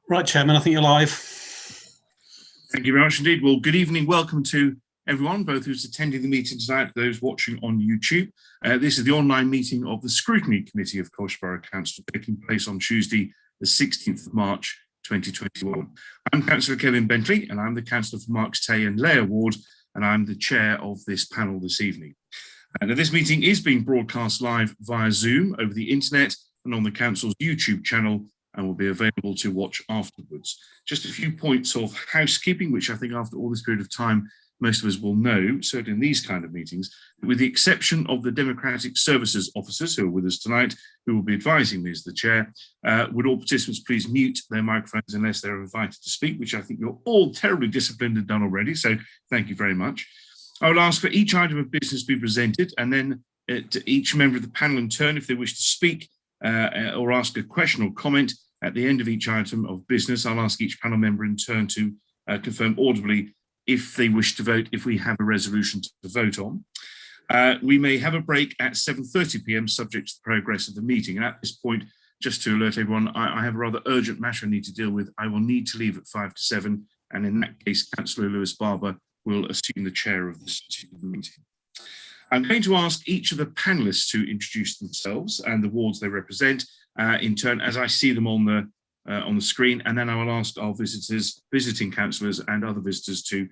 Right, Chairman, I think you're live. Thank you very much indeed. Well, good evening. Welcome to everyone, both who's attending the meeting tonight, those watching on YouTube. This is the online meeting of the Scrutiny Committee of Colchester Borough Council, taking place on Tuesday, the 16th of March, 2021. I'm Councillor Kevin Bentley, and I'm the Councillor for Marks Tay and Layer Ward, and I'm the chair of this panel this evening. Now, this meeting is being broadcast live via Zoom over the internet and on the Council's YouTube channel, and will be available to watch afterwards. Just a few points of housekeeping, which I think after all this period of time, most of us will know, certainly in these kind of meetings, with the exception of the Democratic Services officers who are with us tonight, who will be advising me as the chair. Would all participants please mute their microphones unless they're invited to speak, which I think you're all terribly disciplined and done already, so thank you very much. I will ask for each item of business to be presented, and then to each member of the panel in turn, if they wish to speak or ask a question or comment at the end of each item of business. I'll ask each panel member in turn to confirm audibly if they wish to vote, if we have a resolution to vote on. We may have a break at 7:30 p.m. subject to the progress of the meeting. And at this point, just to alert everyone, I have a rather urgent matter I need to deal with. I will need to leave at 5 to 7, and in that case, Councillor Lewis Barber will assume the chair of this meeting. I'm going to ask each of the panellists to introduce themselves and the wards they represent in turn as I see them on the screen, and then I will ask our visitors, visiting councillors and other visitors to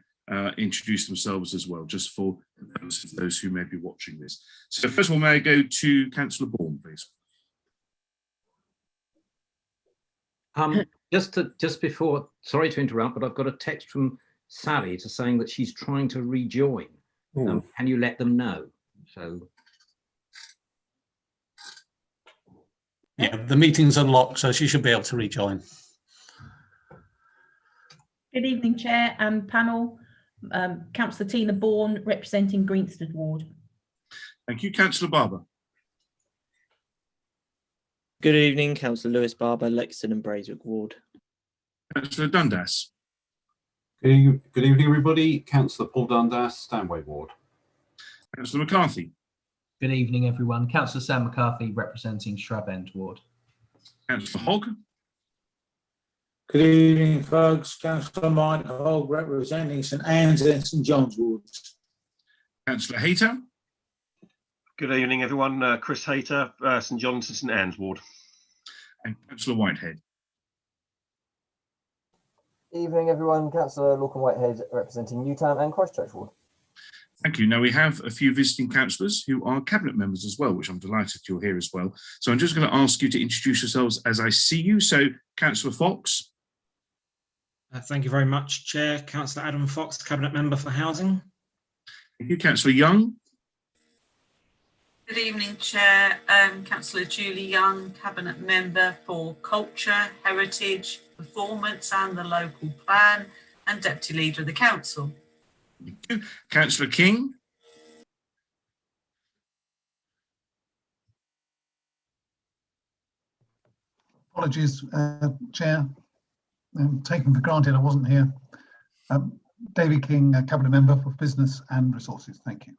introduce themselves as well, just for those who may be watching this. So first of all, may I go to Councillor Bourne, please? Just before, sorry to interrupt, but I've got a text from Sally to saying that she's trying to rejoin. Can you let them know? So yeah, the meeting's unlocked, so she should be able to rejoin. Good evening, Chair and panel. Councillor Tina Bourne, representing Greensted Ward. Thank you. Councillor Barber. Good evening, Councillor Lewis Barber, Lexington and Braeswick Ward. Councillor Dundas. Good evening, everybody. Councillor Paul Dundas, Stanway Ward. Councillor McCarthy. Good evening, everyone. Councillor Sam McCarthy, representing Shrub End Ward. Councillor Hogg. Good evening, folks. Councillor Mike Hogg, representing St Anne's and St John's Wards. Councillor Hayter. Good evening, everyone. Chris Hayter, St John's and St Anne's Ward. And Councillor Whitehead. Evening, everyone. Councillor Lorcan Whitehead, representing Newtown and Christchurch Ward. Thank you. Now we have a few visiting councillors who are cabinet members as well, which I'm delighted you're here as well. So I'm just going to ask you to introduce yourselves as I see you. So Councillor Fox. Thank you very much, Chair. Councillor Adam Fox, cabinet member for housing. Thank you. Councillor Young. Good evening, Chair. Councillor Julie Young, cabinet member for culture, heritage, performance and the local plan, and deputy leader of the council. Thank you. Councillor King. Apologies, Chair. Taken for granted I wasn't here. David King, cabinet member for business and resources. Thank you.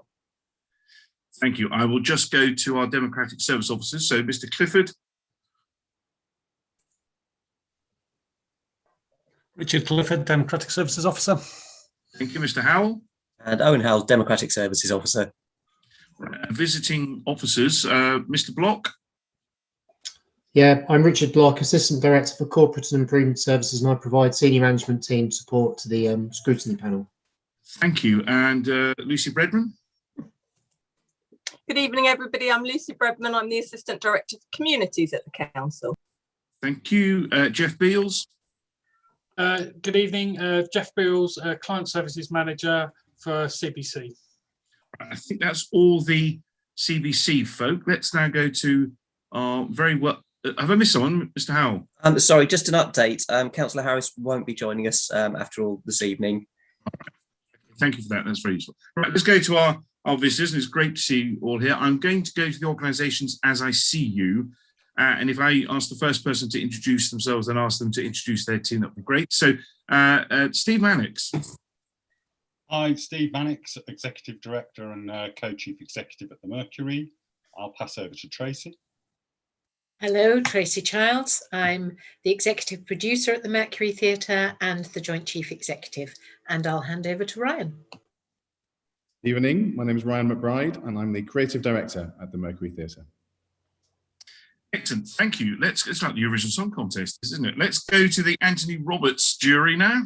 Thank you. I will just go to our Democratic Service officers. So Mr. Clifford. Richard Clifford, Democratic Services Officer. Thank you, Mr. Howell. And Owen Howell, Democratic Services Officer. Visiting officers, Mr. Block. Yeah, I'm Richard Block, Assistant Director for Corporate and Improvement Services, and I provide senior management team support to the Scrutiny Panel. Thank you. And Lucy Bredman. Good evening, everybody. I'm Lucy Bredman. I'm the Assistant Director for Communities at the Council. Thank you. Jeff Beals. Good evening, Jeff Beals, Client Services Manager for CBC. I think that's all the CBC folk. Let's now go to our very well. Have I missed someone, Mr. Howell? Sorry, just an update. Councillor Harris won't be joining us after all this evening. Thank you for that. That's very useful. Right, let's go to our visitors. It's great to see you all here. I'm going to go to the organisations as I see you. And if I ask the first person to introduce themselves and ask them to introduce their team, that would be great. So, Steve Mannix. I'm Steve Mannix, Executive Director and Co-Chief Executive at the Mercury. I'll pass over to Tracy. Hello, Tracy Childs. I'm the executive producer at the Mercury Theatre and the Joint Chief Executive, and I'll hand over to Ryan. Good evening, my name is Ryan McBride and I'm the Creative Director at the Mercury Theatre. Excellent, thank you. It's like the Eurovision Song Contest, isn't it? Let's go to the Anthony Roberts jury now.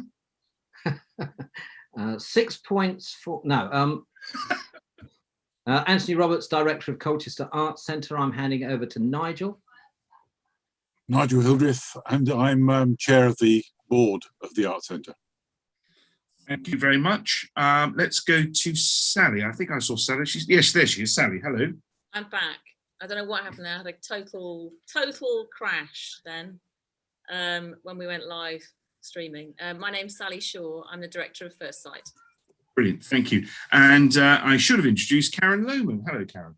6 points for, no. Anthony Roberts, Director of Colchester Arts Centre. I'm handing it over to Nigel. Nigel Hildreth, and I'm chair of the board of the Arts Centre. Thank you very much. Let's go to Sally. I think I saw Sally. Yes, there she is. Sally, hello. I'm back. I don't know what happened there. I had a total crash then when we went live streaming. My name's Sally Shaw. I'm the director of First Sight. Brilliant, thank you. And I should have introduced Karen Lohman. Hello, Karen.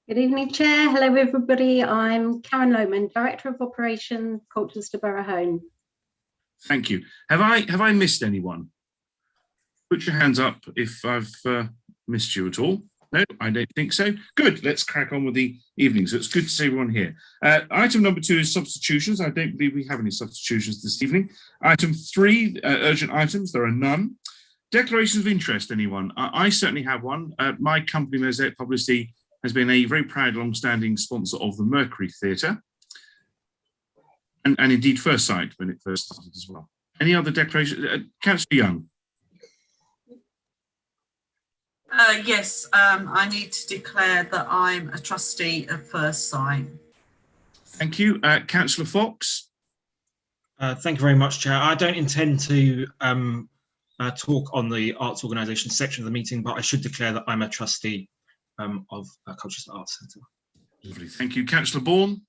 Good evening, Chair. Hello, everybody. I'm Karen Lohman, Director of Operations, Colchester Borough Home. Thank you. Have I missed anyone? Put your hands up if I've missed you at all. No, I don't think so. Good, let's crack on with the evening. So it's good to see everyone here. Item number 2 is substitutions. I don't believe we have any substitutions this evening. Item 3, urgent items. There are none. Declarations of interest, anyone? I certainly have one. My company, Mosaic Publicity, has been a very proud, long-standing sponsor of the Mercury Theatre. And indeed First Sight when it first started as well. Any other declarations? Councillor Young. Yes, I need to declare that I'm a trustee of First Sight. Thank you. Councillor Fox. Thank you very much, Chair. I don't intend to talk on the arts organisation section of the meeting, but I should declare that I'm a trustee of Colchester Arts Centre. Lovely, thank you. Councillor Bourne.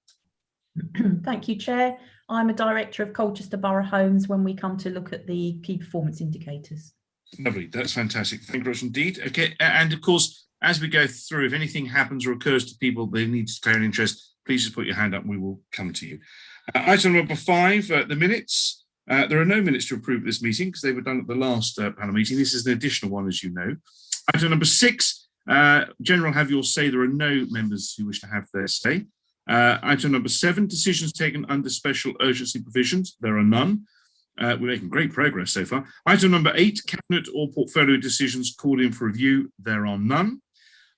Thank you, Chair. I'm a director of Colchester Borough Homes when we come to look at the key performance indicators. Lovely, that's fantastic. Thank you very much indeed. Okay, and of course, as we go through, if anything happens or occurs to people they need to declare an interest, please just put your hand up and we will come to you. Item number 5, the minutes. There are no minutes to approve this meeting because they were done at the last panel meeting. This is an additional one, as you know. Item number 6, General, have your say. There are no members who wish to have their say. Item number 7, decisions taken under special urgency provisions. There are none. We're making great progress so far. Item number 8, cabinet or portfolio decisions called in for review. There are none.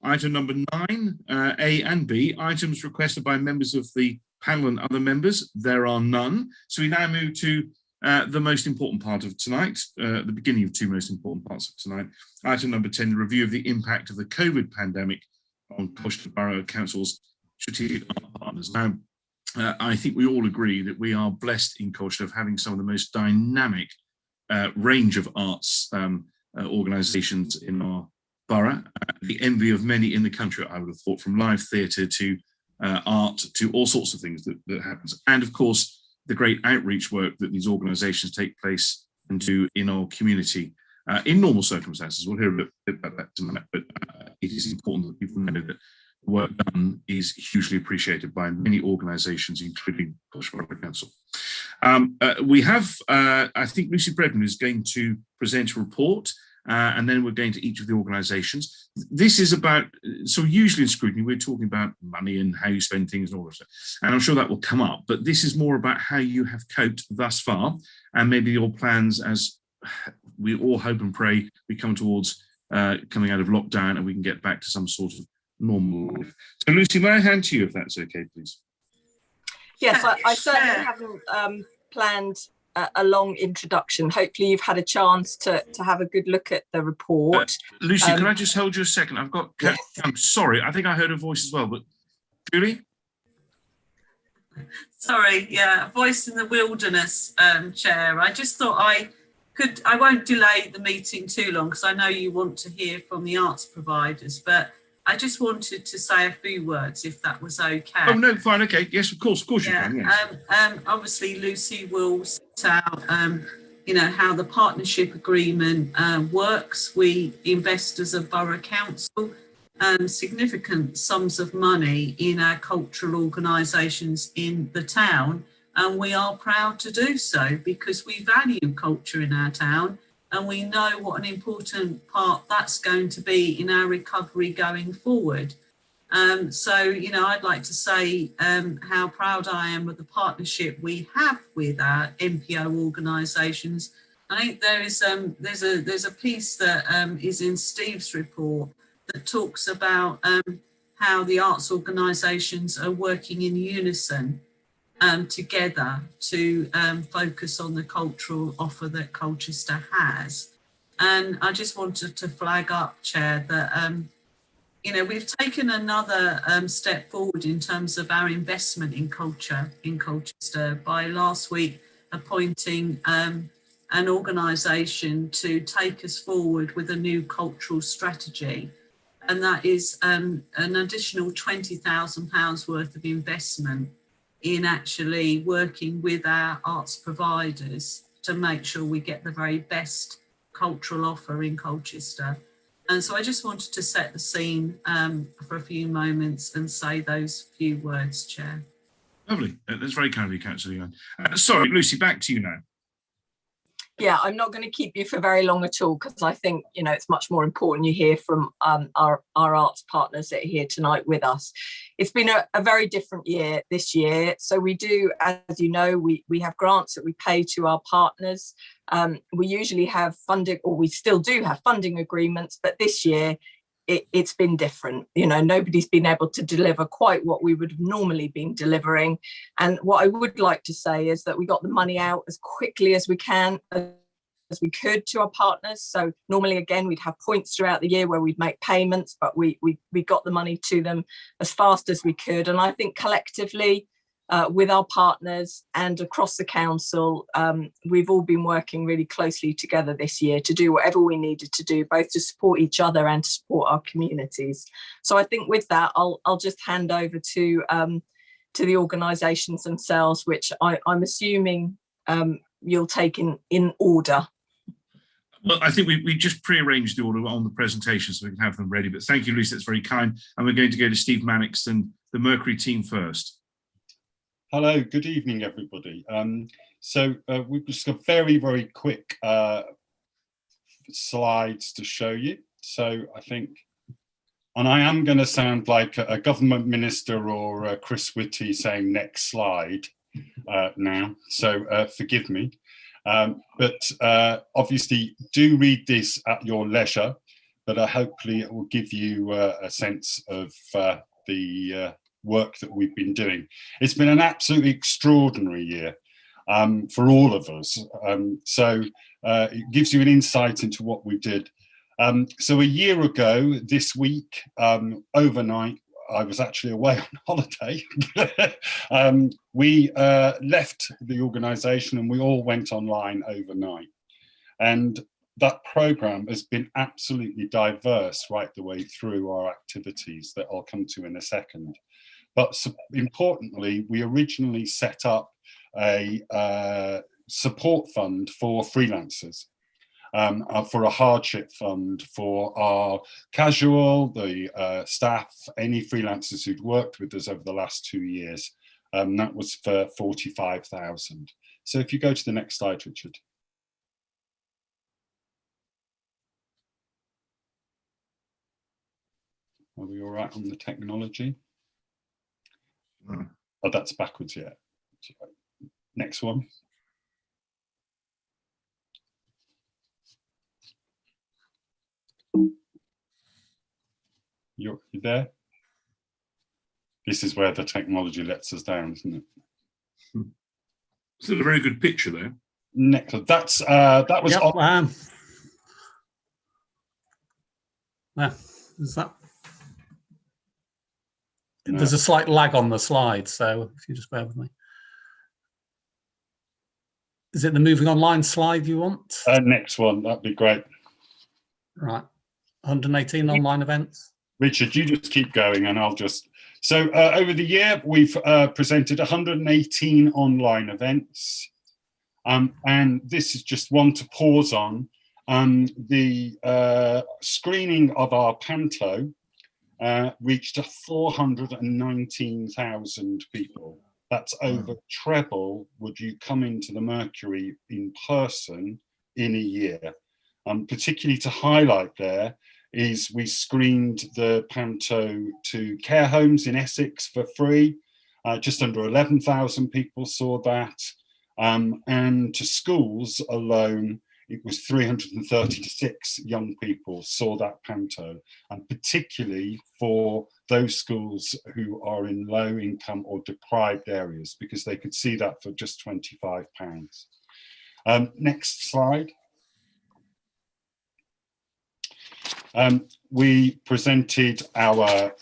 Item number 9, A and B, items requested by members of the panel and other members. There are none. So we now move to the most important part of tonight, the beginning of 2 most important parts of tonight. Item number 10, the review of the impact of the COVID pandemic on Colchester Borough Council's strategic partners. Now, I think we all agree that we are blessed in Colchester of having some of the most dynamic range of arts organisations in our borough, the envy of many in the country, I would have thought, from live theatre to art to all sorts of things that happens. And of course, the great outreach work that these organisations take place and do in our community in normal circumstances. We'll hear a bit about that tonight, but it is important that people know that the work done is hugely appreciated by many organisations, including Colchester Borough Council. We have, I think Lucy Bredman is going to present a report, and then we're going to each of the organisations. This is about, so usually in scrutiny, we're talking about money and how you spend things and all of that. And I'm sure that will come up, but this is more about how you have coped thus far, and maybe your plans as we all hope and pray we come towards coming out of lockdown and we can get back to some sort of normal life. So Lucy, may I hand to you if that's okay, please? Yes, I certainly haven't planned a long introduction. Hopefully you've had a chance to have a good look at the report. Lucy, can I just hold you a second? I've got, yes. I'm sorry, I think I heard a voice as well, but Julie? Sorry, yeah, voice in the wilderness, Chair. I just thought I won't delay the meeting too long because I know you want to hear from the arts providers, but I just wanted to say a few words if that was okay. Oh no, fine, okay, yes, of course you can. Yes. Obviously, Lucy will set out, how the partnership agreement works. We investors of Borough Council significant sums of money in our cultural organisations in the town, and we are proud to do so because we value culture in our town. And we know what an important part that's going to be in our recovery going forward. So, you know, I'd like to say how proud I am of the partnership we have with our NPO organisations. I think there's a piece that is in Steve's report that talks about how the arts organisations are working in unison together to focus on the cultural offer that Colchester has. And I just wanted to flag up, Chair, that you know, we've taken another step forward in terms of our investment in culture in Colchester by last week appointing an organisation to take us forward with a new cultural strategy. And that is an additional £20,000 worth of investment in actually working with our arts providers to make sure we get the very best cultural offer in Colchester. And so I just wanted to set the scene for a few moments and say those few words, Chair. Lovely. That's very kind of you, Councillor Young. Sorry, Lucy, back to you now. Yeah, I'm not going to keep you for very long at all, because I think, you know, it's much more important you hear from our arts partners that are here tonight with us. It's been a very different year this year. So we do, as you know, we have grants that we pay to our partners. We usually have funding, or we still do have funding agreements, but this year it's been different. You know, nobody's been able to deliver quite what we would have normally been delivering. And what I would like to say is that we got the money out as quickly as we can, as we could, to our partners. So normally, again, we'd have points throughout the year where we'd make payments, but we got the money to them as fast as we could. And I think collectively, with our partners and across the council, we've all been working really closely together this year to do whatever we needed to do, both to support each other and to support our communities. So I think with that, I'll just hand over to the organisations themselves, which I'm assuming you'll take in order. Well, I think we just pre-arranged the order on the presentation so we can have them ready. But thank you, Lucy, that's very kind. And we're going to go to Steve Mannix and the Mercury team first. Hello, good evening, everybody. So we've just got very, very quick slides to show you. So I think, and I am going to sound like a government minister or Chris Whitty saying next slide now, so forgive me. But obviously do read this at your leisure, but hopefully it will give you a sense of the work that we've been doing. It's been an absolutely extraordinary year for all of us. So it gives you an insight into what we did. So a year ago this week, overnight, I was actually away on holiday. We left the organisation and we all went online overnight. And that programme has been absolutely diverse right the way through our activities that I'll come to in a second. But importantly, we originally set up a support fund for freelancers, for a hardship fund for our casual, the staff, any freelancers who'd worked with us over the last 2 years. That was for 45,000. So if you go to the next slide, Richard. Are we all right on the technology? Oh, that's backwards, yeah. Next one. You there? This is where the technology lets us down, isn't it? It's a very good picture there. Next, that was. Yep, is that? No. There's a slight lag on the slide, so if you just bear with me. Is it the moving online slide you want? Next one, that'd be great. Right, 118 online events. Richard, you just keep going and I'll just... So over the year, we've presented 118 online events. And this is just one to pause on. The screening of our Panto reached 419,000 people. That's over treble would you come into the Mercury in person in a year. Particularly to highlight there is we screened the panto to care homes in Essex for free. Just under 11,000 people saw that. And to schools alone, it was 336 young people saw that panto, and particularly for those schools who are in low income or deprived areas, because they could see that for just £25. Next slide. We presented our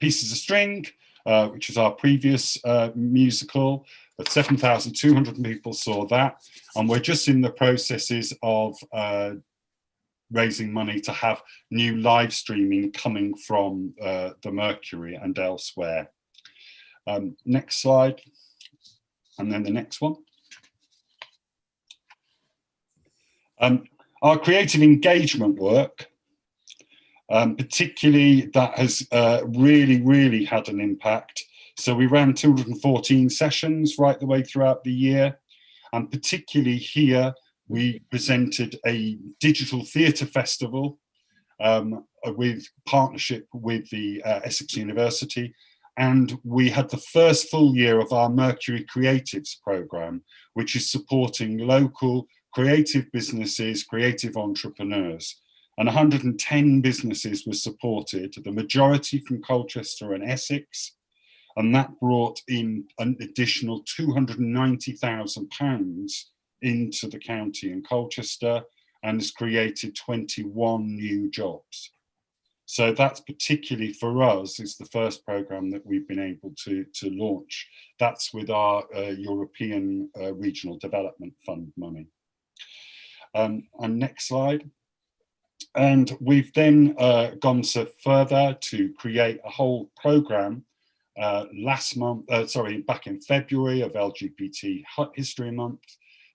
Pieces of String, which is our previous musical. 7,200 people saw that, and we're just in the processes of raising money to have new live streaming coming from the Mercury and elsewhere. Next slide, and then the next one. Our creative engagement work, particularly, that has really had an impact. So we ran 214 sessions right the way throughout the year, and particularly here we presented a digital theatre festival with partnership with the Essex University, and we had the first full year of our Mercury Creatives programme, which is supporting local creative businesses, creative entrepreneurs. And 110 businesses were supported, the majority from Colchester and Essex, and that brought in an additional £290,000 into the county and Colchester, and has created 21 new jobs. So that's particularly for us is the first programme that we've been able to launch. That's with our European Regional Development Fund money. And next slide. And we've then gone so further to create a whole programme back in February of LGBT History Month,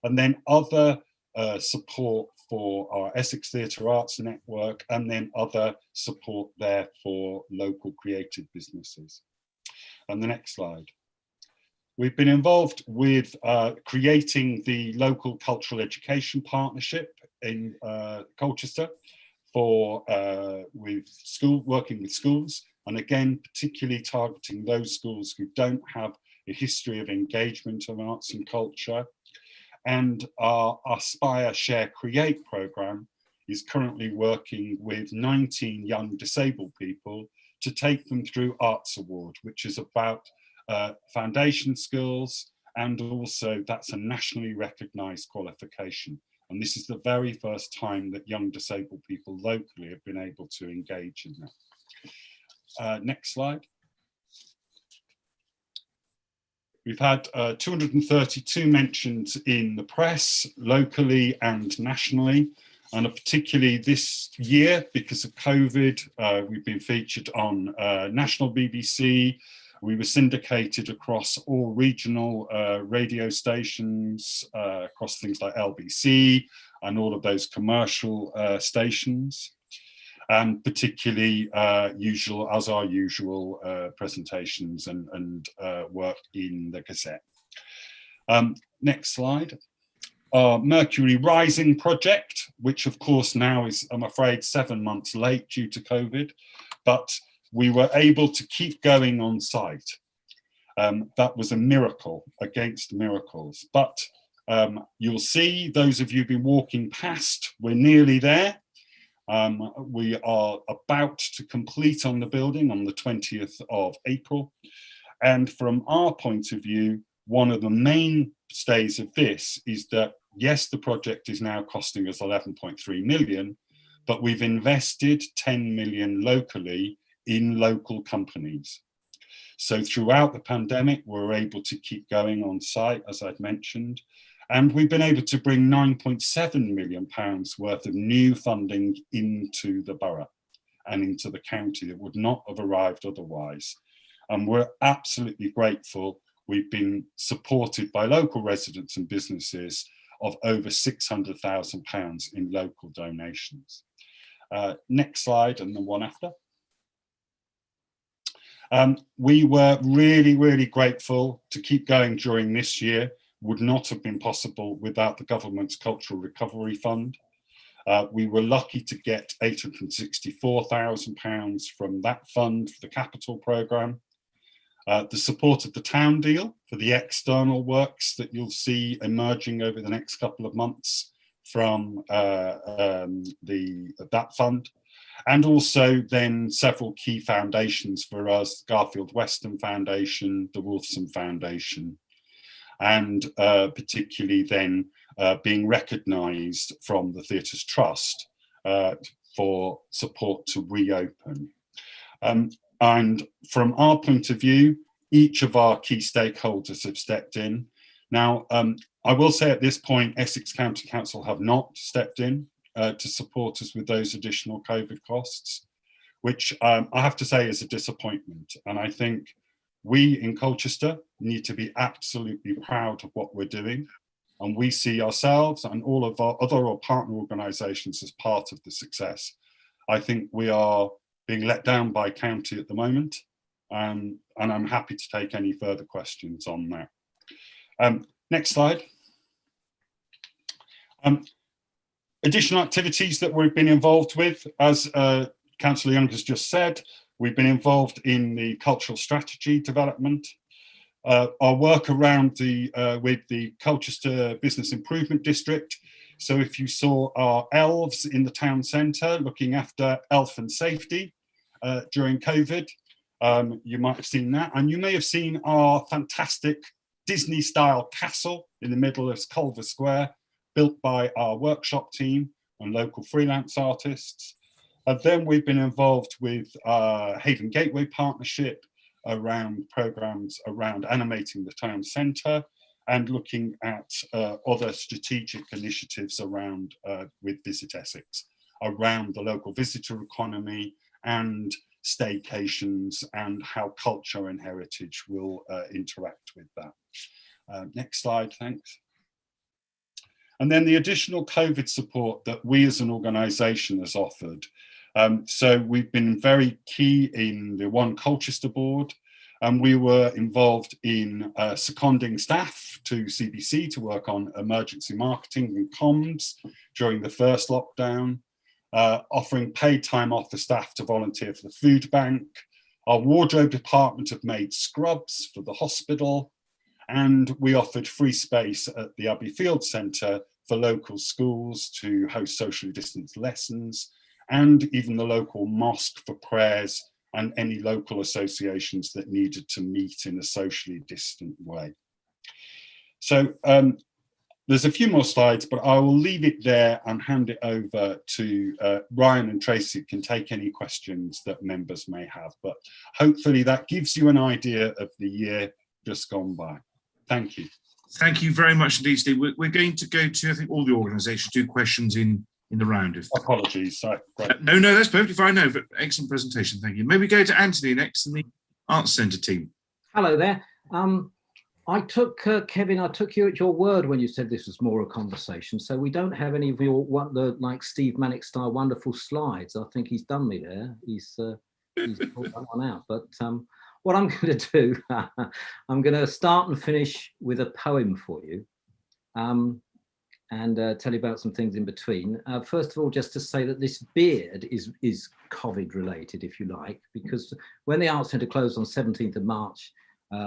and then other support for our Essex Theatre Arts Network, and then other support there for local creative businesses. And the next slide. We've been involved with creating the local cultural education partnership in Colchester for working with schools, and again, particularly targeting those schools who don't have a history of engagement of arts and culture. And our Aspire, Share, Create programme is currently working with 19 young disabled people to take them through Arts Award, which is about foundation skills, and also that's a nationally recognised qualification. And this is the very first time that young disabled people locally have been able to engage in that. Next slide. We've had 232 mentions in the press, locally and nationally, and particularly this year, because of COVID, we've been featured on national BBC. We were syndicated across all regional radio stations, across things like LBC and all of those commercial stations. And particularly our usual presentations and work in the Gazette. Next slide. Our Mercury Rising project, which of course now is, I'm afraid, 7 months late due to COVID, but we were able to keep going on site. That was a miracle against miracles. But you'll see, those of you who've been walking past, we're nearly there. We are about to complete on the building on the 20th of April. And from our point of view, one of the mainstays of this is that, yes, the project is now costing us 11.3 million, but we've invested 10 million locally in local companies. So throughout the pandemic, we're able to keep going on site, as I've mentioned. And we've been able to bring £9.7 million worth of new funding into the borough and into the county that would not have arrived otherwise. And we're absolutely grateful. We've been supported by local residents and businesses of over £600,000 in local donations. Next slide, and the one after. We were really grateful to keep going during this year. Would not have been possible without the government's Cultural Recovery Fund. We were lucky to get £864,000 from that fund for the capital programme. The support of the town deal for the external works that you'll see emerging over the next couple of months from that fund. And also then several key foundations for us, the Garfield Weston Foundation, the Wolfson Foundation, and particularly then being recognised from the Theatres Trust for support to reopen. And from our point of view, each of our key stakeholders have stepped in. Now, I will say at this point, Essex County Council have not stepped in to support us with those additional COVID costs, which I have to say is a disappointment. And I think we in Colchester need to be absolutely proud of what we're doing. And we see ourselves and all of our other partner organisations as part of the success. I think we are being let down by county at the moment, and I'm happy to take any further questions on that. Next slide. Additional activities that we've been involved with, as Councillor Young has just said, we've been involved in the cultural strategy development. Our work around with the Colchester Business Improvement District. So if you saw our elves in the town centre looking after health and safety during COVID, you might have seen that. And you may have seen our fantastic Disney-style castle in the middle of Culver Square, built by our workshop team and local freelance artists. And then we've been involved with Haven Gateway Partnership around programmes around animating the town centre and looking at other strategic initiatives around with Visit Essex, around the local visitor economy and staycations and how culture and heritage will interact with that. Next slide, thanks. And then the additional COVID support that we as an organisation has offered. So we've been very key in the One Colchester board, and we were involved in seconding staff to CBC to work on emergency marketing and comms during the first lockdown, offering paid time off for staff to volunteer for the food bank. Our wardrobe department have made scrubs for the hospital, and we offered free space at the Abbey Field Centre for local schools to host socially distanced lessons, and even the local mosque for prayers and any local associations that needed to meet in a socially distant way. So there's a few more slides, but I will leave it there and hand it over to Ryan and Tracy, can take any questions that members may have. But hopefully that gives you an idea of the year just gone by. Thank you. Thank you very much indeed, Steve. We're going to go to, I think, all the organisations do questions in the round. Apologies. Sorry. No, that's perfectly fine. No, but excellent presentation. Thank you. Maybe go to Anthony next in the Arts Centre team. Hello there. I took, Kevin, I took you at your word when you said this was more a conversation. So we don't have any of your, like Steve Manick style wonderful slides. I think he's done me there. He's pulled that one out. But what I'm going to do, I'm going to start and finish with a poem for you. And tell you about some things in between. First of all, just to say that this beard is COVID related, if you like, because when the Arts Centre closed on 17th of March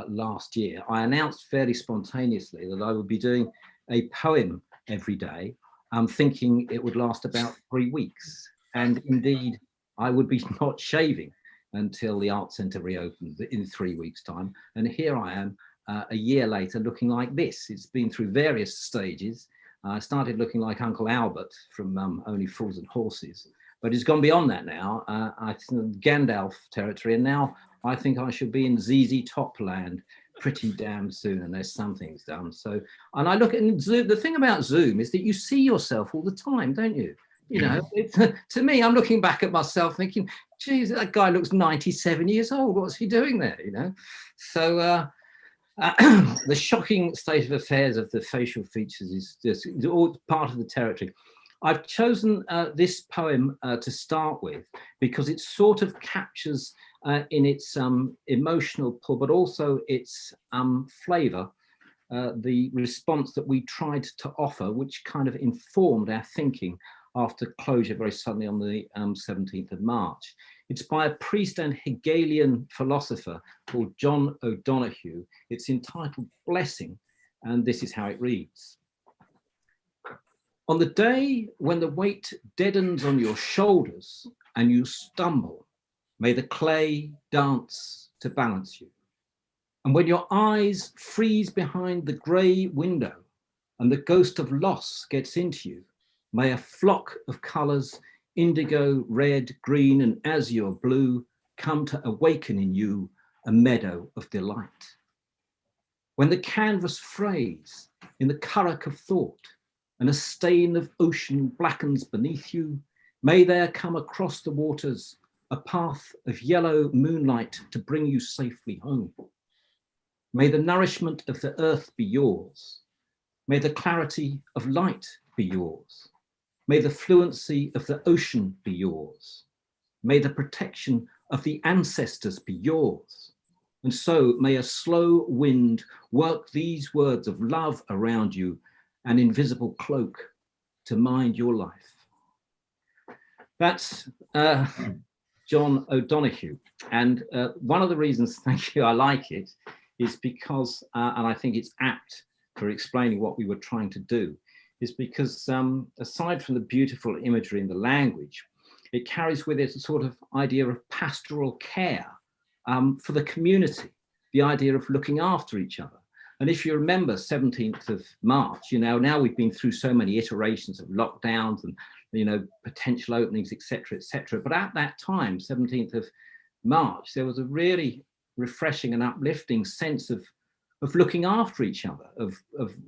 last year, I announced fairly spontaneously that I would be doing a poem every day. I'm thinking it would last about 3 weeks. And indeed, I would be not shaving until the Arts Centre reopens in 3 weeks' time. And here I am a year later looking like this. It's been through various stages. I started looking like Uncle Albert from Only Fools and Horses, but it's gone beyond that now. I think Gandalf territory, and now I think I should be in ZZ Top land pretty damn soon, unless something's done. So, and I look at Zoom. The thing about Zoom is that you see yourself all the time, don't you? You know, to me, I'm looking back at myself thinking, geez, that guy looks 97 years old. What's he doing there? You know, so. The shocking state of affairs of the facial features is just all part of the territory. I've chosen this poem to start with because it sort of captures in its emotional pull, but also its flavour, the response that we tried to offer, which kind of informed our thinking after closure very suddenly on the 17th of March. It's by a priest and Hegelian philosopher called John O'Donoghue. It's entitled Blessing, and this is how it reads. On the day when the weight deadens on your shoulders and you stumble, may the clay dance to balance you. And when your eyes freeze behind the grey window and the ghost of loss gets into you, may a flock of colours, indigo, red, green, and azure blue, come to awaken in you a meadow of delight. When the canvas frays in the currach of thought and a stain of ocean blackens beneath you, may there come across the waters a path of yellow moonlight to bring you safely home. May the nourishment of the earth be yours. May the clarity of light be yours. May the fluency of the ocean be yours. May the protection of the ancestors be yours. And so may a slow wind work these words of love around you, an invisible cloak to mind your life. That's John O'Donoghue. And one of the reasons, thank you, I like it, is because, and I think it's apt for explaining what we were trying to do, is because aside from the beautiful imagery in the language, it carries with it a sort of idea of pastoral care for the community, the idea of looking after each other. And if you remember 17th of March, now we've been through so many iterations of lockdowns and, potential openings, et cetera. But at that time, 17th of March, there was a really refreshing and uplifting sense of looking after each other, of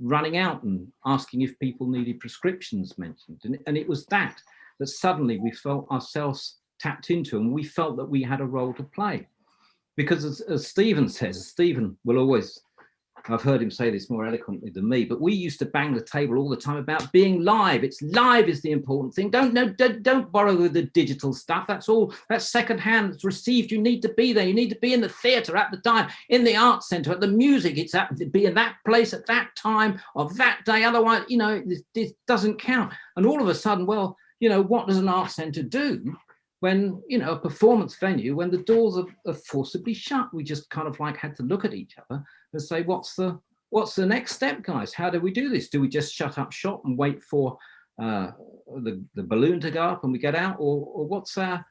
running out and asking if people needed prescriptions mentioned. And it was that suddenly we felt ourselves tapped into, and we felt that we had a role to play. Because as Stephen says, Stephen will always, I've heard him say this more eloquently than me, but we used to bang the table all the time about being live. It's live is the important thing. Don't borrow the digital stuff. That's secondhand, it's received. You need to be there. You need to be in the theatre at the time, in the arts centre, at the music. It's be in that place at that time of that day. Otherwise, this doesn't count. And all of a sudden, well, what does an arts centre do when, a performance venue, when the doors are forcibly shut? We just kind of had to look at each other and say, what's the next step, guys? How do we do this? Do we just shut up shop and wait for the balloon to go up and we get out, or what's our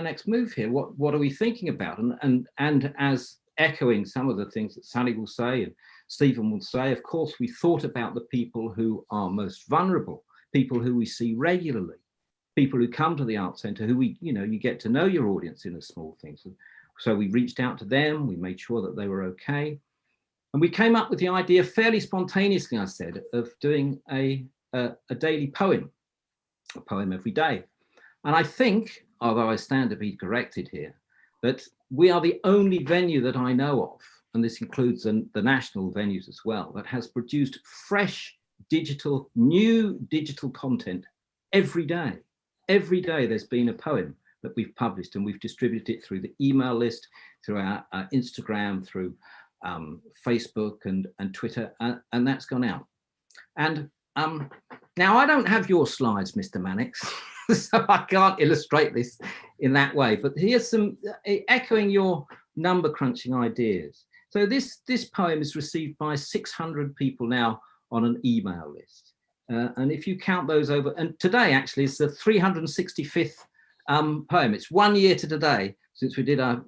next move here? What are we thinking about? And as echoing some of the things that Sally will say and Stephen will say, of course, we thought about the people who are most vulnerable, people who we see regularly, people who come to the Arts Centre, who you get to know your audience in a small thing. So we reached out to them, we made sure that they were okay. And we came up with the idea fairly spontaneously, I said, of doing a daily poem, a poem every day. And I think, although I stand to be corrected here, that we are the only venue that I know of, and this includes the national venues as well, that has produced fresh new digital content every day. Every day there's been a poem that we've published, and we've distributed it through the email list, through our Instagram, through Facebook and Twitter, and that's gone out. And now I don't have your slides, Mr. Mannix, so I can't illustrate this in that way, but here's some echoing your number crunching ideas. So this poem is received by 600 people now on an email list. And if you count those over, and today actually is the 365th poem. It's 1 year to today since we did our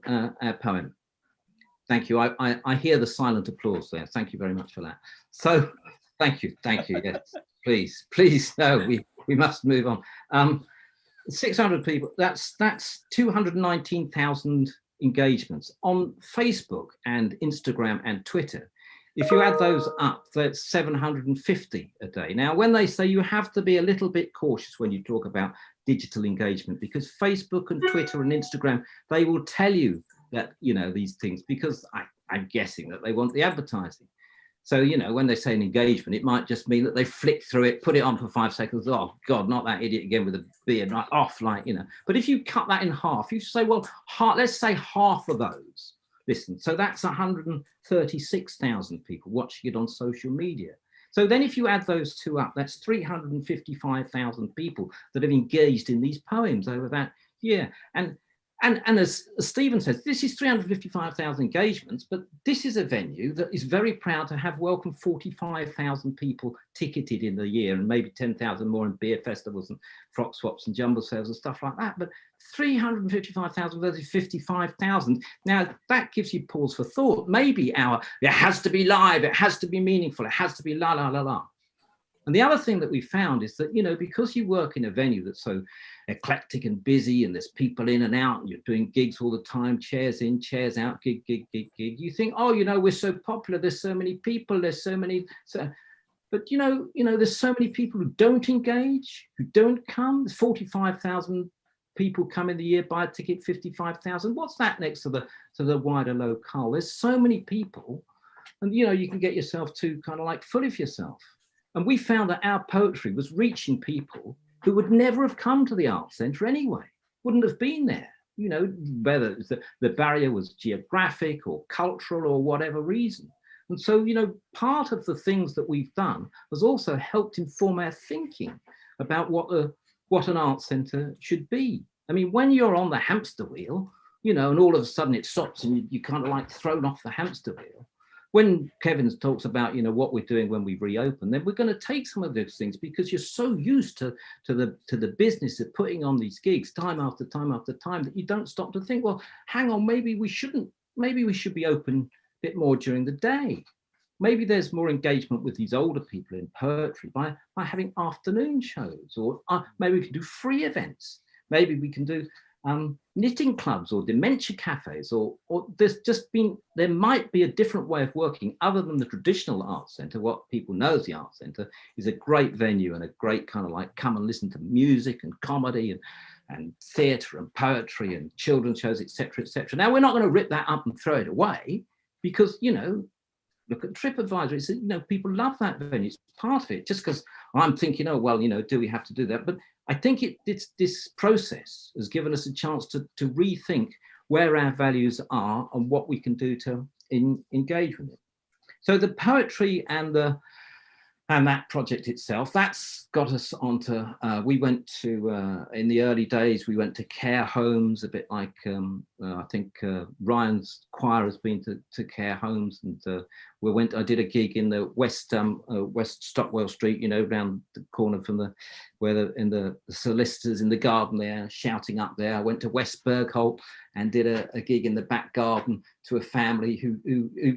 poem. Thank you. I hear the silent applause there. Thank you very much for that. So thank you. Yes, please. No, we must move on. 600 people. That's 219,000 engagements on Facebook and Instagram and Twitter. If you add those up, that's 750 a day. Now, when they say you have to be a little bit cautious when you talk about digital engagement, because Facebook and Twitter and Instagram, they will tell you that, these things, because I'm guessing that they want the advertising. So, when they say an engagement, it might just mean that they flick through it, put it on for 5 seconds. Oh God, not that idiot again with a beard, right off, But if you cut that in half, you say, well, let's say half of those. Listen, so that's 136,000 people watching it on social media. So then if you add those two up, that's 355,000 people that have engaged in these poems over that year. And as Stephen says, this is 355,000 engagements, but this is a venue that is very proud to have welcomed 45,000 people ticketed in the year, and maybe 10,000 more in beer festivals and frock swaps and jumble sales and stuff like that. But 355,000 versus 55,000. Now that gives you pause for thought. Maybe it has to be live, it has to be meaningful, it has to be la la la la. And the other thing that we found is that, you know, because you work in a venue that's so eclectic and busy and there's people in and out and you're doing gigs all the time, chairs in, chairs out, gig, you think, oh, you know, we're so popular, there's so many people, there's so many, but you know, there's so many people who don't engage, who don't come. There's 45,000 people come in the year, buy a ticket, 55,000. What's that next to the wider locale? There's so many people, and you know, you can get yourself too kind of like full of yourself. And we found that our poetry was reaching people who would never have come to the Arts Centre anyway, wouldn't have been there, you know, whether the barrier was geographic or cultural or whatever reason. And so, you know, part of the things that we've done has also helped inform our thinking about what an Arts Centre should be. I mean, when you're on the hamster wheel, you know, and all of a sudden it stops and you kind of like thrown off the hamster wheel. When Kevin talks about, you know, what we're doing when we reopen, then we're going to take some of those things because you're so used to the business of putting on these gigs time after time after time that you don't stop to think, well, hang on, maybe we should be open a bit more during the day. Maybe there's more engagement with these older people in poetry by having afternoon shows, or maybe we can do free events. Maybe we can do knitting clubs or dementia cafes, or there might be a different way of working other than the traditional Arts Centre. What people know as the Arts Centre is a great venue and a great kind of like come and listen to music and comedy and theatre and poetry and children's shows, etc., etc. Now we're not going to rip that up and throw it away because, you know, look at TripAdvisor. It's, you know, people love that venue. It's part of it. Just because I'm thinking, oh, well, you know, do we have to do that? But I think this process has given us a chance to rethink where our values are and what we can do to engage with it. So the poetry and that project itself, that's got us onto, we went to, in the early days, we went to care homes, a bit like, I think Ryan's choir has been to care homes, and I did a gig in the West Stockwell Street, you know, around the corner from the solicitors in the garden there, shouting up there. I went to West Bergholt and did a gig in the back garden to a family who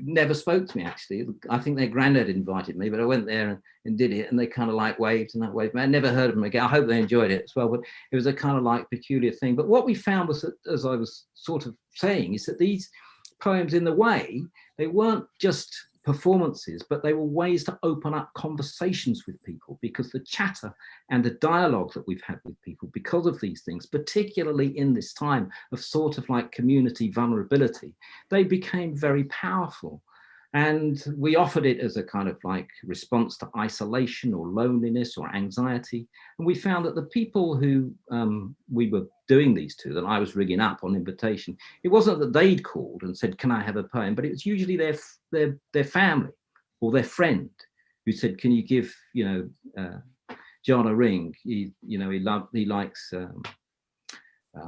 never spoke to me, actually. I think their granddad invited me, but I went there and did it, and they kind of like waved and that waved. I never heard of them again. I hope they enjoyed it as well, but it was a kind of like peculiar thing. But what we found was that, as I was sort of saying, is that these poems, in the way, they weren't just performances, but they were ways to open up conversations with people, because the chatter and the dialogue that we've had with people because of these things, particularly in this time of sort of like community vulnerability, they became very powerful. And we offered it as a kind of like response to isolation or loneliness or anxiety. And we found that the people who we were doing these to, that I was rigging up on invitation, it wasn't that they'd called and said, can I have a poem? But it was usually their family or their friend who said, can you give, you know, John a ring? He likes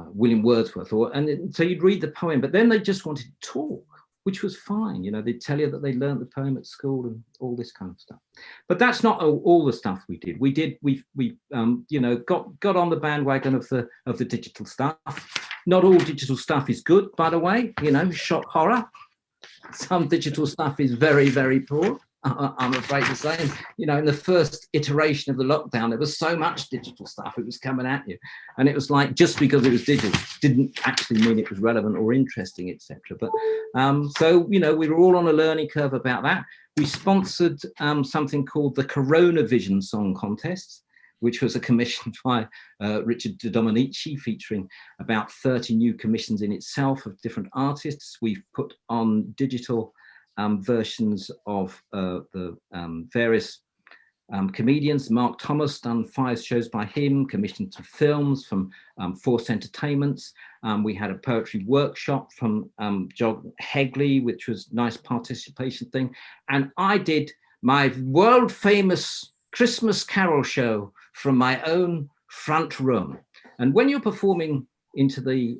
William Wordsworth. So you'd read the poem, but then they just wanted to talk, which was fine. You know, they'd tell you that they learned the poem at school and all this kind of stuff. But that's not all the stuff we did. We you know, got on the bandwagon of the digital stuff. Not all digital stuff is good, by the way. You know, shock horror. Some digital stuff is very, very poor, I'm afraid to say. And, you know, in the first iteration of the lockdown, there was so much digital stuff, it was coming at you. And it was like, just because it was digital didn't actually mean it was relevant or interesting, etc. But so, you know, we were all on a learning curve about that. We sponsored something called the Corona Vision Song Contest, which was a commission by Richard de Dominici, featuring about 30 new commissions in itself of different artists. We've put on digital versions of the various comedians. Mark Thomas done 5 shows by him, commissioned to films from Force Entertainments. We had a poetry workshop from John Hegley, which was a nice participation thing. And I did my world famous Christmas carol show from my own front room. And when you're performing into the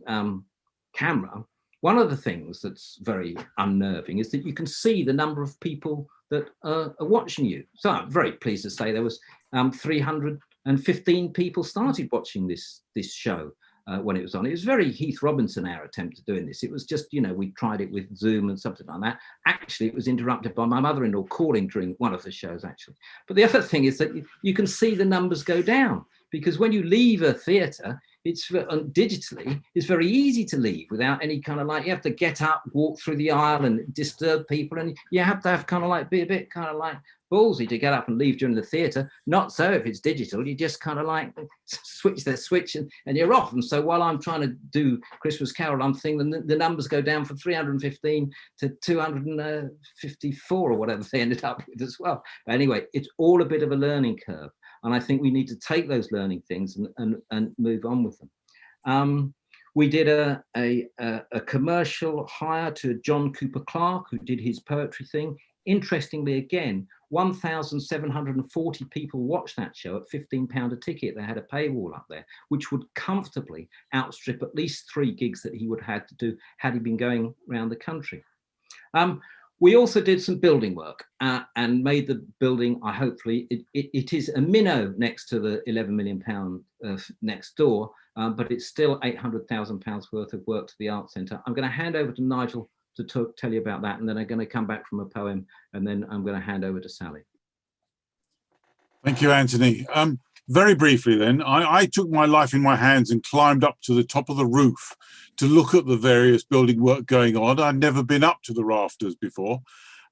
camera, one of the things that's very unnerving is that you can see the number of people that are watching you. So I'm very pleased to say there was 315 people started watching this show when it was on. It was very Heath Robinson, our attempt at doing this. It was just, you know, we tried it with Zoom and something like that. Actually, it was interrupted by my mother-in-law calling during one of the shows, actually. But the other thing is that you can see the numbers go down, because when you leave a theatre, it's digitally, it's very easy to leave without any kind of like, you have to get up, walk through the aisle and disturb people. And you have to have kind of like, be a bit kind of like ballsy to get up and leave during the theatre. Not so if it's digital, you just kind of like switch the switch and you're off. And so while I'm trying to do Christmas Carol, I'm thinking the numbers go down from 315 to 254 or whatever they ended up with as well. But anyway, it's all a bit of a learning curve. And I think we need to take those learning things and move on with them. We did a commercial hire to John Cooper Clarke, who did his poetry thing. Interestingly, again, 1,740 people watched that show at £15 a ticket. They had a paywall up there, which would comfortably outstrip at least 3 gigs that he would have had to do had he been going around the country. We also did some building work and made the building, hopefully, it is a minnow next to the £11 million next door, but it's still £800,000 worth of work to the Arts Centre. I'm going to hand over to Nigel to tell you about that, and then I'm going to come back from a poem, and then I'm going to hand over to Sally. Thank you, Anthony. Very briefly then, I took my life in my hands and climbed up to the top of the roof to look at the various building work going on. I'd never been up to the rafters before.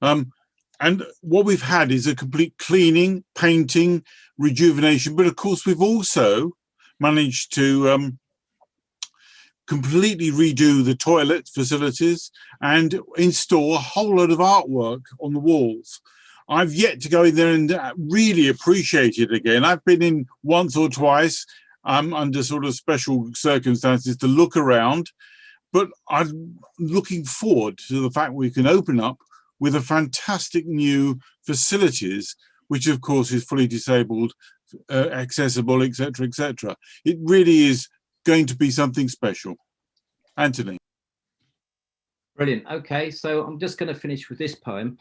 And what we've had is a complete cleaning, painting, rejuvenation. But of course, we've also managed to completely redo the toilet facilities and install a whole load of artwork on the walls. I've yet to go in there and really appreciate it again. I've been in once or twice under sort of special circumstances to look around, but I'm looking forward to the fact we can open up with a fantastic new facilities, which of course is fully disabled, accessible, etc., etc. It really is going to be something special. Anthony. Brilliant. Okay, so I'm just going to finish with this poem.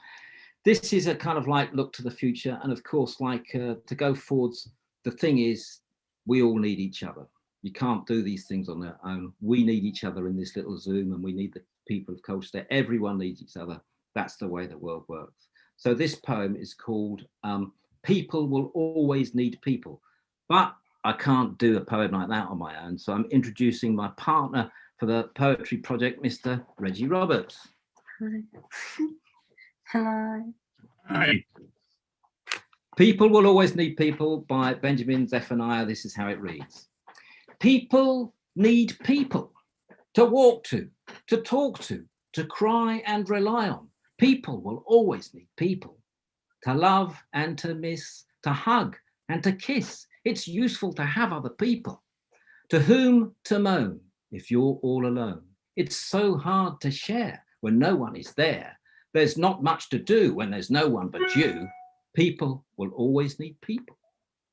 This is a kind of like look to the future, and of course, like to go forwards, the thing is, we all need each other. You can't do these things on their own. We need each other in this little Zoom, and we need the people of Colchester. Everyone needs each other. That's the way the world works. So this poem is called People Will Always Need People. But I can't do a poem like that on my own, so I'm introducing my partner for the poetry project, Mr. Reggie Roberts. Hi. Hello. Hi. People Will Always Need People by Benjamin Zephaniah. This is how it reads. People need people to walk to talk to cry and rely on. People will always need people to love and to miss, to hug and to kiss. It's useful to have other people to whom to moan if you're all alone. It's so hard to share when no one is there. There's not much to do when there's no one but you. People will always need people.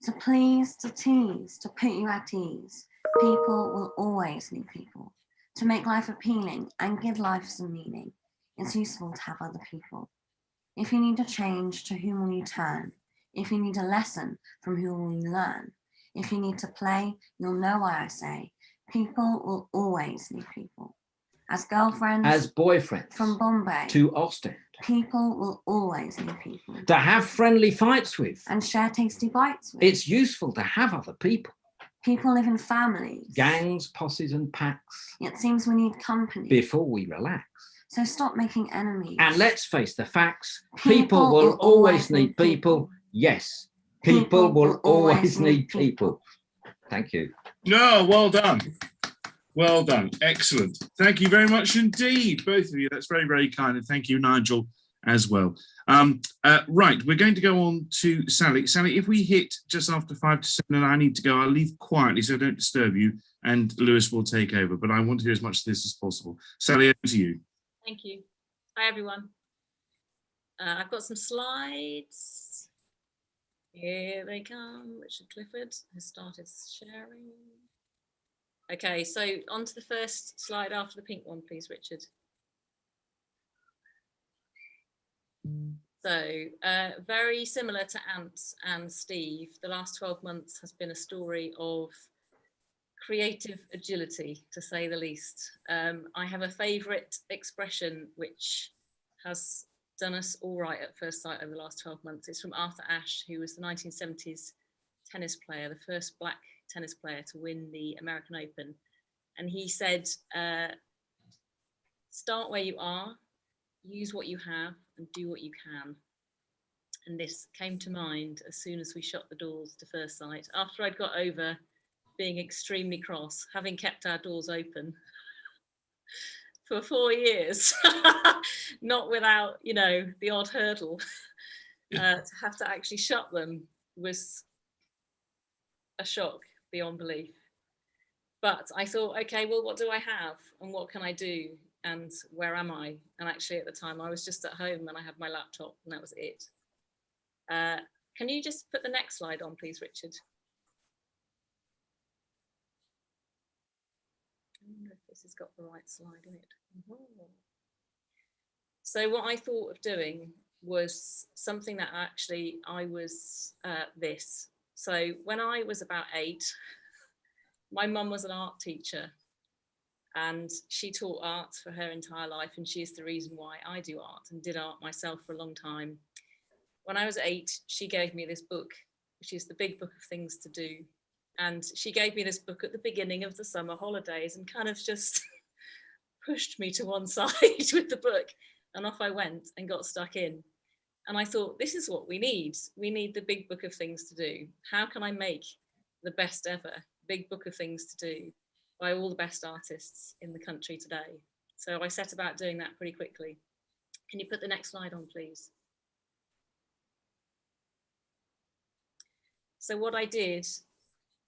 To please, to tease, to put you at ease. People will always need people. To make life appealing and give life some meaning, it's useful to have other people. If you need a change, to whom will you turn? If you need a lesson, from who will you learn? If you need to play, you'll know why I say, people will always need people. As girlfriends, as boyfriends, from Bombay to Ostend, people will always need people. To have friendly fights with and share tasty bites with. It's useful to have other people. People live in families, gangs, posses and packs. It seems we need company before we relax. So stop making enemies. And let's face the facts. People will always need people. Yes, people will always need people. Thank you. No, well done. Well done. Excellent. Thank you very much indeed, both of you. That's very, very kind. And thank you, Nigel, as well. Right, we're going to go on to Sally. Sally, if we hit just after 5 to 7 and I need to go, I'll leave quietly so I don't disturb you, and Lewis will take over. But I want to hear as much of this as possible. Sally, over to you. Thank you. Hi, everyone. I've got some slides. Here they come. Richard Clifford has started sharing. Okay, so on to the first slide after the pink one, please, Richard. So very similar to Ant and Steve, the last 12 months has been a story of creative agility, to say the least. I have a favourite expression which has done us all right at first sight over the last 12 months. It's from Arthur Ashe, who was the 1970s tennis player, the first black tennis player to win the American Open. And he said, start where you are, use what you have and do what you can. And this came to mind as soon as we shut the doors to First Sight, after I'd got over being extremely cross, having kept our doors open for 4 years, not without, you know, the odd hurdle. To have to actually shut them was a shock beyond belief. But I thought, okay, well, what do I have and what can I do and where am I? And actually at the time I was just at home and I had my laptop and that was it. Can you just put the next slide on, please, Richard? I wonder if this has got the right slide in it. So what I thought of doing was something that actually I was this. So when I was about 8, my mum was an art teacher and she taught art for her entire life, and she's the reason why I do art and did art myself for a long time. When I was 8, she gave me this book, which is the Big Book of Things to Do. And she gave me this book at the beginning of the summer holidays and kind of just pushed me to one side with the book, and off I went and got stuck in. And I thought, this is what we need. We need the Big Book of Things to Do. How can I make the best ever Big Book of Things to Do by all the best artists in the country today? So I set about doing that pretty quickly. Can you put the next slide on, please? So what I did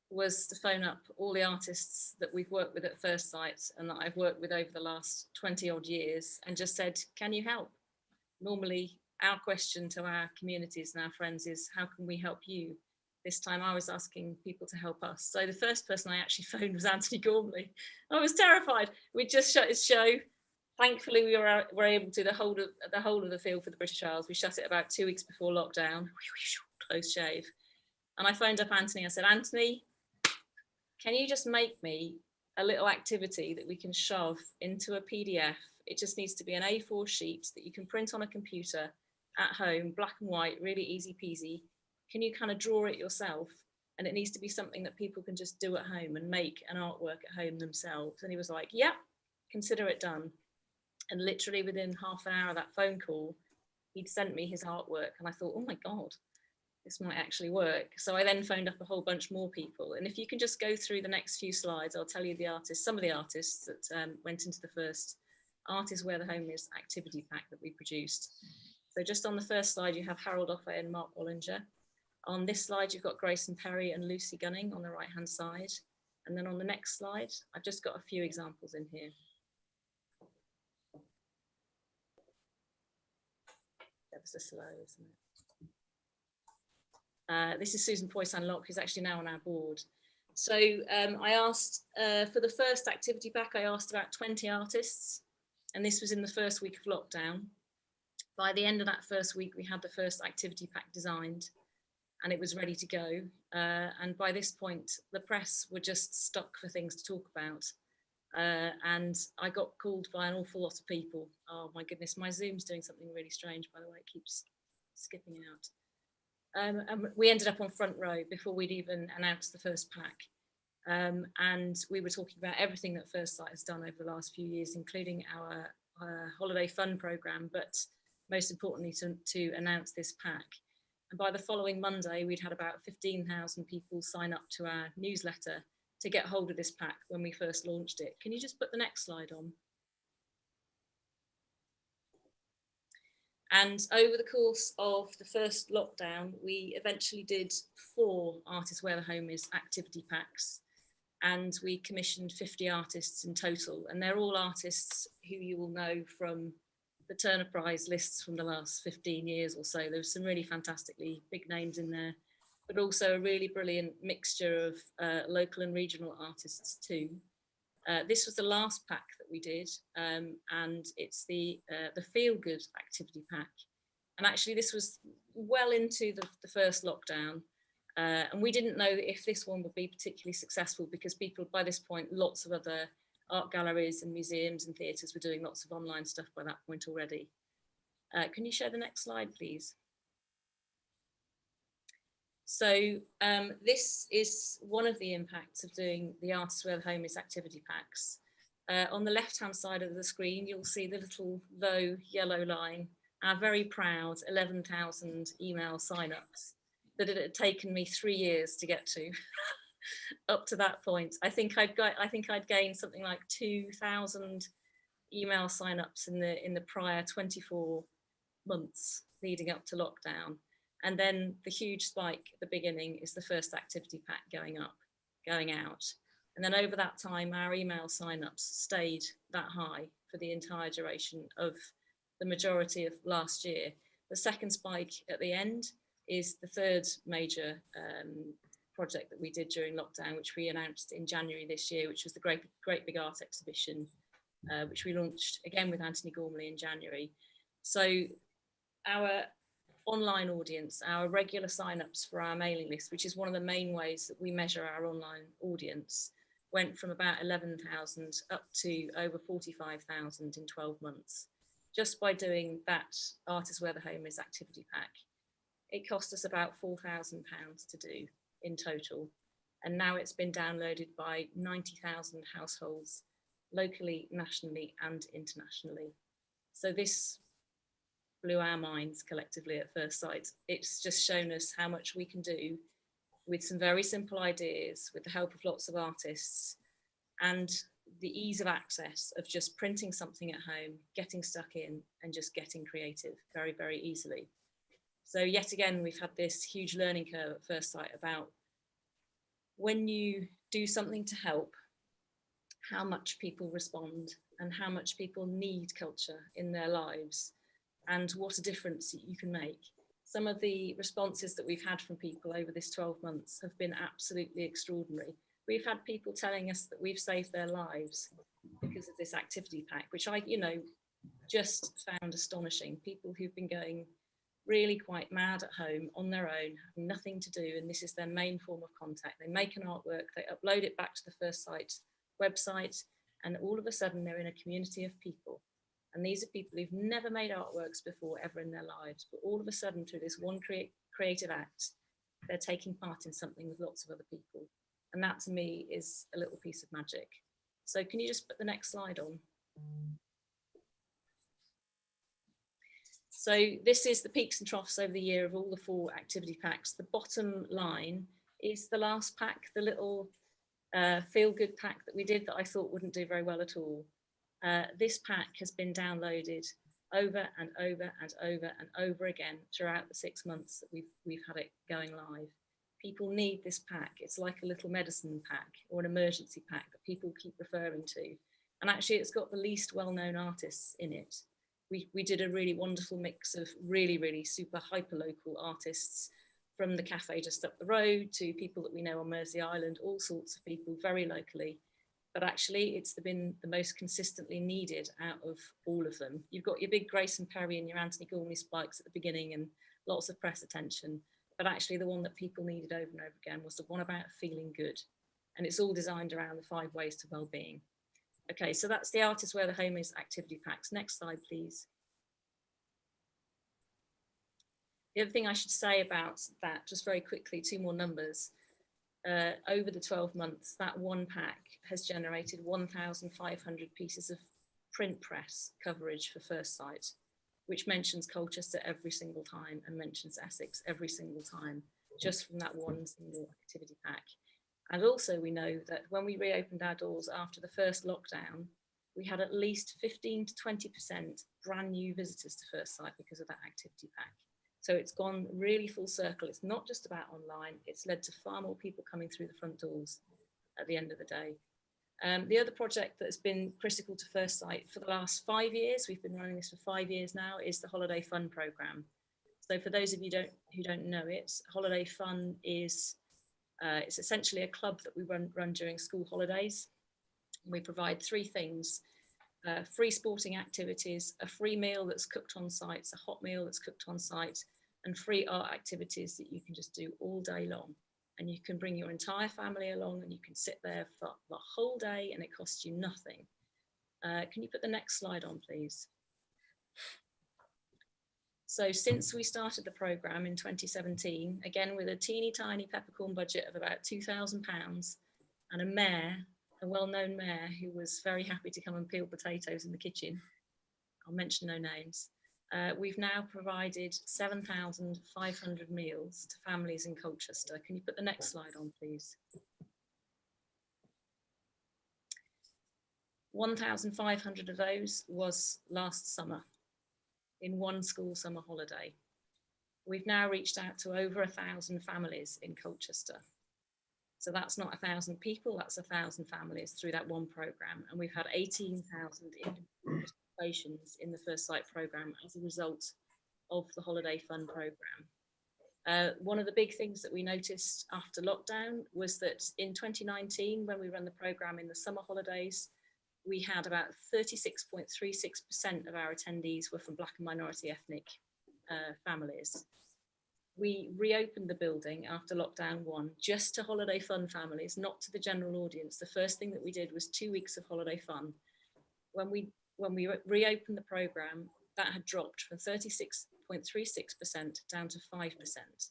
was to phone up all the artists that we've worked with at First Sight and that I've worked with over the last 20 odd years and just said, can you help? Normally our question to our communities and our friends is, how can we help you? This time I was asking people to help us. So the first person I actually phoned was Anthony Gormley. I was terrified. We just shut his show. Thankfully we were able to, the whole of the field for the British Isles. We shut it about 2 weeks before lockdown, close shave. And I phoned up Anthony. I said, Anthony, can you just make me a little activity that we can shove into a PDF? It just needs to be an A4 sheet that you can print on a computer at home, black and white, really easy peasy. Can you kind of draw it yourself? And it needs to be something that people can just do at home and make an artwork at home themselves. And he was like, yep, consider it done. And literally within half an hour of that phone call, he'd sent me his artwork. And I thought, oh my God, this might actually work. So I then phoned up a whole bunch more people. And if you can just go through the next few slides, I'll tell you the artists, some of the artists that went into the first Art is Where the Home Is activity pack that we produced. So just on the first slide, you have Harold Offay and Mark Bollinger. On this slide, you've got Grayson Perry and Lucy Gunning on the right-hand side. And then on the next slide, I've just got a few examples in here. That was so slow, isn't it? This is Susan Poisson-Locke, who's actually now on our board. So I asked, for the first activity pack, I asked about 20 artists, and this was in the first week of lockdown. By the end of that first week, we had the first activity pack designed, and it was ready to go. And by this point, the press were just stuck for things to talk about. And I got called by an awful lot of people. Oh my goodness, my Zoom's doing something really strange, by the way, it keeps skipping out. And we ended up on front row before we'd even announced the first pack. And we were talking about everything that First Sight has done over the last few years, including our holiday fund programme, but most importantly to announce this pack. And by the following Monday, we'd had about 15,000 people sign up to our newsletter to get hold of this pack when we first launched it. Can you just put the next slide on? And over the course of the first lockdown, we eventually did 4 Art is Where the Home Is activity packs. And we commissioned 50 artists in total. And they're all artists who you will know from the Turner Prize lists from the last 15 years or so. There's some really fantastically big names in there, but also a really brilliant mixture of local and regional artists too. This was the last pack that we did, and it's the Feel Good activity pack. And actually this was well into the first lockdown. And we didn't know if this one would be particularly successful because people, by this point, lots of other art galleries and museums and theatres were doing lots of online stuff by that point already. Can you share the next slide, please? So this is one of the impacts of doing the Artists Where the Home Is activity packs. On the left-hand side of the screen, you'll see the little low yellow line, our very proud 11,000 email sign-ups that it had taken me 3 years to get to. Up to that point, I think I'd gained something like 2,000 email sign-ups in the prior 24 months leading up to lockdown. And then the huge spike at the beginning is the first activity pack going out. And then over that time, our email sign-ups stayed that high for the entire duration of the majority of last year. The second spike at the end is the third major project that we did during lockdown, which we announced in January this year, which was the Great Big Art Exhibition, which we launched again with Anthony Gormley in January. So our online audience, our regular sign-ups for our mailing list, which is one of the main ways that we measure our online audience, went from about 11,000 up to over 45,000 in 12 months, just by doing that Artists Where the Home Is activity pack. It cost us about £4,000 to do in total. And now it's been downloaded by 90,000 households, locally, nationally, and internationally. So this blew our minds collectively at first sight. It's just shown us how much we can do with some very simple ideas, with the help of lots of artists, and the ease of access of just printing something at home, getting stuck in, and just getting creative very, very easily. So yet again, we've had this huge learning curve at first sight about when you do something to help, how much people respond and how much people need culture in their lives and what a difference you can make. Some of the responses that we've had from people over this 12 months have been absolutely extraordinary. We've had people telling us that we've saved their lives because of this activity pack, which I, just found astonishing. People who've been going really quite mad at home on their own, having nothing to do, and this is their main form of contact. They make an artwork, they upload it back to the First Sight website, and all of a sudden they're in a community of people. And these are people who've never made artworks before ever in their lives, but all of a sudden through this one creative act, they're taking part in something with lots of other people. And that to me is a little piece of magic. So can you just put the next slide on? So this is the peaks and troughs over the year of all the 4 activity packs. The bottom line is the last pack, the little feel good pack that we did that I thought wouldn't do very well at all. This pack has been downloaded over and over and over and over again throughout the 6 months that we've had it going live. People need this pack. It's like a little medicine pack or an emergency pack that people keep referring to. And actually it's got the least well-known artists in it. We did a really wonderful mix of really, really super hyper-local artists, from the cafe just up the road to people that we know on Mersey Island, all sorts of people very locally. But actually it's been the most consistently needed out of all of them. You've got your big Grace and Perry and your Anthony Gormley spikes at the beginning and lots of press attention. But actually the one that people needed over and over again was the one about feeling good. And it's all designed around the 5 ways to well-being. Okay, so that's the Artists Where the Home Is activity packs. Next slide, please. The other thing I should say about that, just very quickly, 2 more numbers. Over the 12 months, that one pack has generated 1,500 pieces of print press coverage for First Sight, which mentions Colchester every single time and mentions Essex every single time, just from that one single activity pack. And also we know that when we reopened our doors after the first lockdown, we had at least 15 to 20% brand new visitors to First Sight because of that activity pack. So it's gone really full circle. It's not just about online. It's led to far more people coming through the front doors at the end of the day. The other project that has been critical to First Sight for the last 5 years, we've been running this for 5 years now, is the Holiday Fund programme. So for those of you who don't know it, Holiday Fund is it's essentially a club that we run during school holidays. We provide 3 things: free sporting activities, a free meal that's cooked on site, a hot meal that's cooked on site, and free art activities that you can just do all day long. And you can bring your entire family along and you can sit there for the whole day and it costs you nothing. Can you put the next slide on, please? So since we started the programme in 2017, again with a teeny tiny peppercorn budget of about £2,000 and a mayor, a well-known mayor who was very happy to come and peel potatoes in the kitchen, I'll mention no names, we've now provided 7,500 meals to families in Colchester. Can you put the next slide on, please? 1,500 of those was last summer in one school summer holiday. We've now reached out to over 1,000 families in Colchester. So that's not 1,000 people, that's 1,000 families through that one programme. And we've had 18,000 participations in the First Sight programme as a result of the Holiday Fund programme. One of the big things that we noticed after lockdown was that in 2019, when we ran the programme in the summer holidays, we had about 36.36% of our attendees were from Black and minority ethnic families. We reopened the building after lockdown 1 just to Holiday Fund families, not to the general audience. The first thing that we did was 2 weeks of Holiday Fun. When we reopened the programme, that had dropped from 36.36% down to 5%.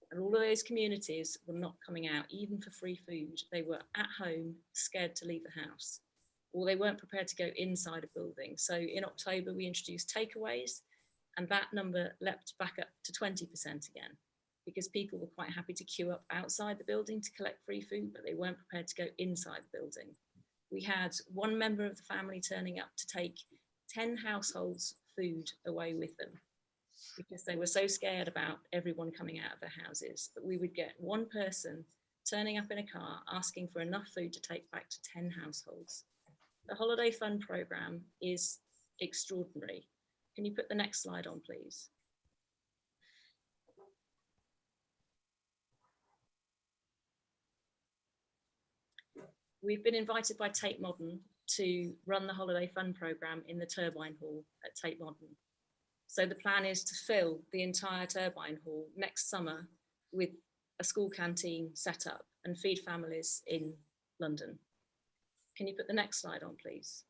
And all of those communities were not coming out, even for free food. They were at home, scared to leave the house, or they weren't prepared to go inside a building. So in October, we introduced takeaways, and that number leapt back up to 20% again, because people were quite happy to queue up outside the building to collect free food, but they weren't prepared to go inside the building. We had one member of the family turning up to take 10 households' food away with them, because they were so scared about everyone coming out of their houses. But we would get one person turning up in a car asking for enough food to take back to 10 households. The Holiday Fund programme is extraordinary. Can you put the next slide on, please? We've been invited by Tate Modern to run the Holiday Fund programme in the Turbine Hall at Tate Modern. So the plan is to fill the entire Turbine Hall next summer with a school canteen set up and feed families in London. Can you put the next slide on, please?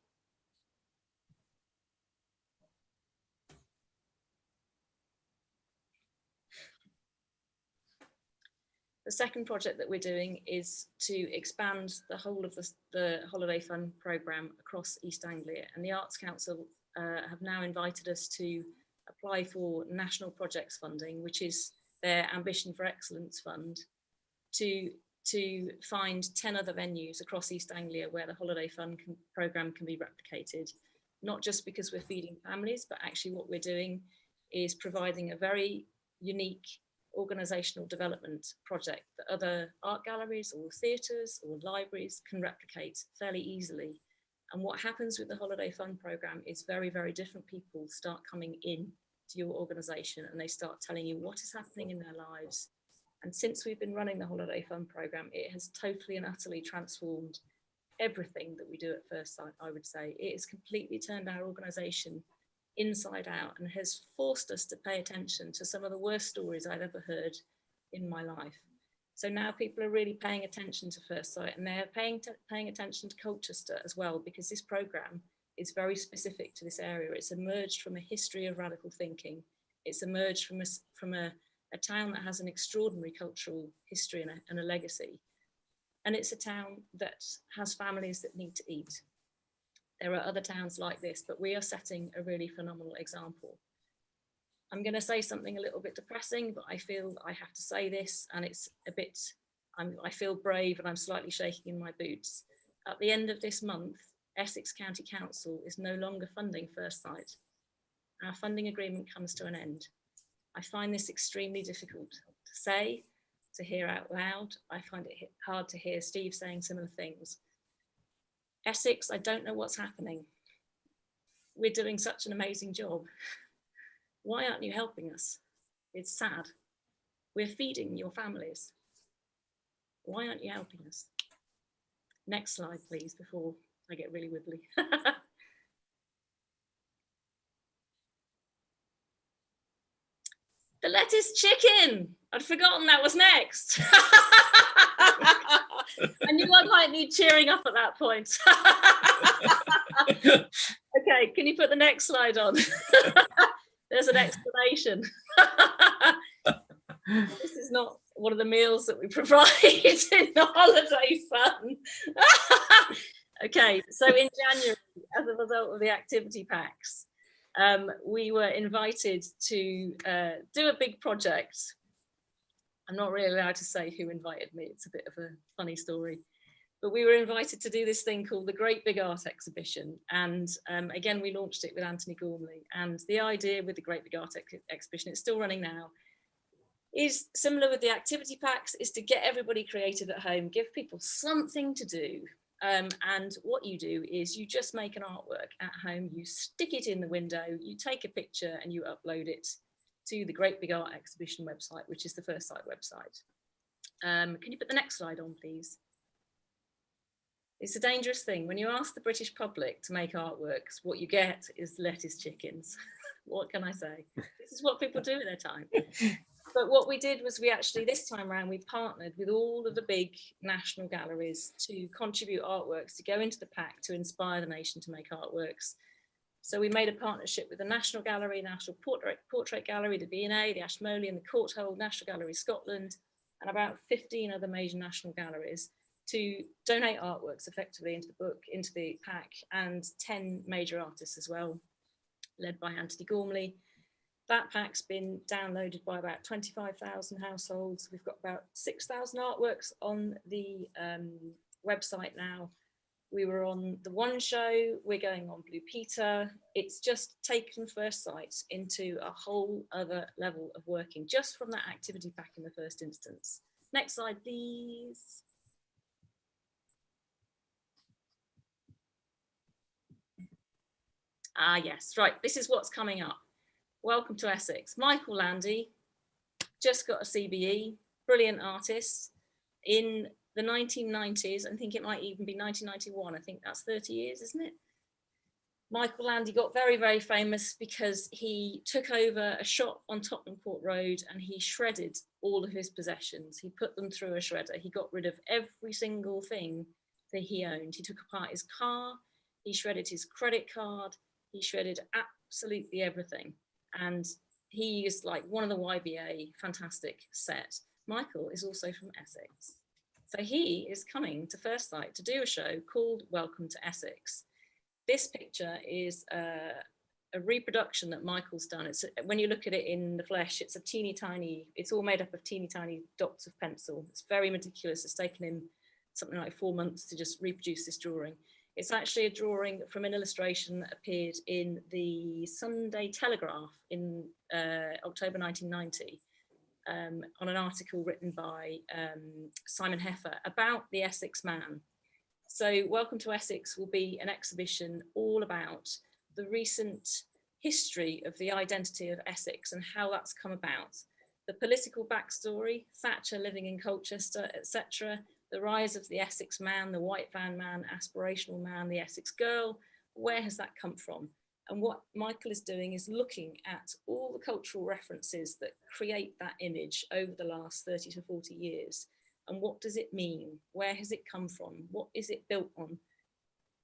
The second project that we're doing is to expand the whole of the Holiday Fund programme across East Anglia, and the Arts Council have now invited us to apply for National Projects Funding, which is their Ambition for Excellence Fund, to find 10 other venues across East Anglia where the Holiday Fund programme can be replicated, not just because we're feeding families, but actually what we're doing is providing a very unique organisational development project that other art galleries or theatres or libraries can replicate fairly easily. And what happens with the Holiday Fund programme is very, very different people start coming in to your organisation and they start telling you what is happening in their lives. And since we've been running the Holiday Fund programme, it has totally and utterly transformed everything that we do at First Sight, I would say. It has completely turned our organisation inside out and has forced us to pay attention to some of the worst stories I've ever heard in my life. So now people are really paying attention to First Sight, and they're paying attention to Colchester as well, because this programme is very specific to this area. It's emerged from a history of radical thinking. It's emerged from a town that has an extraordinary cultural history and a legacy. And it's a town that has families that need to eat. There are other towns like this, but we are setting a really phenomenal example. I'm going to say something a little bit depressing, but I feel I have to say this, and it's a bit, I feel brave and I'm slightly shaking in my boots. At the end of this month, Essex County Council is no longer funding First Sight. Our funding agreement comes to an end. I find this extremely difficult to say, to hear out loud. I find it hard to hear Steve saying similar things. Essex, I don't know what's happening. We're doing such an amazing job. Why aren't you helping us? It's sad. We're feeding your families. Why aren't you helping us? Next slide, please, before I get really wibbly. The lettuce chicken. I'd forgotten that was next. I knew I might need cheering up at that point. Okay, can you put the next slide on? There's an explanation. This is not one of the meals that we provide in the holiday fund. Okay, so in January, as a result of the activity packs, we were invited to do a big project. I'm not really allowed to say who invited me. It's a bit of a funny story. But we were invited to do this thing called the Great Big Art Exhibition. And again, we launched it with Anthony Gormley. And the idea with the Great Big Art Exhibition, it's still running now, is similar with the activity packs, is to get everybody creative at home, give people something to do. And what you do is you just make an artwork at home, you stick it in the window, you take a picture and you upload it to the Great Big Art Exhibition website, which is the First Sight website. Can you put the next slide on, please? It's a dangerous thing. When you ask the British public to make artworks, what you get is lettuce chickens. What can I say? This is what people do with their time. But what we did was we actually, this time around, we partnered with all of the big national galleries to contribute artworks to go into the pack to inspire the nation to make artworks. So we made a partnership with the National Gallery, National Portrait Gallery, the V&A, the Ashmolean, the Courtauld, National Gallery Scotland, and about 15 other major national galleries to donate artworks effectively into the book, into the pack, and 10 major artists as well, led by Anthony Gormley. That pack's been downloaded by about 25,000 households. We've got about 6,000 artworks on the website now. We were on the One Show, we're going on Blue Peter. It's just taken First Sight into a whole other level of working just from that activity pack in the first instance. Next slide, please. Ah, yes, right, this is what's coming up. Welcome to Essex. Michael Landy, just got a CBE, brilliant artist. In the 1990s, I think it might even be 1991, I think that's 30 years, isn't it? Michael Landy got very, very famous because he took over a shop on Tottenham Court Road and he shredded all of his possessions. He put them through a shredder. He got rid of every single thing that he owned. He took apart his car, he shredded his credit card, he shredded absolutely everything. And he is like one of the YBA, fantastic set. Michael is also from Essex. So he is coming to First Sight to do a show called Welcome to Essex. This picture is a reproduction that Michael's done. It's when you look at it in the flesh, it's a teeny tiny, it's all made up of teeny tiny dots of pencil. It's very meticulous. It's taken him something like 4 months to just reproduce this drawing. It's actually a drawing from an illustration that appeared in the Sunday Telegraph in October 1990 on an article written by Simon Heffer about the Essex man. So Welcome to Essex will be an exhibition all about the recent history of the identity of Essex and how that's come about. The political backstory, Thatcher living in Colchester, etc., the rise of the Essex man, the white van man, aspirational man, the Essex girl, where has that come from? And what Michael is doing is looking at all the cultural references that create that image over the last 30 to 40 years. And what does it mean? Where has it come from? What is it built on?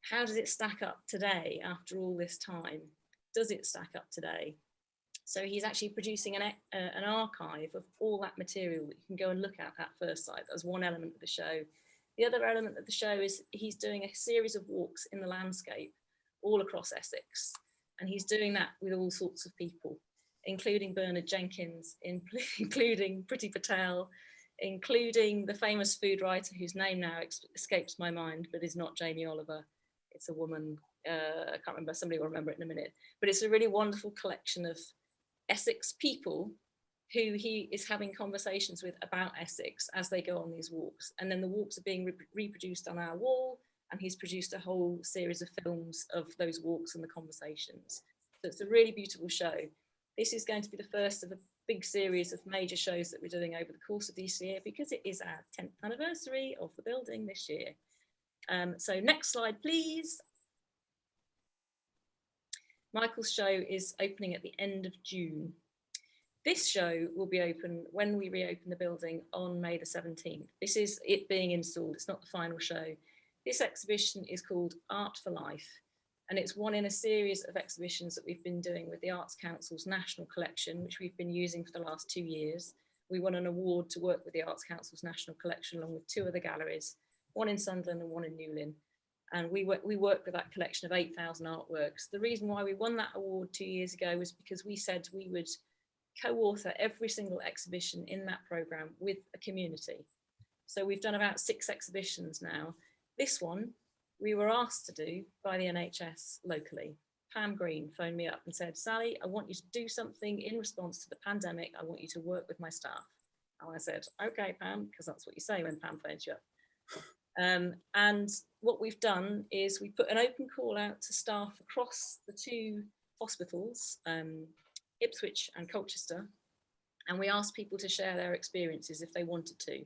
How does it stack up today after all this time? Does it stack up today? So he's actually producing an archive of all that material that you can go and look at First Sight. That's one element of the show. The other element of the show is he's doing a series of walks in the landscape all across Essex. And he's doing that with all sorts of people, including Bernard Jenkins, including Priti Patel, including the famous food writer whose name now escapes my mind, but is not Jamie Oliver. It's a woman, I can't remember, somebody will remember it in a minute. But it's a really wonderful collection of Essex people who he is having conversations with about Essex as they go on these walks. And then the walks are being reproduced on our wall and he's produced a whole series of films of those walks and the conversations. So it's a really beautiful show. This is going to be the first of a big series of major shows that we're doing over the course of this year, because it is our 10th anniversary of the building this year. So next slide, please. Michael's show is opening at the end of June. This show will be open when we reopen the building on May the 17th. This is it being installed, it's not the final show. This exhibition is called Art for Life, and it's one in a series of exhibitions that we've been doing with the Arts Council's National Collection, which we've been using for the last 2 years. We won an award to work with the Arts Council's National Collection along with 2 other galleries, one in Sunderland and one in Newlyn. And we worked with that collection of 8,000 artworks. The reason why we won that award 2 years ago was because we said we would co-author every single exhibition in that programme with a community. So we've done about 6 exhibitions now. This one, we were asked to do by the NHS locally. Pam Green phoned me up and said, Sally, I want you to do something in response to the pandemic. I want you to work with my staff. And I said, okay, Pam, because that's what you say when Pam phones you up. And what we've done is we put an open call out to staff across the 2 hospitals, Ipswich and Colchester, and we asked people to share their experiences if they wanted to.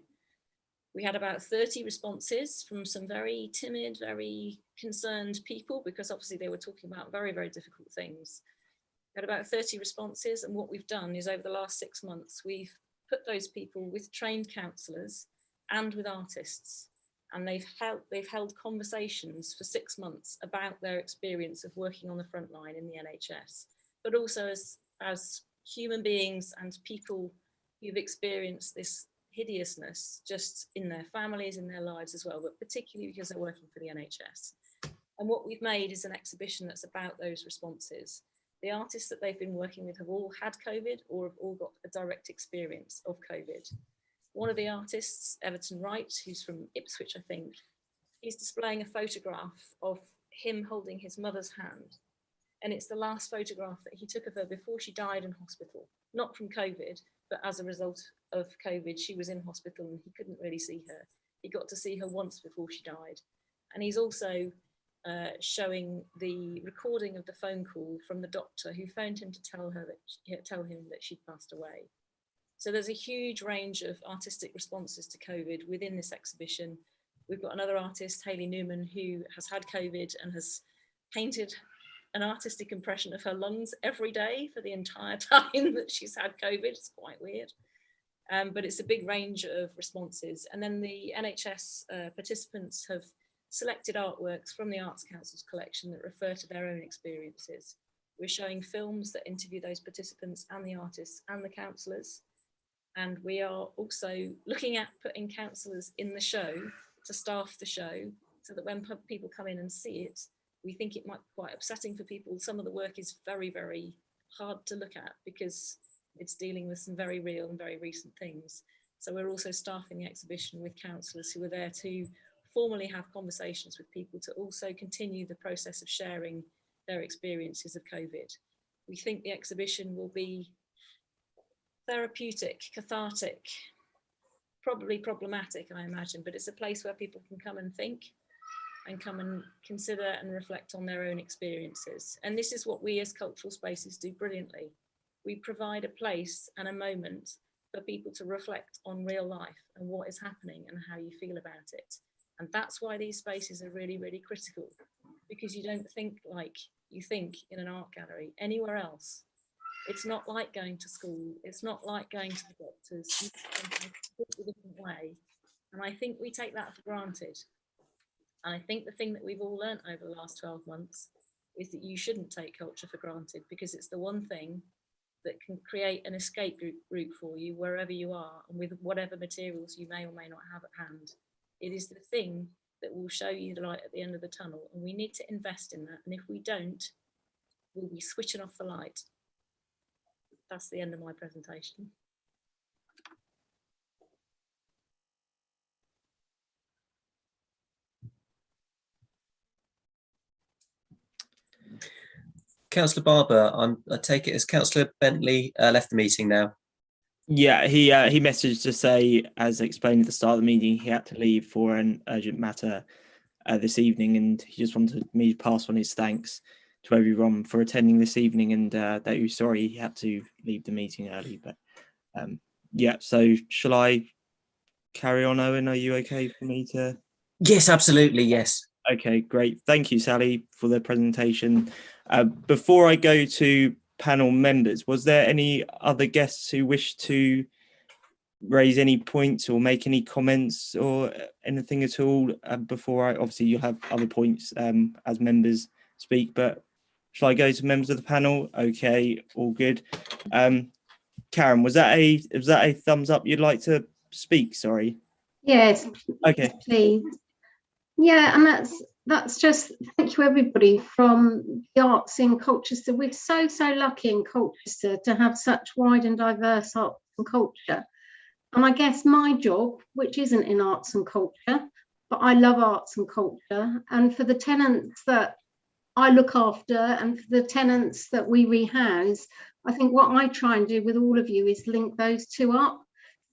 We had about 30 responses from some very timid, very concerned people, because obviously they were talking about very, very difficult things. We had about 30 responses, and what we've done is over the last 6 months, we've put those people with trained counsellors and with artists, and they've held conversations for 6 months about their experience of working on the front line in the NHS, but also as human beings and people who've experienced this hideousness just in their families, in their lives as well, but particularly because they're working for the NHS. And what we've made is an exhibition that's about those responses. The artists that they've been working with have all had COVID or have all got a direct experience of COVID. One of the artists, Everton Wright, who's from Ipswich, I think, he's displaying a photograph of him holding his mother's hand. And it's the last photograph that he took of her before she died in hospital, not from COVID, but as a result of COVID, she was in hospital and he couldn't really see her. He got to see her once before she died. And he's also showing the recording of the phone call from the doctor who phoned him to tell him that she'd passed away. So there's a huge range of artistic responses to COVID within this exhibition. We've got another artist, Hayley Newman, who has had COVID and has painted an artistic impression of her lungs every day for the entire time that she's had COVID. It's quite weird, but it's a big range of responses. And then the NHS participants have selected artworks from the Arts Council's collection that refer to their own experiences. We're showing films that interview those participants and the artists and the councillors. And we are also looking at putting councillors in the show to staff the show, so that when people come in and see it, we think it might be quite upsetting for people. Some of the work is very, very hard to look at because it's dealing with some very real and very recent things. So we're also staffing the exhibition with councillors who are there to formally have conversations with people to also continue the process of sharing their experiences of COVID. We think the exhibition will be therapeutic, cathartic, probably problematic, I imagine, but it's a place where people can come and think and come and consider and reflect on their own experiences. And this is what we as cultural spaces do brilliantly. We provide a place and a moment for people to reflect on real life and what is happening and how you feel about it. And that's why these spaces are really, really critical, because you don't think like you think in an art gallery anywhere else. It's not like going to school. It's not like going to the doctors. You think a different way. And I think we take that for granted. And I think the thing that we've all learned over the last 12 months is that you shouldn't take culture for granted, because it's the one thing that can create an escape route for you wherever you are and with whatever materials you may or may not have at hand. It is the thing that will show you the light at the end of the tunnel, and we need to invest in that. And if we don't, we'll be switching off the light. That's the end of my presentation. Councillor Barber, I take it as Councillor Bentley left the meeting now. Yeah, he messaged to say, as explained at the start of the meeting, he had to leave for an urgent matter. this evening, and he just wanted me to pass on his thanks to everyone for attending this evening, and that he was sorry he had to leave the meeting early. But yeah, so shall I carry on, Owen? Are you okay for me to? Yes, absolutely, yes. Okay, great. Thank you, Sally, for the presentation. Before I go to panel members, was there any other guests who wish to raise any points or make any comments or anything at all before obviously you'll have other points as members speak, but shall I go to members of the panel? Okay, all good. Karen, was that a thumbs up? You'd like to speak? Sorry. Yes. Okay. Please. Yeah, and that's just thank you everybody from the arts in Colchester. We're so lucky in Colchester to have such wide and diverse arts and culture. And I guess my job, which isn't in arts and culture, but I love arts and culture, and for the tenants that I look after and for the tenants that we rehouse, I think what I try and do with all of you is link those two up.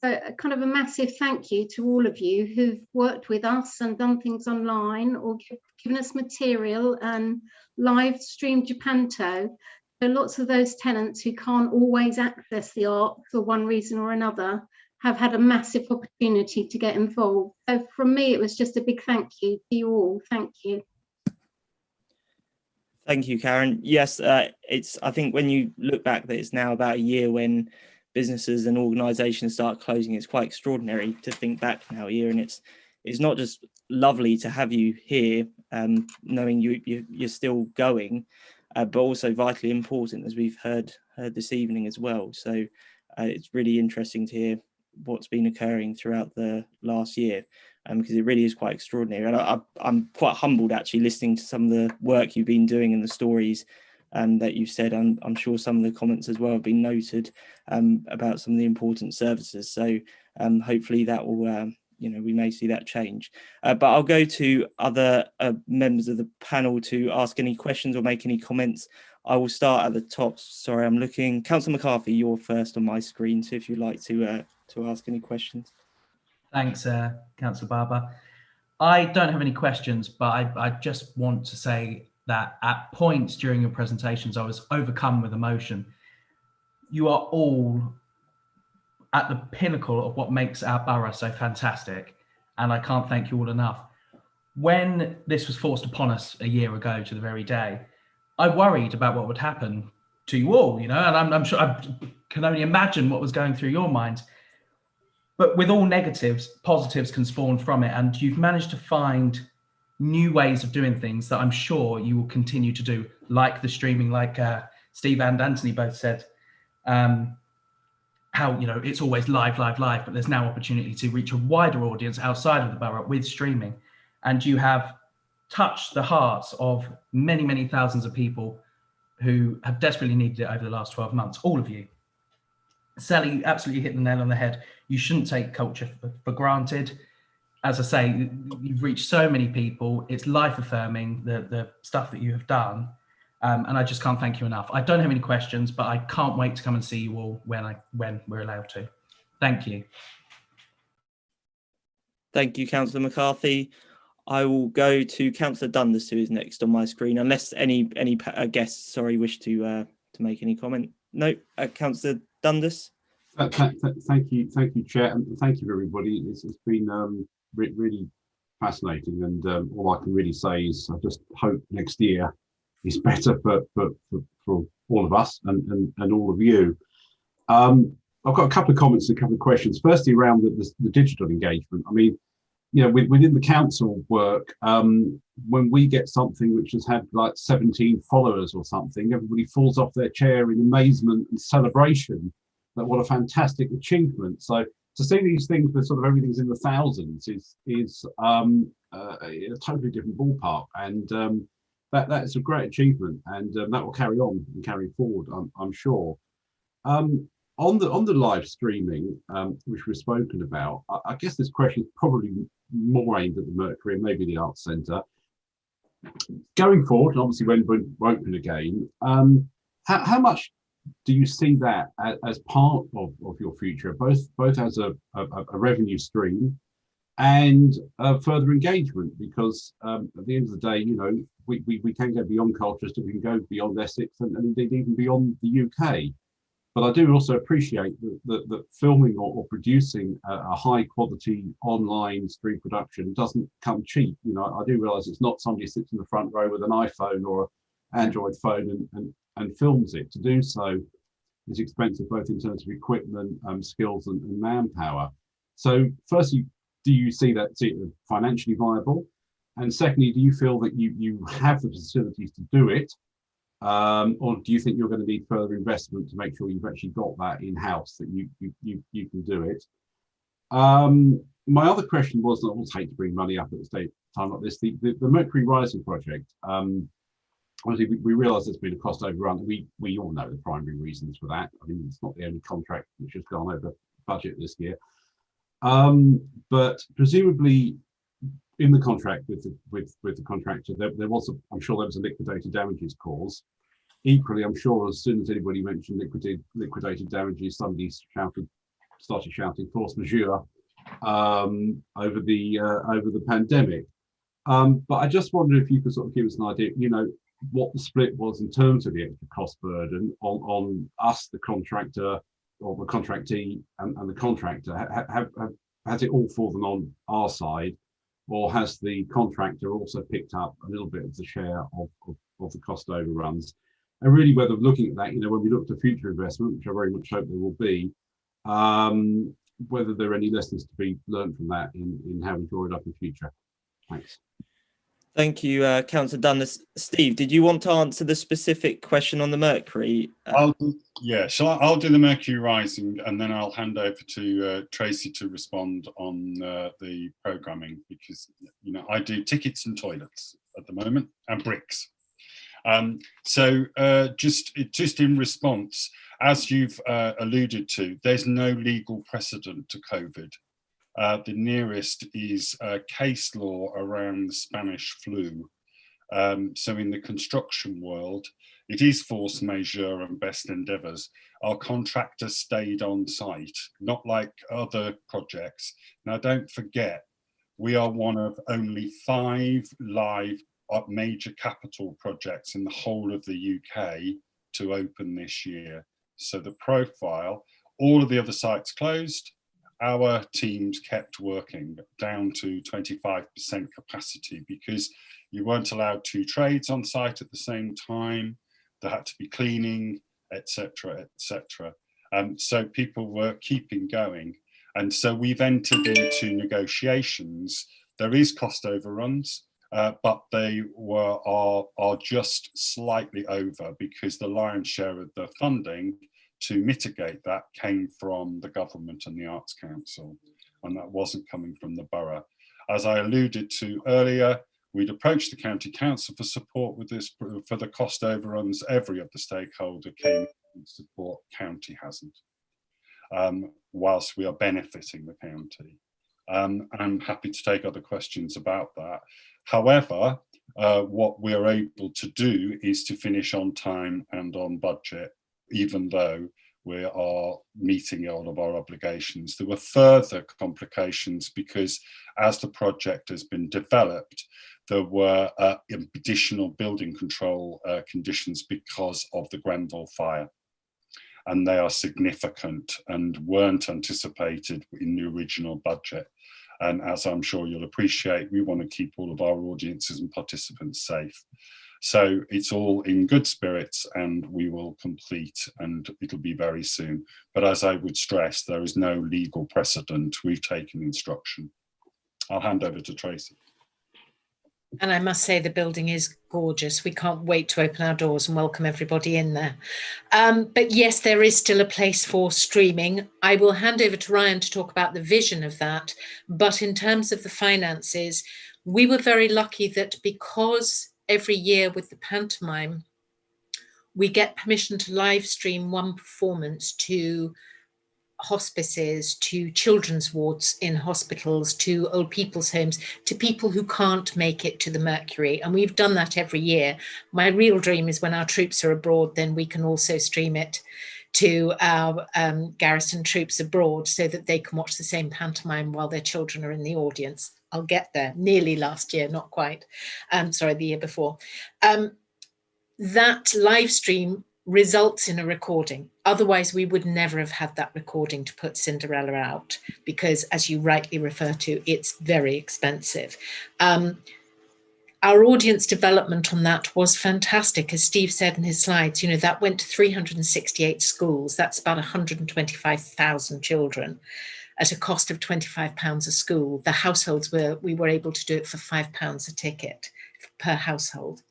So kind of a massive thank you to all of you who've worked with us and done things online or given us material and live streamed Japanto. So lots of those tenants who can't always access the arts for one reason or another have had a massive opportunity to get involved. So from me, it was just a big thank you to you all. Thank you. Thank you, Karen. Yes, it's. I think when you look back that it's now about a year when businesses and organisations start closing, it's quite extraordinary to think back now a year, and it's not just lovely to have you here, knowing you're still going, but also vitally important, as we've heard this evening as well. So it's really interesting to hear what's been occurring throughout the last year, because it really is quite extraordinary. And I'm quite humbled actually listening to some of the work you've been doing and the stories that you've said. I'm sure some of the comments as well have been noted about some of the important services. So hopefully that will, we may see that change. But I'll go to other members of the panel to ask any questions or make any comments. I will start at the top. Sorry, I'm looking. Councillor McCarthy, you're first on my screen. So if you'd like to ask any questions. Thanks, Councillor Barber. I don't have any questions, but I just want to say that at points during your presentations, I was overcome with emotion. You are all at the pinnacle of what makes our borough so fantastic, and I can't thank you all enough. When this was forced upon us a year ago to the very day, I worried about what would happen to you all, and I'm sure I can only imagine what was going through your minds. But with all negatives, positives can spawn from it, and you've managed to find new ways of doing things that I'm sure you will continue to do, like the streaming, like Steve and Anthony both said, how it's always live, but there's now opportunity to reach a wider audience outside of the borough with streaming, and you have touched the hearts of many thousands of people who have desperately needed it over the last 12 months, all of you. Sally, you absolutely hit the nail on the head. You shouldn't take culture for granted. As I say, you've reached so many people. It's life affirming, the stuff that you have done. And I just can't thank you enough. I don't have any questions, but I can't wait to come and see you all when we're allowed to. Thank you. Thank you, Councillor McCarthy. I will go to Councillor Dundas, who is next on my screen, unless any guests, wish to make any comment. No, Councillor Dundas. Thank you, Chair, and thank you, everybody. It's been really fascinating, and all I can really say is I just hope next year is better for all of us and all of you. I've got a couple of comments and a couple of questions. Firstly, around the digital engagement. I mean, within the council work, when we get something which has had like 17 followers or something, everybody falls off their chair in amazement and celebration that what a fantastic achievement. So to see these things where sort of everything's in the thousands is a totally different ballpark, and that is a great achievement, and that will carry on and carry forward, I'm sure. On the live streaming, which we've spoken about, I guess this question is probably more aimed at the Mercury and maybe the Arts Centre. Going forward, and obviously when we're open again, how much do you see that as part of your future, both as a revenue stream, and further engagement, because at the end of the day, you know, we can go beyond Colchester, we can go beyond Essex, and indeed even beyond the UK. But I do also appreciate that filming or producing a high quality online stream production doesn't come cheap. You know, I do realise it's not somebody sits in the front row with an iPhone or an Android phone and films it. To do so is expensive, both in terms of equipment, skills and manpower. So firstly, do you see that financially viable? And secondly, do you feel that you have the facilities to do it? Or do you think you're going to need further investment to make sure you've actually got that in-house, that you can do it? My other question was, I always hate to bring money up at the time like this, the Mercury Rising project. Obviously, we realise there's been a cost overrun. We all know the primary reasons for that. I mean, it's not the only contract which has gone over budget this year. But presumably, in the contract with the contractor, there was I'm sure there was a liquidated damages clause. Equally, I'm sure as soon as anybody mentioned liquidated damages, somebody started shouting force majeure over the pandemic. But I just wondered if you could sort of give us an idea, you know, what the split was in terms of the extra cost burden on us, the contractor, or the contractee, and the contractor. Has it all fallen on our side, or has the contractor also picked up a little bit of the share of the cost overruns? And really, whether looking at that, you know, when we look to future investment, which I very much hope there will be, whether there are any lessons to be learned from that in how we draw it up in future. Thanks. Thank you, Councillor Dundas. Steve, did you want to answer the specific question on the Mercury? I'll do the Mercury Rising, and then I'll hand over to Tracy to respond on the programming, because, you know, I do tickets and toilets at the moment, and bricks. Just in response, as you've alluded to, there's no legal precedent to COVID. The nearest is case law around the Spanish flu. So in the construction world, it is force majeure and best endeavours. Our contractor stayed on site, not like other projects. Now, don't forget, we are one of only 5 live major capital projects in the whole of the UK to open this year. So the profile, all of the other sites closed, our teams kept working down to 25% capacity because you weren't allowed 2 trades on site at the same time. There had to be cleaning, etc., etc. So people were keeping going. And so we've entered into negotiations. There is cost overruns, but they are just slightly over, because the lion's share of the funding to mitigate that came from the government and the Arts Council, and that wasn't coming from the borough. As I alluded to earlier, we'd approached the county council for support with this, for the cost overruns. Every other stakeholder came in support. County hasn't, whilst we are benefiting the county. I'm happy to take other questions about that. However, what we are able to do is to finish on time and on budget, even though we are meeting all of our obligations. There were further complications because as the project has been developed, there were additional building control conditions because of the Grenville fire. And they are significant and weren't anticipated in the original budget. And as I'm sure you'll appreciate, we want to keep all of our audiences and participants safe. So it's all in good spirits, and we will complete, and it'll be very soon. But as I would stress, there is no legal precedent. We've taken instruction. I'll hand over to Tracy. And I must say the building is gorgeous. We can't wait to open our doors and welcome everybody in there. But yes, there is still a place for streaming. I will hand over to Ryan to talk about the vision of that. But in terms of the finances, we were very lucky that because every year with the pantomime, we get permission to live stream one performance to hospices, to children's wards in hospitals, to old people's homes, to people who can't make it to the Mercury. And we've done that every year. My real dream is when our troops are abroad, then we can also stream it to our garrison troops abroad so that they can watch the same pantomime while their children are in the audience. I'll get there, nearly last year, not quite. Sorry, the year before. That live stream results in a recording. Otherwise, we would never have had that recording to put Cinderella out because, as you rightly refer to, it's very expensive. Our audience development on that was fantastic. As Steve said in his slides, you know, that went to 368 schools. That's about 125,000 children at a cost of £25 a school. The households we were able to do it for £5 a ticket per household.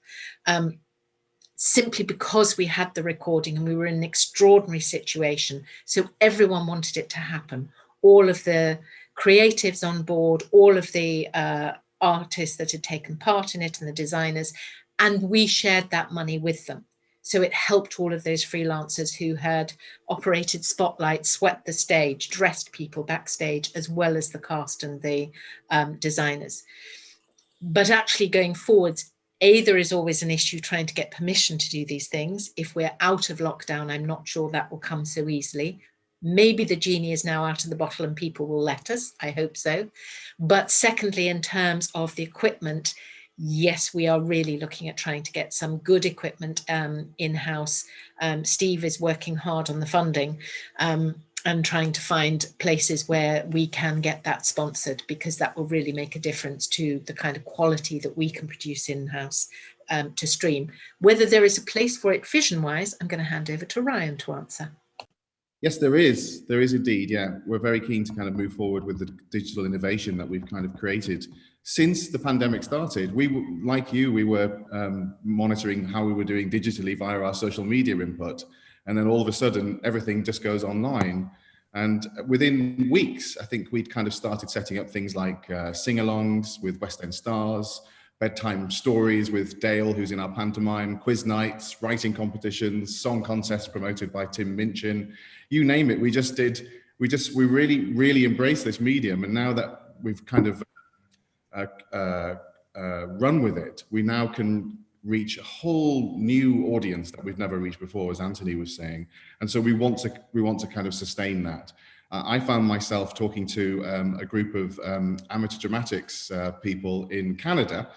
Simply because we had the recording and we were in an extraordinary situation. So everyone wanted it to happen. All of the creatives on board, all of the artists that had taken part in it and the designers, and we shared that money with them. So it helped all of those freelancers who had operated spotlights, swept the stage, dressed people backstage, as well as the cast and the designers. But actually going forwards, there is always an issue trying to get permission to do these things. If we're out of lockdown, I'm not sure that will come so easily. Maybe the genie is now out of the bottle and people will let us. I hope so. But secondly, in terms of the equipment, yes, we are really looking at trying to get some good equipment in-house. Steve is working hard on the funding and trying to find places where we can get that sponsored, because that will really make a difference to the kind of quality that we can produce in-house to stream. Whether there is a place for it vision-wise, I'm going to hand over to Ryan to answer. Yes, there is. There is indeed, yeah. We're very keen to kind of move forward with the digital innovation that we've kind of created. Since the pandemic started, like you, we were monitoring how we were doing digitally via our social media input. And then all of a sudden, everything just goes online. And within weeks, I think we'd kind of started setting up things like sing-alongs with West End Stars, bedtime stories with Dale, who's in our pantomime, quiz nights, writing competitions, song contests promoted by Tim Minchin. You name it, we really embraced this medium. And now that we've kind of run with it, we now can reach a whole new audience that we've never reached before, as Anthony was saying. And so we want to kind of sustain that. I found myself talking to a group of amateur dramatics people in Canada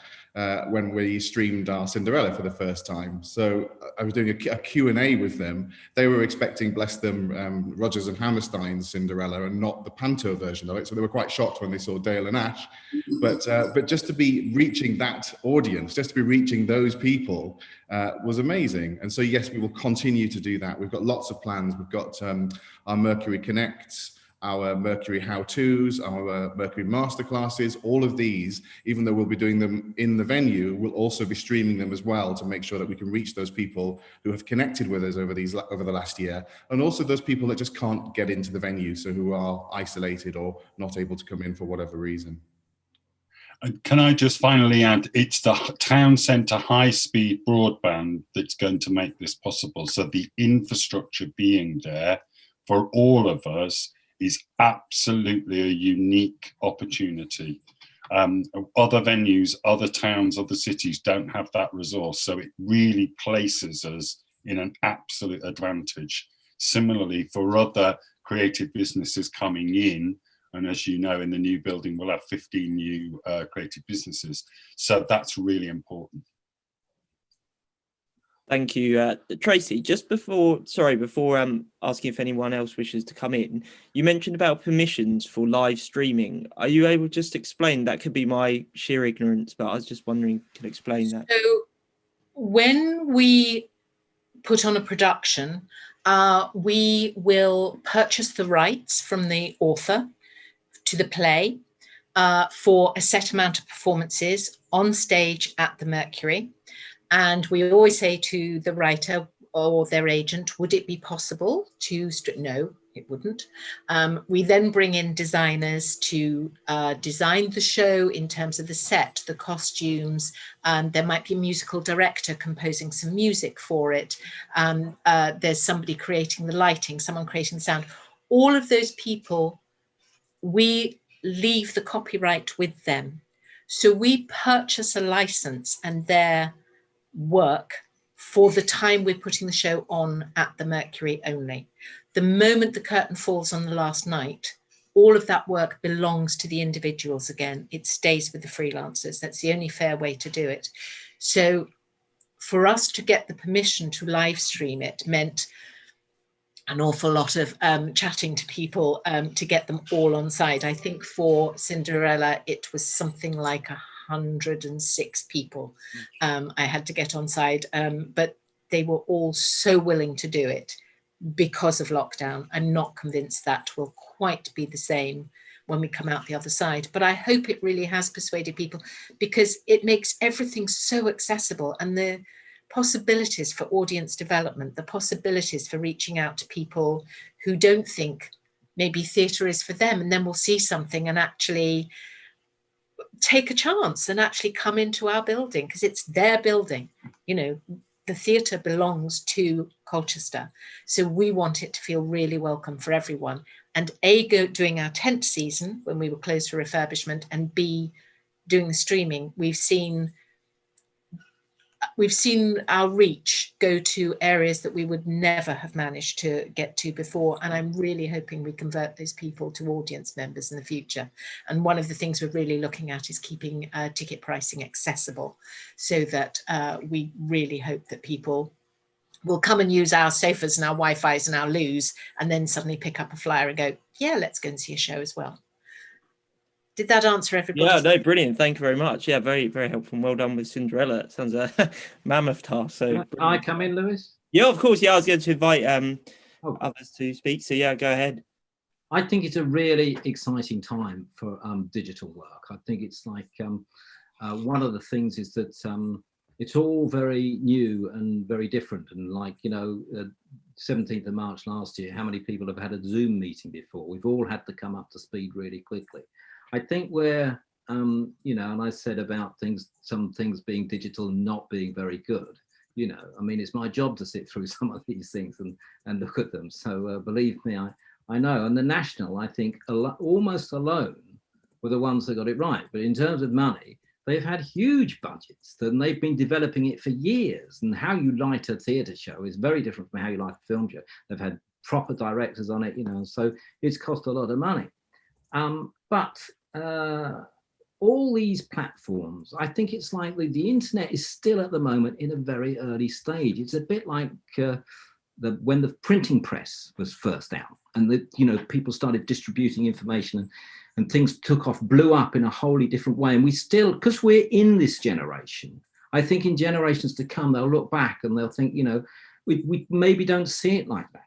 when we streamed our Cinderella for the first time. So I was doing a Q&A with them. They were expecting, bless them, Rodgers and Hammerstein's Cinderella and not the panto version of it. So they were quite shocked when they saw Dale and Ash. But just to be reaching that audience, just to be reaching those people was amazing. And so, yes, we will continue to do that. We've got lots of plans. We've got our Mercury Connects, our Mercury how-tos, our Mercury masterclasses. All of these, even though we'll be doing them in the venue, we'll also be streaming them as well to make sure that we can reach those people who have connected with us over the last year, and also those people that just can't get into the venue, so who are isolated or not able to come in for whatever reason. And can I just finally add, it's the town centre high-speed broadband that's going to make this possible. So the infrastructure being there for all of us is absolutely a unique opportunity. Other venues, other towns, other cities don't have that resource, so it really places us in an absolute advantage. Similarly, for other creative businesses coming in, and as you know, in the new building, we'll have 15 new creative businesses. So that's really important. Thank you, Tracy. Just before asking if anyone else wishes to come in, you mentioned about permissions for live streaming. Are you able to just explain? That could be my sheer ignorance, but I was just wondering, can you explain that? So when we put on a production, we will purchase the rights from the author to the play for a set amount of performances on stage at the Mercury. And we always say to the writer or their agent, would it be possible to, no, it wouldn't. We then bring in designers to design the show in terms of the set, the costumes. There might be a musical director composing some music for it. There's somebody creating the lighting, someone creating the sound. All of those people, we leave the copyright with them. So we purchase a license and their work for the time we're putting the show on at the Mercury only. The moment the curtain falls on the last night, all of that work belongs to the individuals again. It stays with the freelancers. That's the only fair way to do it. So for us to get the permission to live stream it meant an awful lot of chatting to people to get them all on side. I think for Cinderella, it was something like 106 people I had to get on side, but they were all so willing to do it because of lockdown. I'm not convinced that will quite be the same when we come out the other side, but I hope it really has persuaded people, because it makes everything so accessible, and the possibilities for audience development, the possibilities for reaching out to people who don't think maybe theatre is for them, and then we'll see something and actually take a chance and actually come into our building, because it's their building. You know, the theatre belongs to Colchester, so we want it to feel really welcome for everyone. And A, doing our 10th season when we were closed for refurbishment, and B, doing the streaming, we've seen our reach go to areas that we would never have managed to get to before. And I'm really hoping we convert those people to audience members in the future. And one of the things we're really looking at is keeping ticket pricing accessible, so that we really hope that people will come and use our sofas and our Wi-Fi's and our loos, and then suddenly pick up a flyer and go, yeah, let's go and see a show as well. Did that answer everybody? Yeah, no, brilliant. Thank you very much. Yeah, very, very helpful. And well done with Cinderella. It sounds a mammoth task. So Can I come in, Lewis? Yeah, of course. Yeah, I was going to invite others to speak. So yeah, go ahead. I think it's a really exciting time for digital work. I think it's like one of the things is that it's all very new and very different. And like, you know, 17th of March last year, how many people have had a Zoom meeting before? We've all had to come up to speed really quickly. I think we're, you know, and I said about some things being digital and not being very good. You know, I mean, it's my job to sit through some of these things and look at them. So believe me, I know. And the National, I think, almost alone were the ones that got it right. But in terms of money, they've had huge budgets, and they've been developing it for years. And how you light a theatre show is very different from how you light a film show. They've had proper directors on it, you know, so it's cost a lot of money. But all these platforms, I think it's like the internet is still at the moment in a very early stage. It's a bit like when the printing press was first out, and you know, people started distributing information, and things took off, blew up in a wholly different way. And we still, because we're in this generation, I think in generations to come, they'll look back and they'll think, you know, we maybe don't see it like that.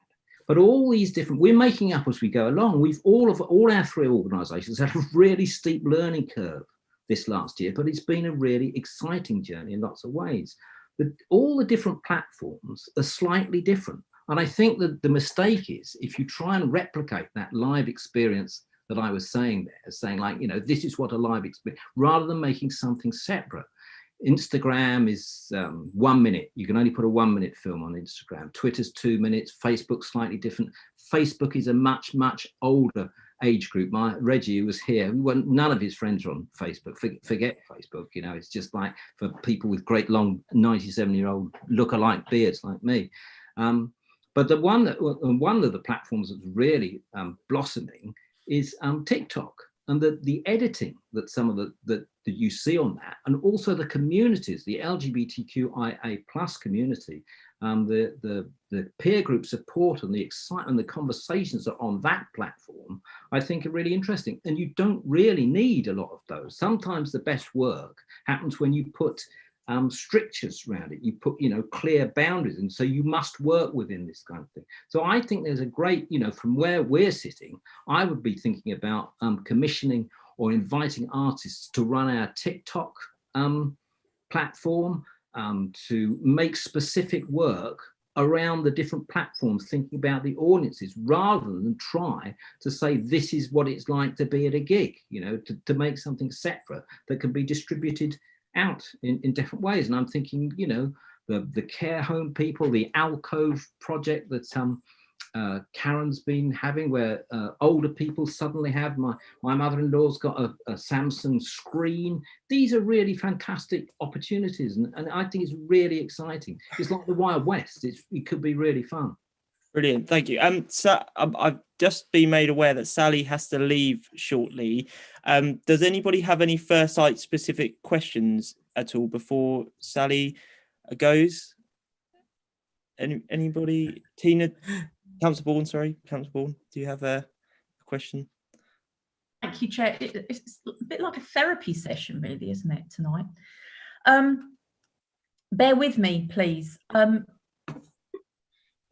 But all these different, we're making up as we go along. All our three organisations had a really steep learning curve this last year, but it's been a really exciting journey in lots of ways. But all the different platforms are slightly different. And I think that the mistake is if you try and replicate that live experience that I was saying there, saying like, you know, this is what a live experience, rather than making something separate. Instagram is 1 minute. You can only put a 1 minute film on Instagram. Twitter's 2 minutes. Facebook's slightly different. Facebook is a much, much older age group. Reggie, who was here, none of his friends are on Facebook. Forget Facebook, you know, it's just like for people with great long 97-year-old look-alike beards like me. But one of the platforms that's really blossoming is TikTok. And the editing that some of that you see on that, and also the communities, the LGBTQIA+ community, the peer group support and the excitement, the conversations that are on that platform, I think are really interesting. And you don't really need a lot of those. Sometimes the best work happens when you put strictures around it. You put, you know, clear boundaries, and so you must work within this kind of thing. So I think there's a great, you know, from where we're sitting, I would be thinking about commissioning or inviting artists to run our TikTok platform, to make specific work around the different platforms, thinking about the audiences, rather than try to say this is what it's like to be at a gig, you know, to make something separate that can be distributed out in different ways. And I'm thinking, you know, the care home people, the Alcove project that Karen's been having, where older people suddenly have. My mother-in-law's got a Samsung screen. These are really fantastic opportunities, and I think it's really exciting. It's like the Wild West. It could be really fun. Brilliant, thank you. So I've just been made aware that Sally has to leave shortly. Does anybody have any First Sight specific questions at all before Sally goes? Anybody? Tina, Councillor Bourne, sorry, Councillor Bourne, do you have a question? Thank you, Chair. It's a bit like a therapy session, really, isn't it, tonight? Bear with me, please.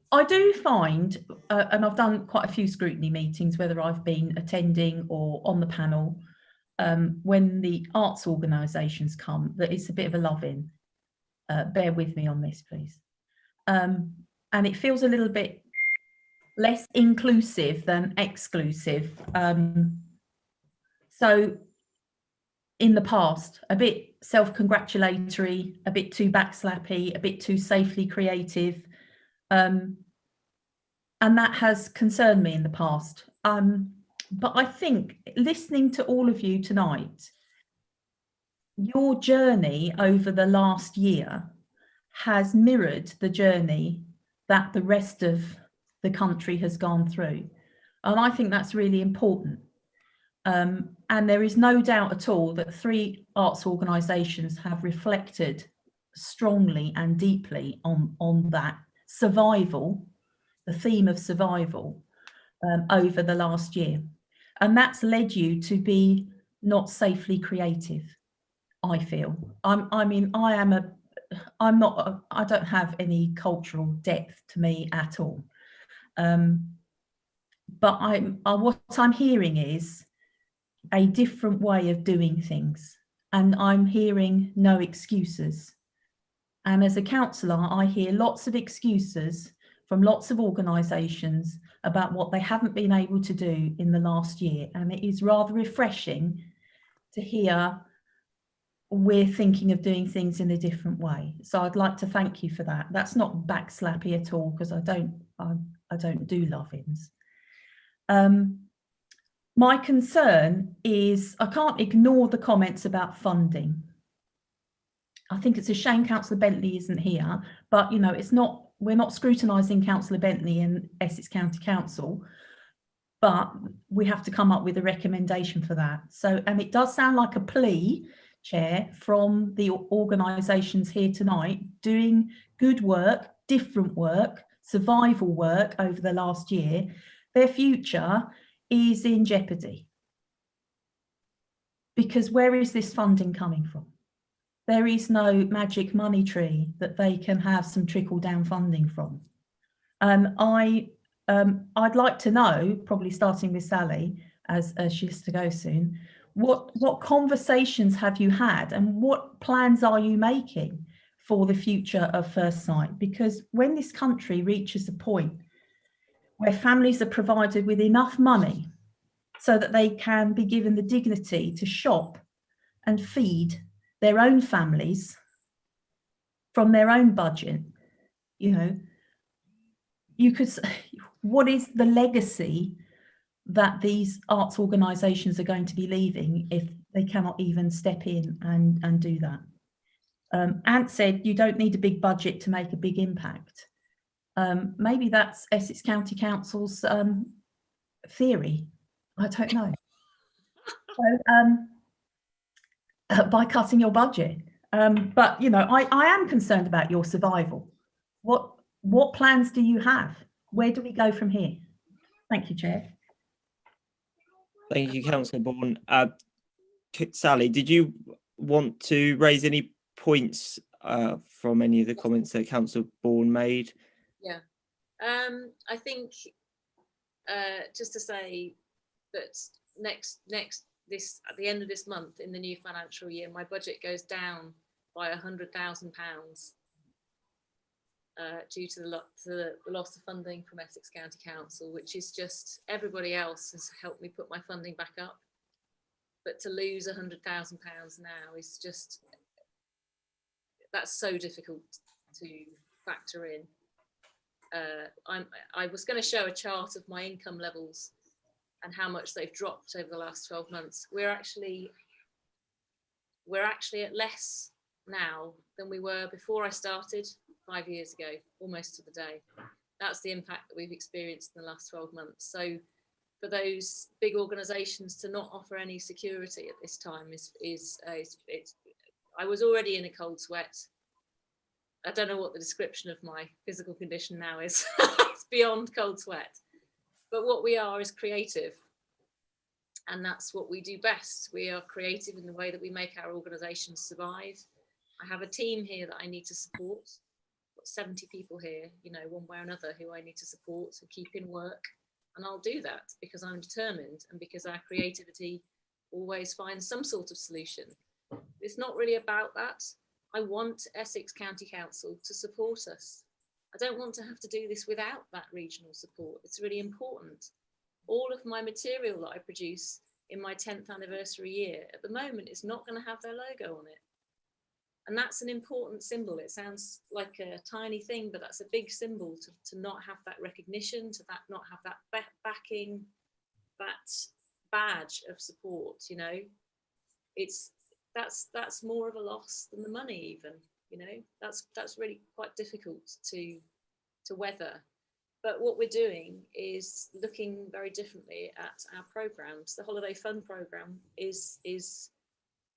I do find, and I've done quite a few scrutiny meetings, whether I've been attending or on the panel, when the arts organisations come, that it's a bit of a love-in. Bear with me on this, please. And it feels a little bit less inclusive than exclusive. So in the past, a bit self-congratulatory, a bit too backslappy, a bit too safely creative. And that has concerned me in the past. But I think listening to all of you tonight, your journey over the last year has mirrored the journey that the rest of the country has gone through. And I think that's really important. And there is no doubt at all that 3 arts organisations have reflected strongly and deeply on that survival, the theme of survival, over the last year. And that's led you to be not safely creative, I feel. I don't have any cultural depth to me at all. But what I'm hearing is a different way of doing things. And I'm hearing no excuses. And as a councillor, I hear lots of excuses from lots of organisations about what they haven't been able to do in the last year. And it is rather refreshing to hear we're thinking of doing things in a different way. So I'd like to thank you for that. That's not backslappy at all, because I don't do love-ins. My concern is I can't ignore the comments about funding. I think it's a shame Councillor Bentley isn't here, but you know, we're not scrutinising Councillor Bentley and Essex County Council, but we have to come up with a recommendation for that. So, and it does sound like a plea, Chair, from the organisations here tonight doing good work, different work, survival work over the last year. Their future is in jeopardy. Because where is this funding coming from? There is no magic money tree that they can have some trickle down funding from. And I'd like to know, probably starting with Sally, as she has to go soon, what conversations have you had and what plans are you making for the future of First Sight? Because when this country reaches a point where families are provided with enough money so that they can be given the dignity to shop and feed their own families from their own budget, you know, you could, what is the legacy that these arts organisations are going to be leaving if they cannot even step in and do that? Ant said you don't need a big budget to make a big impact. Maybe that's Essex County Council's theory. I don't know. So, by cutting your budget. But, you know, I am concerned about your survival. What plans do you have? Where do we go from here? Thank you, Chair. Thank you, Councillor Bourne. Sally, did you want to raise any points from any of the comments that Councillor Bourne made? Yeah, I think just to say that at the end of this month in the new financial year, my budget goes down by £100,000 due to the loss of funding from Essex County Council, which is just, everybody else has helped me put my funding back up, but to lose £100,000 now is just, that's so difficult to factor in. I was going to show a chart of my income levels and how much they've dropped over the last 12 months. We're actually at less now than we were before I started 5 years ago, almost to the day. That's the impact that we've experienced in the last 12 months. So for those big organisations to not offer any security at this time I was already in a cold sweat. I don't know what the description of my physical condition now is. It's beyond cold sweat. But what we are is creative. And that's what we do best. We are creative in the way that we make our organisations survive. I have a team here that I need to support. I've got 70 people here, you know, one way or another, who I need to support and keep in work. And I'll do that because I'm determined and because our creativity always finds some sort of solution. It's not really about that. I want Essex County Council to support us. I don't want to have to do this without that regional support. It's really important. All of my material that I produce in my 10th anniversary year at the moment is not going to have their logo on it. And that's an important symbol. It sounds like a tiny thing, but that's a big symbol to not have that recognition, to not have that backing, that badge of support, you know. That's more of a loss than the money even, you know. That's really quite difficult to weather. But what we're doing is looking very differently at our programmes. The Holiday Fund programme is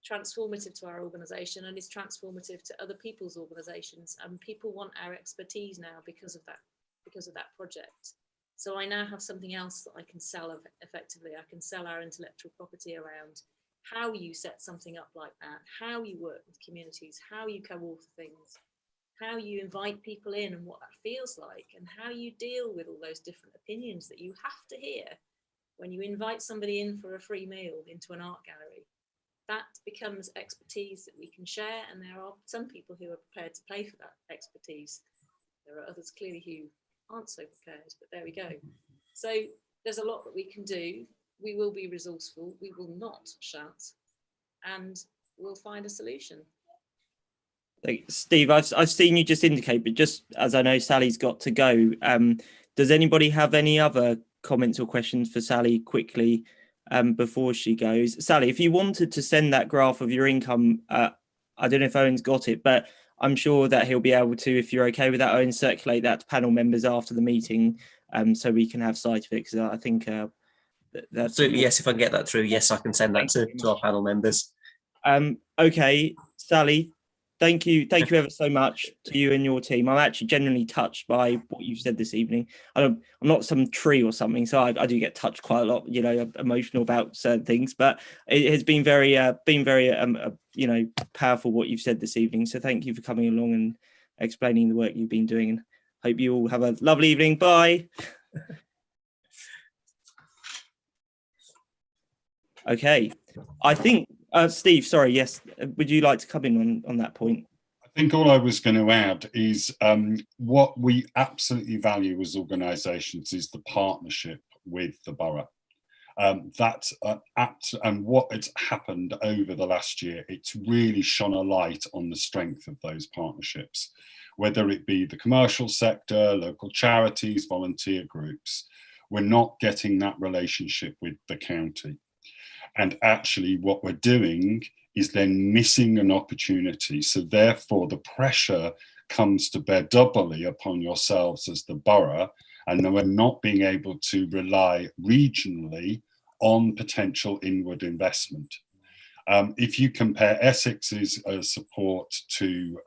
transformative to our organisation and is transformative to other people's organisations, and people want our expertise now because of that project. So I now have something else that I can sell effectively. I can sell our intellectual property around how you set something up like that, how you work with communities, how you co-author things, how you invite people in and what that feels like, and how you deal with all those different opinions that you have to hear when you invite somebody in for a free meal into an art gallery. That becomes expertise that we can share, and there are some people who are prepared to pay for that expertise. There are others clearly who aren't so prepared, but there we go. So there's a lot that we can do. We will be resourceful, we will not shut, and we'll find a solution. Steve, I've seen you just indicate, but just as I know Sally's got to go, does anybody have any other comments or questions for Sally quickly before she goes? Sally, if you wanted to send that graph of your income, I don't know if Owen's got it, but I'm sure that he'll be able to, if you're okay with that, Owen, circulate that to panel members after the meeting, so we can have sight of it, because I think that's absolutely, yes, if I can get that through, yes, I can send that to our panel members. Okay, Sally, thank you ever so much to you and your team. I'm actually genuinely touched by what you've said this evening. I'm not some tree or something, so I do get touched quite a lot, you know, emotional about certain things, but it has been very you know, powerful what you've said this evening. So thank you for coming along and explaining the work you've been doing, and hope you all have a lovely evening. Bye. Okay, I think Steve, sorry, yes, would you like to come in on that point? I think all I was going to add is what we absolutely value as organisations is the partnership with the borough. That's apt, and what it's happened over the last year, it's really shone a light on the strength of those partnerships, whether it be the commercial sector, local charities, volunteer groups. We're not getting that relationship with the county. And actually what we're doing is then missing an opportunity. So therefore the pressure comes to bear doubly upon yourselves as the borough, and then we're not being able to rely regionally on potential inward investment. If you compare Essex's support to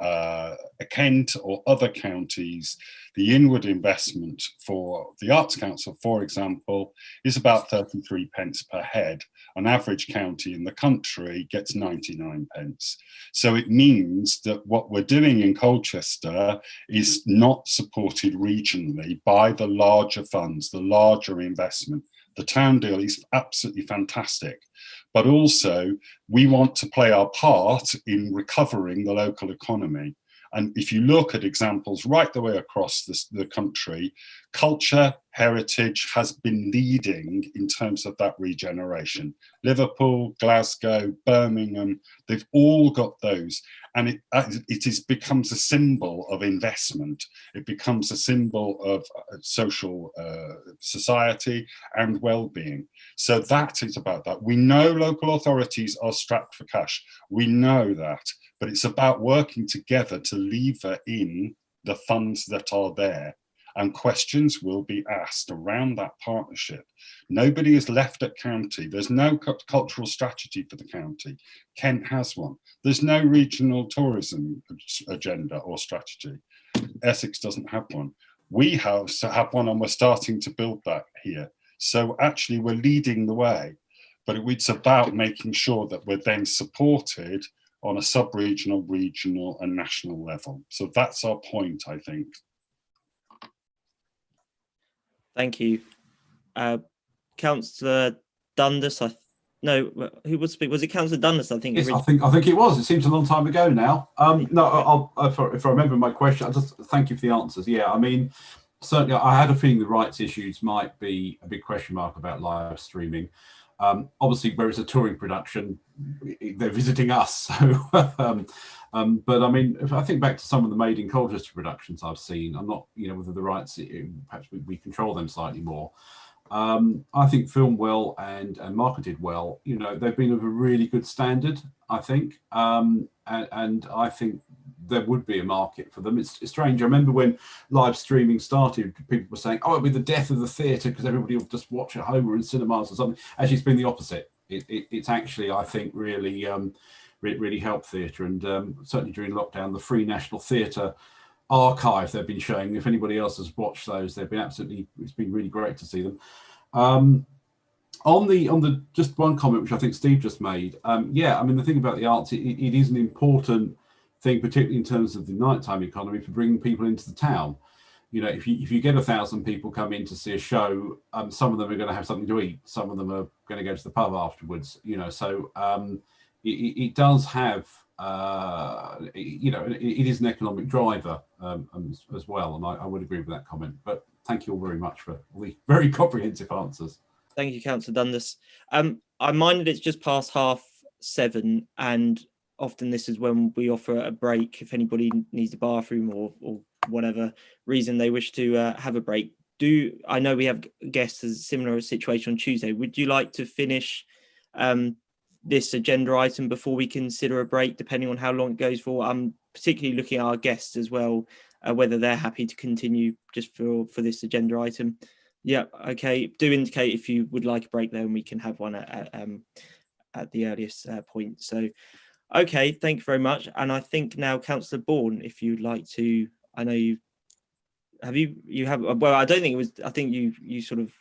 Kent or other counties, the inward investment for the Arts Council, for example, is about 33 pence per head. An average county in the country gets 99 pence. So it means that what we're doing in Colchester is not supported regionally by the larger funds, the larger investment. The town deal is absolutely fantastic, but also we want to play our part in recovering the local economy. And if you look at examples right the way across the country, Culture, heritage has been leading in terms of that regeneration. Liverpool, Glasgow, Birmingham, they've all got those. And it becomes a symbol of investment. It becomes a symbol of social society and well-being. So that is about that. We know local authorities are strapped for cash. We know that, but it's about working together to lever in the funds that are there. And questions will be asked around that partnership. Nobody is left at county. There's no cultural strategy for the county. Kent has one. There's no regional tourism agenda or strategy. Essex doesn't have one. We have one, and we're starting to build that here. So actually we're leading the way, but it's about making sure that we're then supported on a sub-regional, regional and national level. So that's our point, I think. Thank you. Councillor Dundas, who would speak? Was it Councillor Dundas? I think. Yes, I think it was. It seems a long time ago now. No, if I remember my question, I'll just thank you for the answers. Yeah, I mean, certainly I had a feeling the rights issues might be a big question mark about live streaming. Obviously, where it's a touring production, they're visiting us. So, but I mean, if I think back to some of the Made in Colchester productions I've seen, I'm not, whether the rights, perhaps we control them slightly more. I think filmed well and marketed well. They've been of a really good standard, I think, and I think there would be a market for them. It's strange. I remember when live streaming started, people were saying, "Oh, it'll be the death of the theatre because everybody will just watch at home or in cinemas or something." Actually, it's been the opposite. It's actually, I think, really really helped theatre, and certainly during lockdown, the Free National Theatre archive they've been showing. If anybody else has watched those, they've been absolutely. It's been really great to see them. On the just one comment which I think Steve just made. Yeah, I mean the thing about the arts, it is an important thing, particularly in terms of the nighttime economy, for bringing people into the town. If you get 1,000 people come in to see a show, some of them are going to have something to eat, some of them are going to go to the pub afterwards. So it does have, it is an economic driver as well, and I would agree with that comment. But thank you all very much for all the very comprehensive answers. Thank you, Councillor Dundas. I'm minded it's just past 7:30, and often this is when we offer a break if anybody needs a bathroom or whatever reason they wish to have a break. I know we have guests as a similar situation on Tuesday. Would you like to finish this agenda item before we consider a break, depending on how long it goes for? I'm particularly looking at our guests as well, whether they're happy to continue just for this agenda item. Yeah, okay. Do indicate if you would like a break there, and we can have one at the earliest point. So, okay, thank you very much. And I think now, Councillor Bourne, if you'd like to, I know you have. Well, I don't think it was. I think you sort of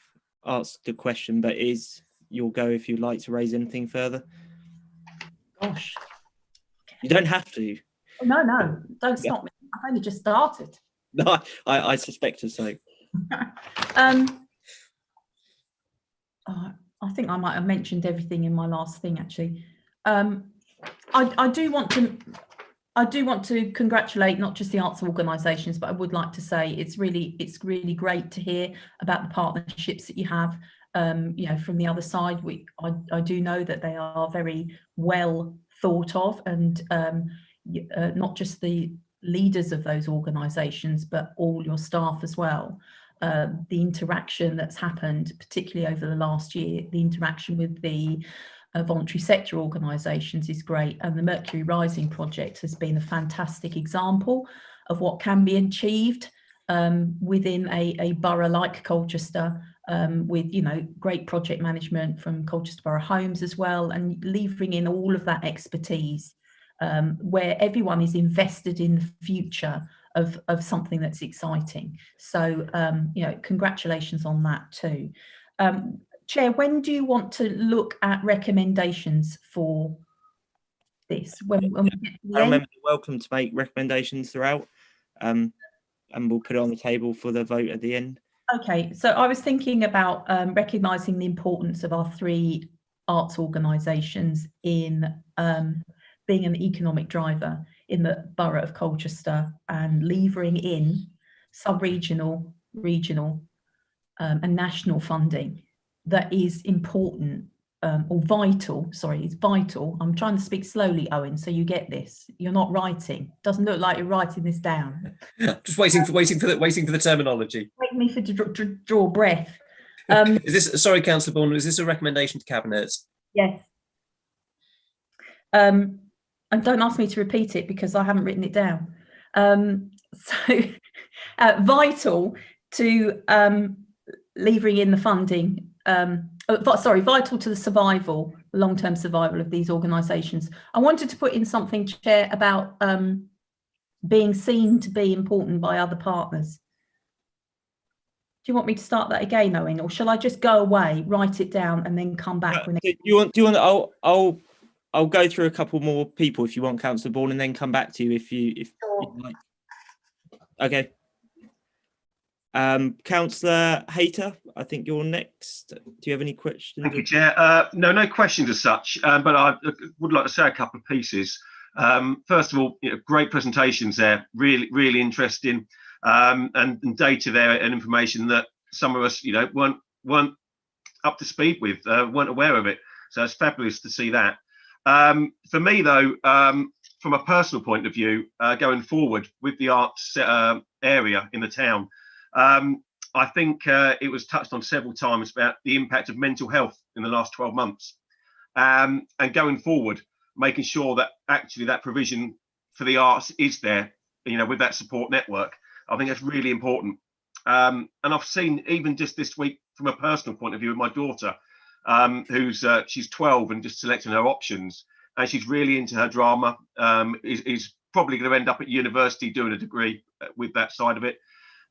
asked the question, but is your go if you'd like to raise anything further? Gosh, you don't have to. No, don't stop me. I've only just started. No, I suspected so. I think I might have mentioned everything in my last thing, actually. I do want to congratulate not just the arts organisations, but I would like to say it's really great to hear about the partnerships that you have. From the other side, I do know that they are very well thought of, and not just the leaders of those organisations, but all your staff as well. The interaction that's happened, particularly over the last year, the interaction with the voluntary sector organisations is great, and the Mercury Rising project has been a fantastic example of what can be achieved within a borough like Colchester, with great project management from Colchester Borough Homes as well, and levering in all of that expertise, where everyone is invested in the future of something that's exciting. So congratulations on that too. Chair, when do you want to look at recommendations for this? When we get to the end? Members are welcome to make recommendations throughout, and we'll put it on the table for the vote at the end. Okay, so I was thinking about recognising the importance of our 3 arts organisations in being an economic driver in the borough of Colchester, and levering in sub-regional regional and national funding that is important or vital. Sorry, it's vital. I'm trying to speak slowly, Owen, so you get this. You're not writing. Doesn't look like you're writing this down. Just waiting for the terminology. Make me for to draw breath. Is this, sorry, Councillor Bourne, is this a recommendation to Cabinet? Yes. And don't ask me to repeat it because I haven't written it down. Vital to levering in the funding. Vital to the survival, long-term survival of these organisations. I wanted to put in something, Chair, about being seen to be important by other partners. Do you want me to start that again, Owen, or shall I just go away, write it down, and then come back? When Do you want? I'll go through a couple more people if you want, Councillor Bourne, and then come back to you if you like. Okay. Councillor Hayter, I think you're next. Do you have any questions? Thank you, Chair. No questions as such, but I would like to say a couple of pieces. First of all, great presentations there, really interesting, and data there and information that some of us, weren't up to speed with, weren't aware of it. So it's fabulous to see that. For me, though, from a personal point of view, going forward with the arts area in the town, I think it was touched on several times about the impact of mental health in the last 12 months, and going forward, making sure that actually that provision for the arts is there, with that support network. I think that's really important. And I've seen, even just this week, from a personal point of view, with my daughter, she's 12 and just selecting her options, and she's really into her drama, is probably going to end up at university doing a degree with that side of it.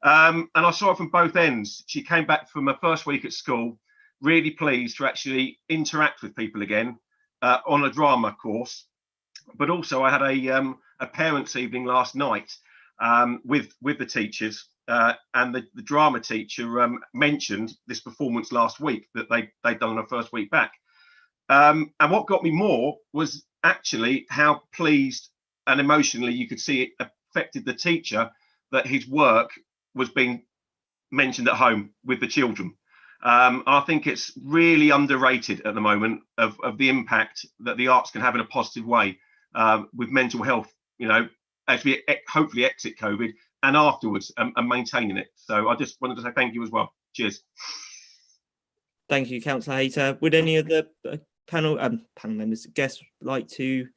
And I saw it from both ends. She came back from her first week at school, really pleased to actually interact with people again on a drama course. But also I had a parents' evening last night with the teachers, and the drama teacher mentioned this performance last week that they'd done on her first week back. And what got me more was actually how pleased and emotionally you could see it affected the teacher, that his work was being mentioned at home with the children. I think it's really underrated at the moment of the impact that the arts can have in a positive way with mental health, as we hopefully exit COVID and afterwards, and maintaining it. So I just wanted to say thank you as well. Cheers. Thank you, Councillor Hayter. Would any of the panel members, guests, like to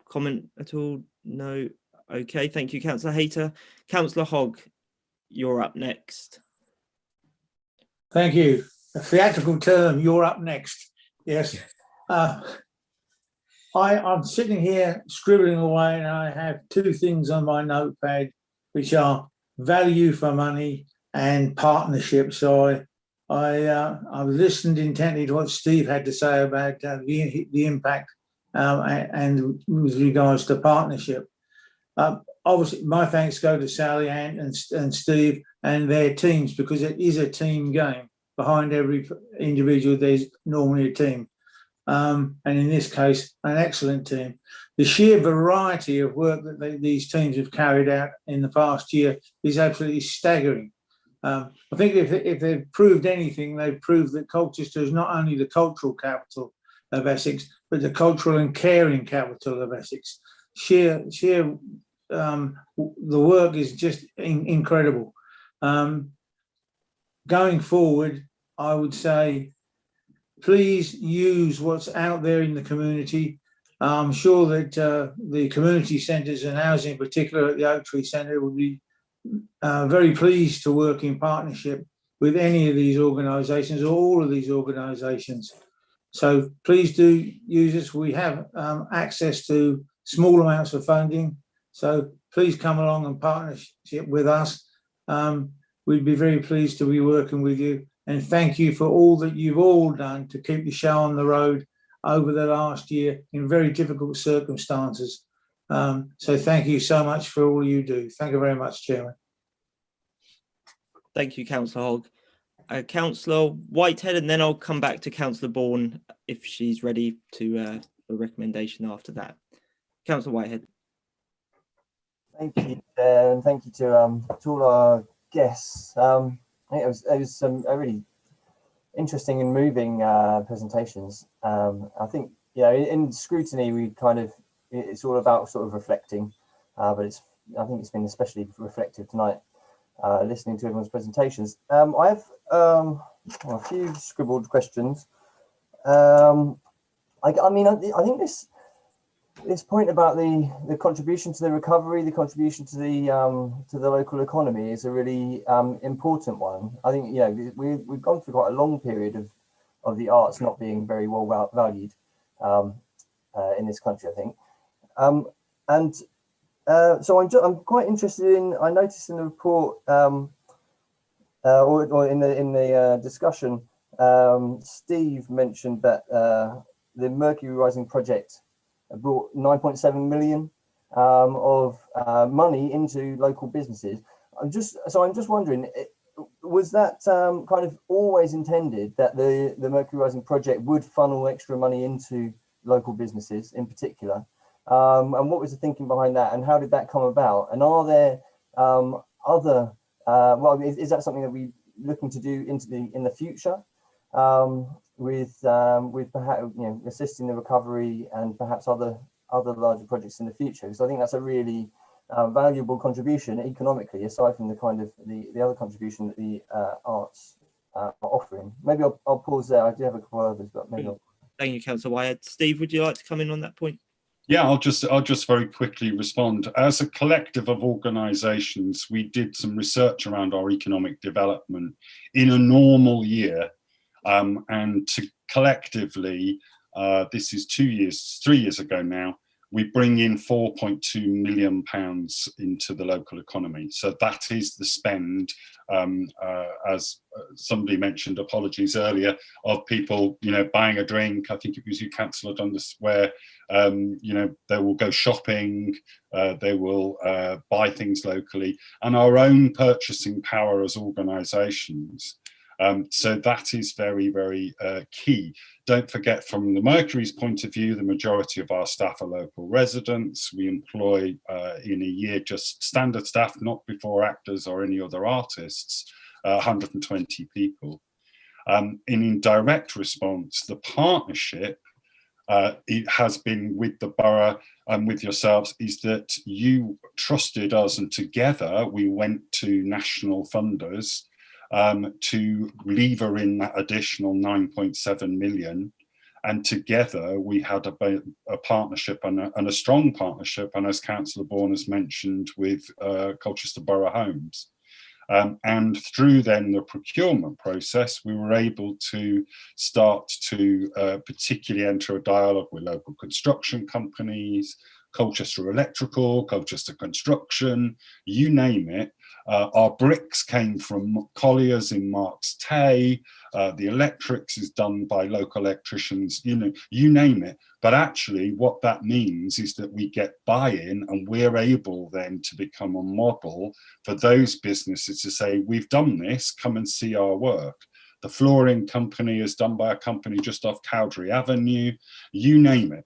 comment at all? No. Okay, thank you, Councillor Hayter. Councillor Hogg, you're up next. Thank you. A theatrical term, you're up next. Yes. I'm sitting here scribbling away, and I have two things on my notepad, which are value for money and partnership. So I've listened intently to what Steve had to say about the impact and with regards to partnership. Obviously, my thanks go to Sally Ann and Steve and their teams, because it is a team game. Behind every individual, there's normally a team. And in this case, an excellent team. The sheer variety of work that these teams have carried out in the past year is absolutely staggering. I think if they've proved anything, they've proved that Colchester is not only the cultural capital of Essex, but the cultural and caring capital of Essex. The work is just incredible. Going forward, I would say, please use what's out there in the community. I'm sure that the community centres and housing, in particular at the Oak Tree Centre, would be very pleased to work in partnership with any of these organisations or all of these organisations. So please do use us. We have access to small amounts of funding. So please come along and partnership with us. We'd be very pleased to be working with you. And thank you for all that you've all done to keep the show on the road over the last year in very difficult circumstances. So thank you so much for all you do. Thank you very much, Chairman. Thank you, Councillor Hogg. Councillor Whitehead, and then I'll come back to Councillor Bourne if she's ready to a recommendation after that. Councillor Whitehead. Thank you, Chair, and thank you to all our guests. I think it was some really interesting and moving presentations. I think, you know, in Scrutiny, we kind of, it's all about sort of reflecting, but I think it's been especially reflective tonight, listening to everyone's presentations. I have a few scribbled questions. I mean, I think this point about the contribution to the recovery, the contribution to the local economy is a really important one. I think, you know, we've gone through quite a long period of the arts not being very well valued in this country, I think. So I'm quite interested in, I noticed in the report or in the discussion, Steve mentioned that the Mercury Rising project brought 9.7 million of money into local businesses. I'm just wondering, was that kind of always intended that the Mercury Rising project would funnel extra money into local businesses in particular? And what was the thinking behind that, and how did that come about? And are there other, well, is that something that we looking to do in the future, with perhaps, you know, assisting the recovery and perhaps other larger projects in the future? Because I think that's a really valuable contribution economically, aside from the kind of the other contribution that the arts are offering. Maybe I'll pause there. I do have a couple of others, but maybe I'll... Thank you, Councillor Wyatt. Steve, would you like to come in on that point? Yeah, I'll just very quickly respond. As a collective of organisations, we did some research around our economic development in a normal year, and collectively, this is 3 years ago now, we bring in £4.2 million into the local economy. So that is the spend, as somebody mentioned, apologies earlier, of people, you know, buying a drink. I think it was you, Councillor Dundas, where, you know, they will go shopping, they will buy things locally, and our own purchasing power as organisations. So that is very, very key. Don't forget, from the Mercury's point of view, the majority of our staff are local residents. We employ in a year just standard staff, not before actors or any other artists, 120 people. In direct response, the partnership it has been with the borough and with yourselves, is that you trusted us, and together we went to national funders to lever in that additional 9.7 million, and together we had a partnership and a strong partnership, and as Councillor Bourne has mentioned, with Colchester Borough Homes. And through then the procurement process, we were able to start to particularly enter a dialogue with local construction companies, Colchester Electrical, Colchester Construction, you name it. Our bricks came from Collier's in Marks Tay, the electrics is done by local electricians, you know, you name it. But actually what that means is that we get buy-in, and we're able then to become a model for those businesses to say, we've done this, come and see our work. The flooring company is done by a company just off Cowdrey Avenue, you name it.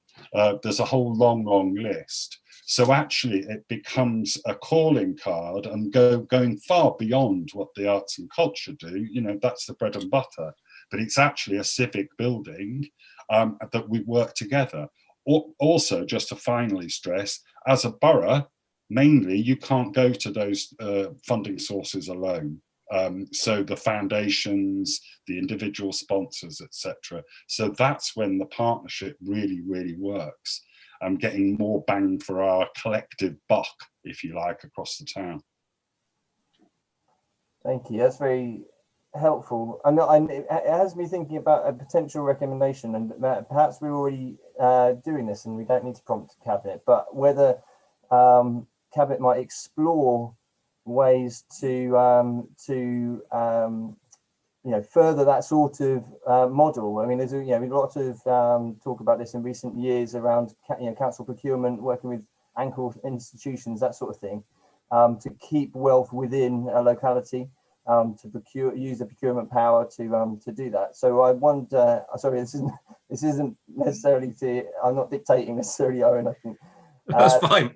There's a whole long list. So actually it becomes a calling card, and going far beyond what the arts and culture do, you know, that's the bread and butter, but it's actually a civic building that we work together. Also, just to finally stress, as a borough, mainly you can't go to those funding sources alone. So the foundations, the individual sponsors, etc. So that's when the partnership really works. Getting more bang for our collective buck, if you like, across the town. Thank you. That's very helpful. And it has me thinking about a potential recommendation, and perhaps we're already doing this, and we don't need to prompt Cabinet, but whether Cabinet might explore ways to you know, further that sort of model. I mean, there's a lot of talk about this in recent years around council procurement, working with anchor institutions, that sort of thing, to keep wealth within a locality, to use the procurement power to do that. So I wonder, sorry, this isn't necessarily I'm not dictating necessarily, Owen, I think. That's fine.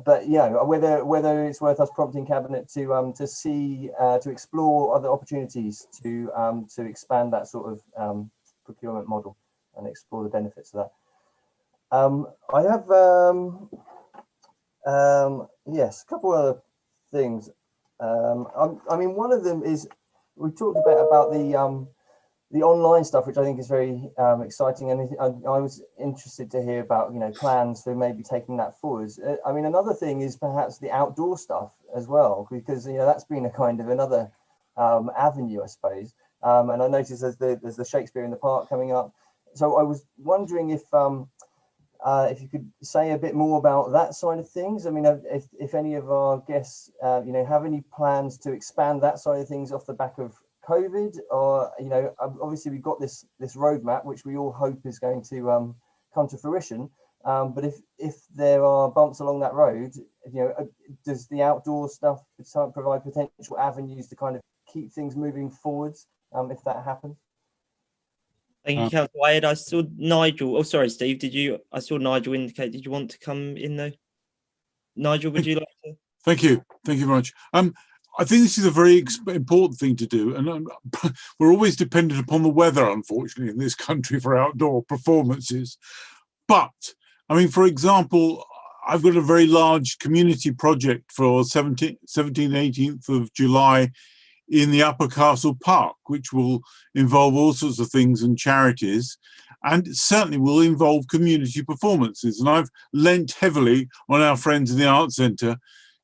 But whether it's worth us prompting cabinet to see to explore other opportunities to expand that sort of procurement model and explore the benefits of that. I have yes, a couple other things. I mean, one of them is we talked a bit about the online stuff, which I think is very exciting, and I was interested to hear about plans for maybe taking that forwards. I mean, another thing is perhaps the outdoor stuff as well, because that's been a kind of another avenue, I suppose. And I noticed there's the Shakespeare in the Park coming up, so I was wondering if you could say a bit more about that side of things. I mean, if any of our guests have any plans to expand that side of things off the back of COVID, or obviously we've got this roadmap which we all hope is going to come to fruition, but if there are bumps along that road, does the outdoor stuff provide potential avenues to kind of keep things moving forwards if that happens? Thank you, Councillor Wade. I saw Nigel. Oh, sorry, Steve. I saw Nigel indicate. Did you want to come in though? Nigel, would you like to? Thank you. Thank you very much. I think this is a very important thing to do, and we're always dependent upon the weather, unfortunately, in this country for outdoor performances. But, I mean, for example, I've got a very large community project for 17th, 18th of July in the Upper Castle Park, which will involve all sorts of things and charities, and certainly will involve community performances. And I've lent heavily on our friends in the Arts Centre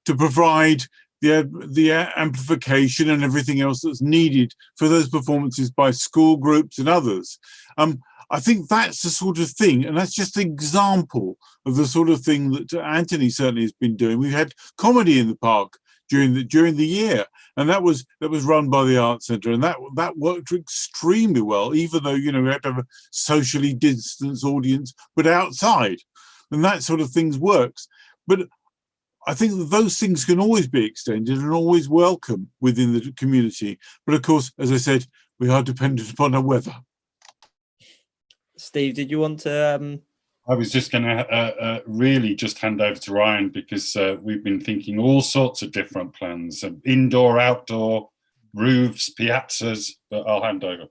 to provide the amplification and everything else that's needed for those performances by school groups and others. I think that's the sort of thing, and that's just an example of the sort of thing that Anthony certainly has been doing. We've had comedy in the park during the year, and that was run by the Arts Centre, and that worked extremely well, even though we had to have a socially distanced audience, but outside, and that sort of things works. But I think that those things can always be extended and always welcome within the community. But of course, as I said, we are dependent upon our weather. Steve, did you want to? I was just going to really just hand over to Ryan, because we've been thinking all sorts of different plans, indoor, outdoor, roofs, piazzas, but I'll hand over.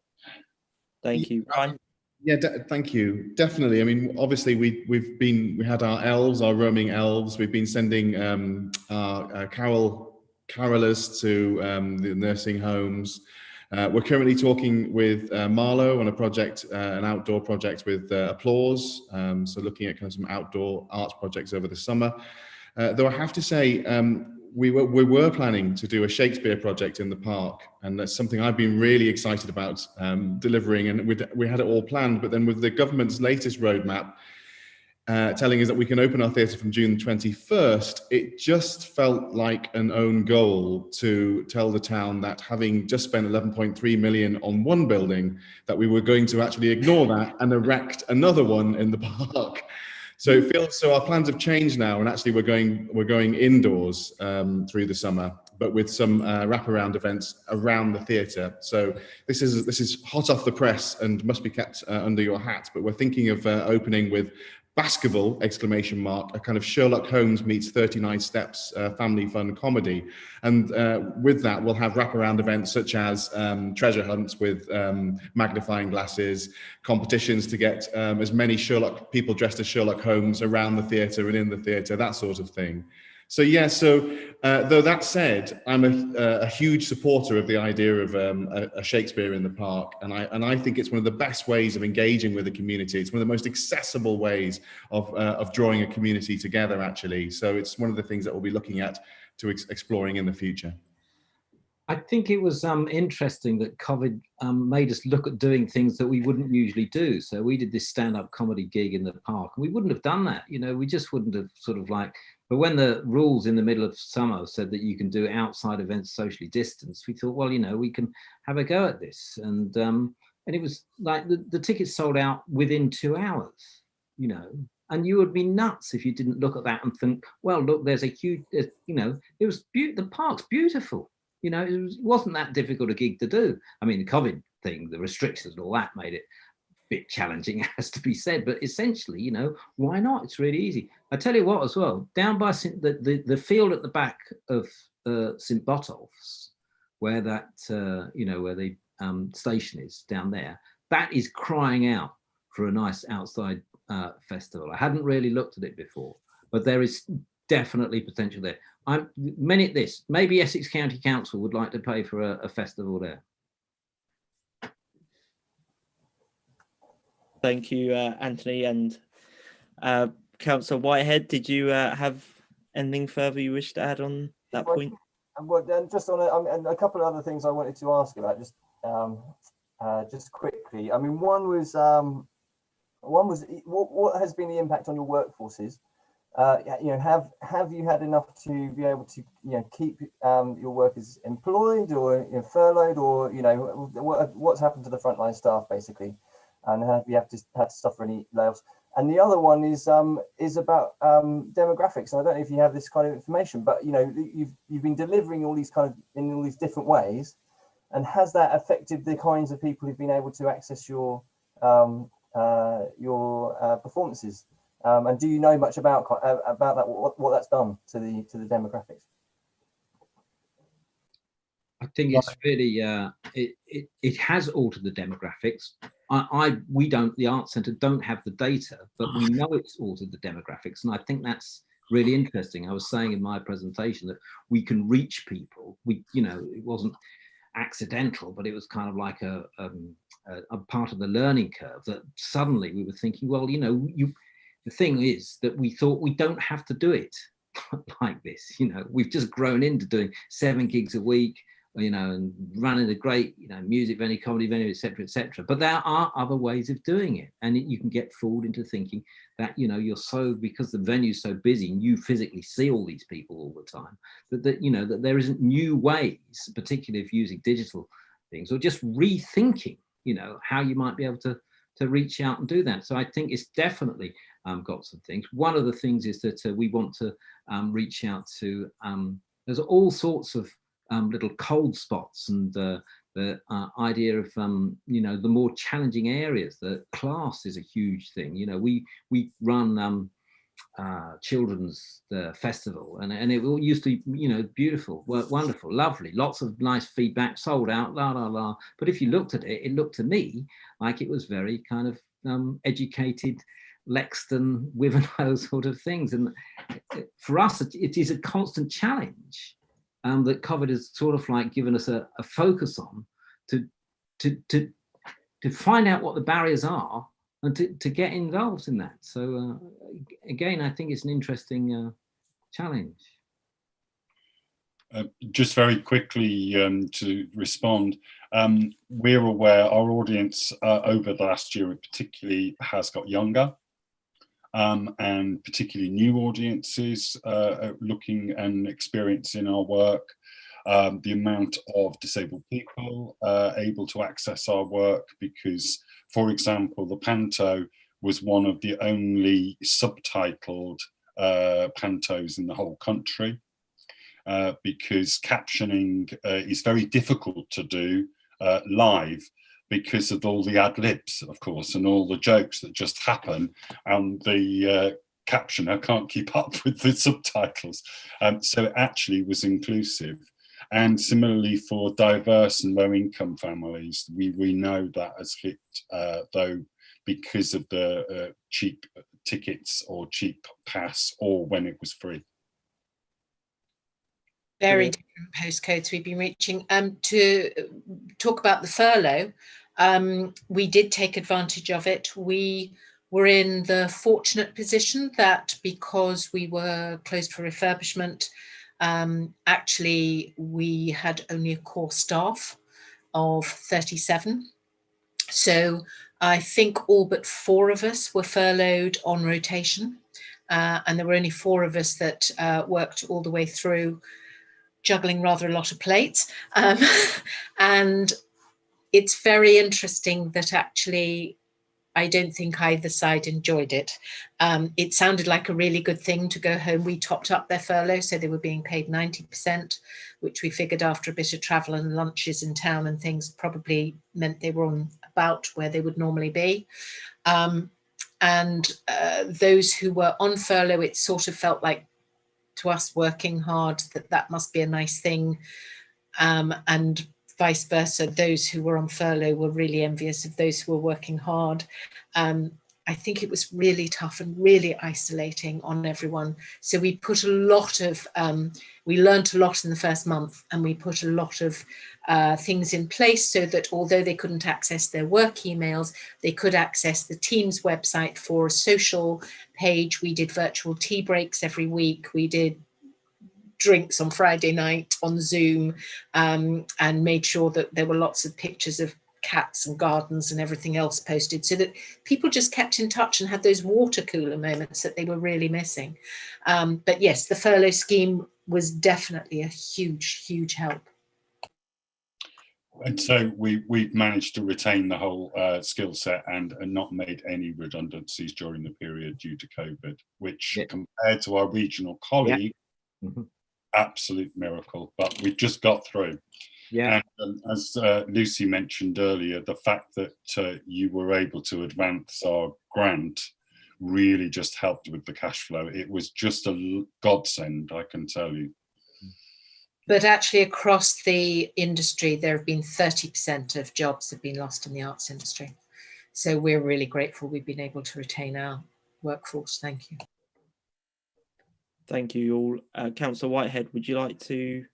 Thank you, Ryan. Yeah, thank you. Definitely. I mean, obviously we had our elves, our roaming elves. We've been sending our carolers to the nursing homes. We're currently talking with Marlow on a project, an outdoor project with Applause. So looking at kind of some outdoor arts projects over the summer. Though I have to say, we were planning to do a Shakespeare project in the park, and that's something I've been really excited about delivering. And we had it all planned, but then with the government's latest roadmap telling us that we can open our theatre from June 21st, it just felt like an own goal to tell the town that, having just spent 11.3 million on one building, that we were going to actually ignore that and erect another one in the park. So it feels, so our plans have changed now, and actually we're going indoors through the summer, but with some wraparound events around the theatre. So this is hot off the press and must be kept under your hat. But we're thinking of opening with Baskerville, ! A kind of Sherlock Holmes meets 39 Steps family fun comedy. And with that, we'll have wraparound events such as treasure hunts with magnifying glasses, competitions to get as many people dressed as Sherlock Holmes around the theatre and in the theatre, that sort of thing. So yeah, though that said, I'm a huge supporter of the idea of a Shakespeare in the park, and I think it's one of the best ways of engaging with the community. It's one of the most accessible ways of drawing a community together, actually. So it's one of the things that we'll be looking at to exploring in the future. I think it was interesting that COVID made us look at doing things that we wouldn't usually do. So we did this stand-up comedy gig in the park, and we wouldn't have done that. We just wouldn't have sort of like. But when the rules in the middle of summer said that you can do outside events socially distanced, we thought, well, we can have a go at this. And it was like the tickets sold out within 2 hours, and you would be nuts if you didn't look at that and think, well, look, there's a huge, it was the park's beautiful. It wasn't that difficult a gig to do. I mean, the COVID thing, the restrictions and all that made it bit challenging, has to be said, but essentially, you know, why not? It's really easy. I tell you what, as well, down by the field at the back of St Botolph's, where that you know, where the station is down there, that is crying out for a nice outside festival. I hadn't really looked at it before, but there is definitely potential there. Maybe Essex County Council would like to pay for a festival there. Thank you, Anthony. And Councillor Whitehead, did you have anything further you wish to add on that point? And just on and a couple of other things I wanted to ask about, just quickly. I mean, one was what has been the impact on your workforces? You know, have you had enough to be able to, you know, keep your workers employed, or, you know, furloughed, or, you know, what's happened to the frontline staff basically, and have you had to suffer any layoffs? And the other one is about demographics. And I don't know if you have this kind of information, but, you know, you've been delivering all these kind of in all these different ways, and has that affected the kinds of people who've been able to access your performances? And do you know much about that? What that's done to the demographics? I think it's really it has altered the demographics. We don't, the Arts Centre don't have the data, but we know it's altered the demographics, and I think that's really interesting. I was saying in my presentation that we can reach people. You know, it wasn't accidental, but it was kind of like a part of the learning curve, that suddenly we were thinking, well, you know, the thing is that we thought we don't have to do it like this. You know, we've just grown into doing 7 gigs a week, you know, and running a great, you know, music venue, comedy venue, etc., etc. But there are other ways of doing it, and you can get fooled into thinking that, you know, you're so, because the venue's so busy and you physically see all these people all the time, that you know, that there isn't new ways, particularly if using digital things, or just rethinking, you know, how you might be able to reach out and do that. So I think it's definitely got some things. One of the things is that we want to reach out to, there's all sorts of little cold spots, and the idea of, you know, the more challenging areas. The class is a huge thing. You know, we run children's festival, and it all used to be, you know, beautiful, wonderful, lovely, lots of nice feedback, sold out, la la la. But if you looked at it, it looked to me like it was very kind of educated, Lexton, Wivenhoe sort of things. And for us, it is a constant challenge that Covert has sort of like given us a focus on, to find out what the barriers are, and to get involved in that. So again, I think it's an interesting challenge. Just very quickly to respond, we're aware our audience over the last year particularly has got younger, and particularly new audiences looking and experiencing our work. The amount of disabled people able to access our work, because, for example, the Panto was one of the only subtitled Pantos in the whole country, because captioning is very difficult to do live, because of all the ad libs, of course, and all the jokes that just happen, and the captioner can't keep up with the subtitles. So it actually was inclusive. And similarly for diverse and low income families, we know that has hit, though, because of the cheap tickets or cheap pass, or when it was free. Very different postcodes we've been reaching. To talk about the furlough, we did take advantage of it. We were in the fortunate position that because we were closed for refurbishment, actually we had only a core staff of 37. So I think all but 4 of us were furloughed on rotation, and there were only 4 of us that worked all the way through, juggling rather a lot of plates. And it's very interesting that actually I don't think either side enjoyed it. It sounded like a really good thing to go home. We topped up their furlough, so they were being paid 90%, which we figured after a bit of travel and lunches in town and things probably meant they were on about where they would normally be. And those who were on furlough, it sort of felt like to us working hard that must be a nice thing. And vice versa, those who were on furlough were really envious of those who were working hard. I think it was really tough and really isolating on everyone. So we put a lot of, we learned a lot in the first month, and we put a lot of things in place so that although they couldn't access their work emails, they could access the Teams website for a social page. We did virtual tea breaks every week. We did drinks on Friday night on Zoom, and made sure that there were lots of pictures of cats and gardens and everything else posted, so that people just kept in touch and had those water cooler moments that they were really missing. But yes, the furlough scheme was definitely a huge help. And so we've managed to retain the whole skill set and not made any redundancies during the period due to COVID, which compared to our regional colleague, absolute miracle, but we've just got through. And as Lucy mentioned earlier, the fact that you were able to advance our grant really just helped with the cash flow. It was just a godsend, I can tell you. But actually across the industry, there have been 30% of jobs have been lost in the arts industry. So we're really grateful we've been able to retain our workforce. Thank you. Thank you all. Councillor Whitehead, would you like to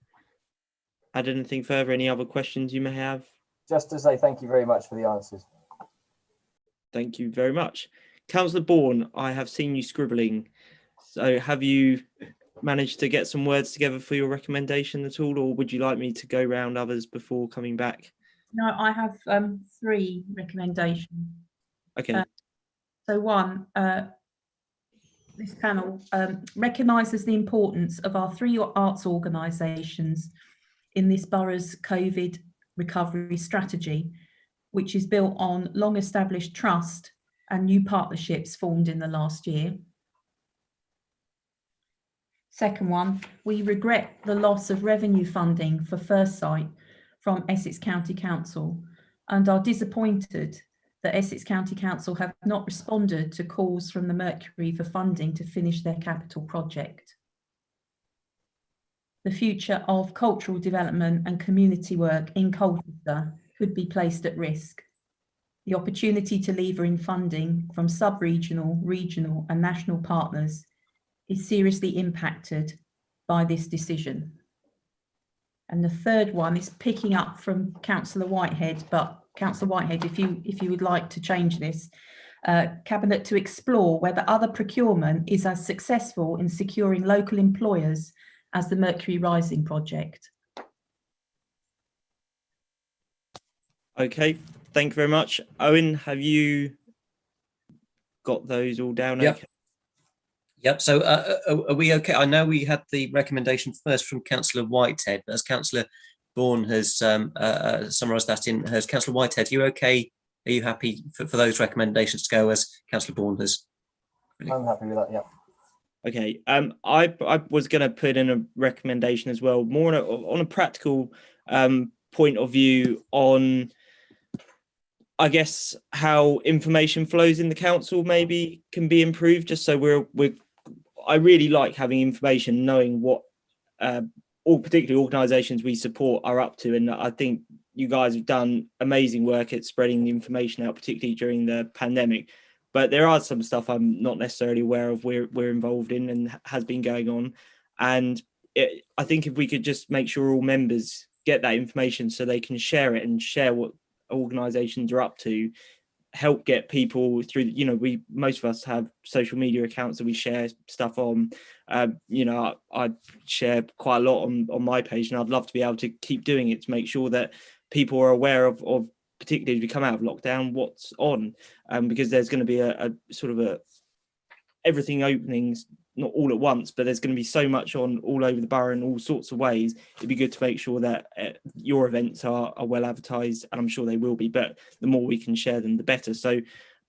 add anything further? Any other questions you may have? Just to say thank you very much for the answers. Thank you very much. Councillor Bourne, I have seen you scribbling. So have you managed to get some words together for your recommendation at all, or would you like me to go round others before coming back? No, I have 3 recommendations. Okay. So one, this panel recognises the importance of our 3 arts organisations in this borough's COVID recovery strategy, which is built on long-established trust and new partnerships formed in the last year. Second one, we regret the loss of revenue funding for First Sight from Essex County Council and are disappointed that Essex County Council have not responded to calls from the Mercury for funding to finish their capital project. The future of cultural development and community work in Colchester could be placed at risk. The opportunity to lever in funding from sub-regional, regional and national partners is seriously impacted by this decision. And the third one is picking up from Councillor Whitehead, but Councillor Whitehead, if you would like to change this, Cabinet to explore whether other procurement is as successful in securing local employers as the Mercury Rising project. Okay, thank you very much. Owen, have you got those all down? Yep. Okay. Yep. So are we okay? I know we had the recommendation first from Councillor Whitehead, but as Councillor Bourne has summarised that in hers, Councillor Whitehead, are you okay? Are you happy for those recommendations to go as Councillor Bourne has? I'm happy with that. Yeah. Okay. I was going to put in a recommendation as well, more on a practical point of view on, I guess, how information flows in the council maybe can be improved, just so I really like having information, knowing what all particularly organisations we support are up to, and I think you guys have done amazing work at spreading the information out, particularly during the pandemic. But there are some stuff I'm not necessarily aware of we're involved in and has been going on, and I think if we could just make sure all members get that information so they can share it and share what organisations are up to, help get people through. You know, most of us have social media accounts that we share stuff on. You know, I share quite a lot on my page, and I'd love to be able to keep doing it to make sure that people are aware of particularly as we come out of lockdown, what's on, because there's going to be a sort of a everything openings, not all at once, but there's going to be so much on all over the borough in all sorts of ways. It'd be good to make sure that your events are well advertised, and I'm sure they will be, but the more we can share them, the better. So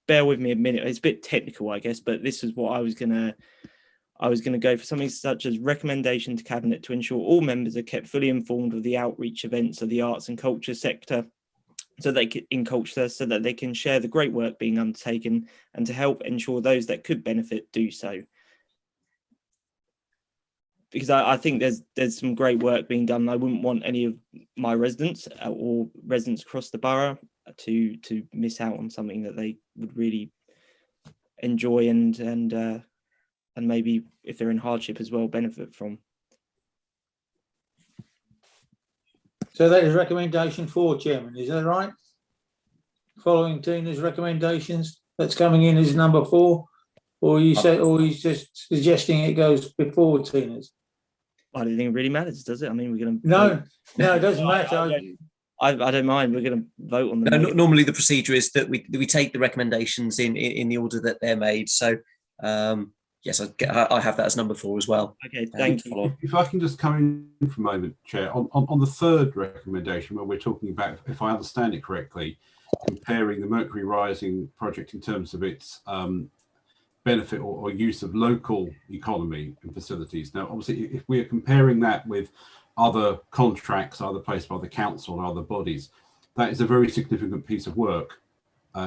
bear with me a minute. It's a bit technical, I guess, but this is what I was going to go for, something such as recommendation to Cabinet to ensure all members are kept fully informed of the outreach events of the arts and culture sector so they can in culture, so that they can share the great work being undertaken and to help ensure those that could benefit do so. Because I think there's some great work being done. I wouldn't want any of my residents or residents across the borough to miss out on something that they would really enjoy and maybe if they're in hardship as well benefit from. So that is recommendation 4, Chairman, is that right? Following Tina's recommendations, that's coming in as number 4, or you say, or he's just suggesting it goes before Tina's? I don't think it really matters, does it? I mean, we're going to... No, it doesn't matter. I don't mind. We're going to vote on them. No, normally the procedure is that we take the recommendations in the order that they're made. So yes, I have that as number 4 as well. Okay, thank you. If I can just come in for a moment, Chair, on the third recommendation, where we're talking about, if I understand it correctly, comparing the Mercury Rising project in terms of its benefit or use of local economy and facilities. Now, obviously, if we are comparing that with other contracts, either placed by the council or other bodies, that is a very significant piece of work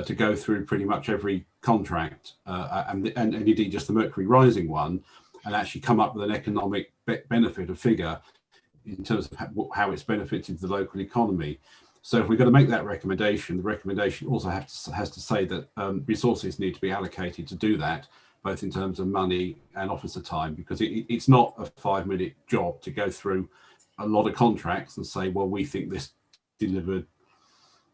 to go through pretty much every contract and indeed just the Mercury Rising one, and actually come up with an economic benefit, a figure in terms of how it's benefited the local economy. So if we're going to make that recommendation, the recommendation also has to say that resources need to be allocated to do that, both in terms of money and officer time, because it's not a 5-minute job to go through a lot of contracts and say, well, we think this delivered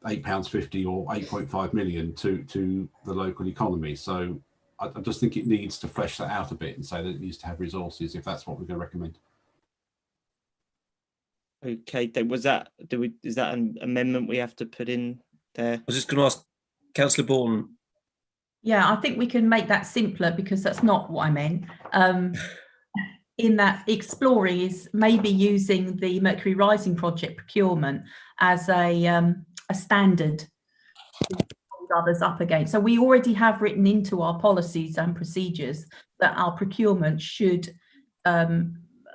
£8.50 or 8.5 million to the local economy. So I just think it needs to flesh that out a bit and say that it needs to have resources if that's what we're going to recommend. Okay, is that an amendment we have to put in there? I was just going to ask Councillor Bourne. Yeah, I think we can make that simpler because that's not what I meant. In that exploring is maybe using the Mercury Rising project procurement as a standard to hold others up against. So we already have written into our policies and procedures that our procurement should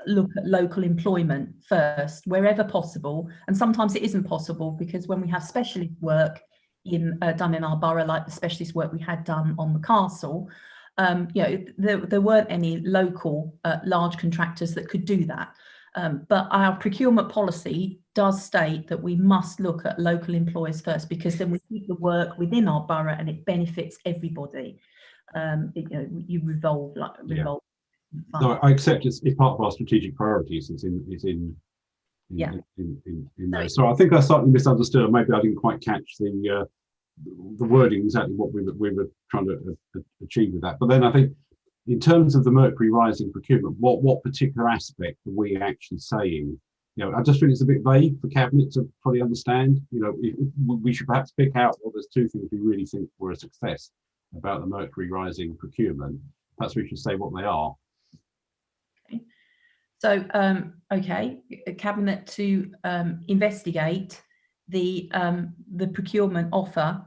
look at local employment first, wherever possible. And sometimes it isn't possible because when we have specialist work done in our borough, like the specialist work we had done on the castle, there weren't any local large contractors that could do that. But our procurement policy does state that we must look at local employers first, because then we keep the work within our borough and it benefits everybody. You revolve. No, I accept it's part of our strategic priorities. It's in there. So I think I slightly misunderstood, or maybe I didn't quite catch the wording exactly what we were trying to achieve with that. But then I think in terms of the Mercury Rising procurement, what particular aspect are we actually saying? I just think it's a bit vague for Cabinet to fully understand. We should perhaps pick out, well, there's 2 things we really think were a success about the Mercury Rising procurement. Perhaps we should say what they are. So, Cabinet to investigate the procurement offer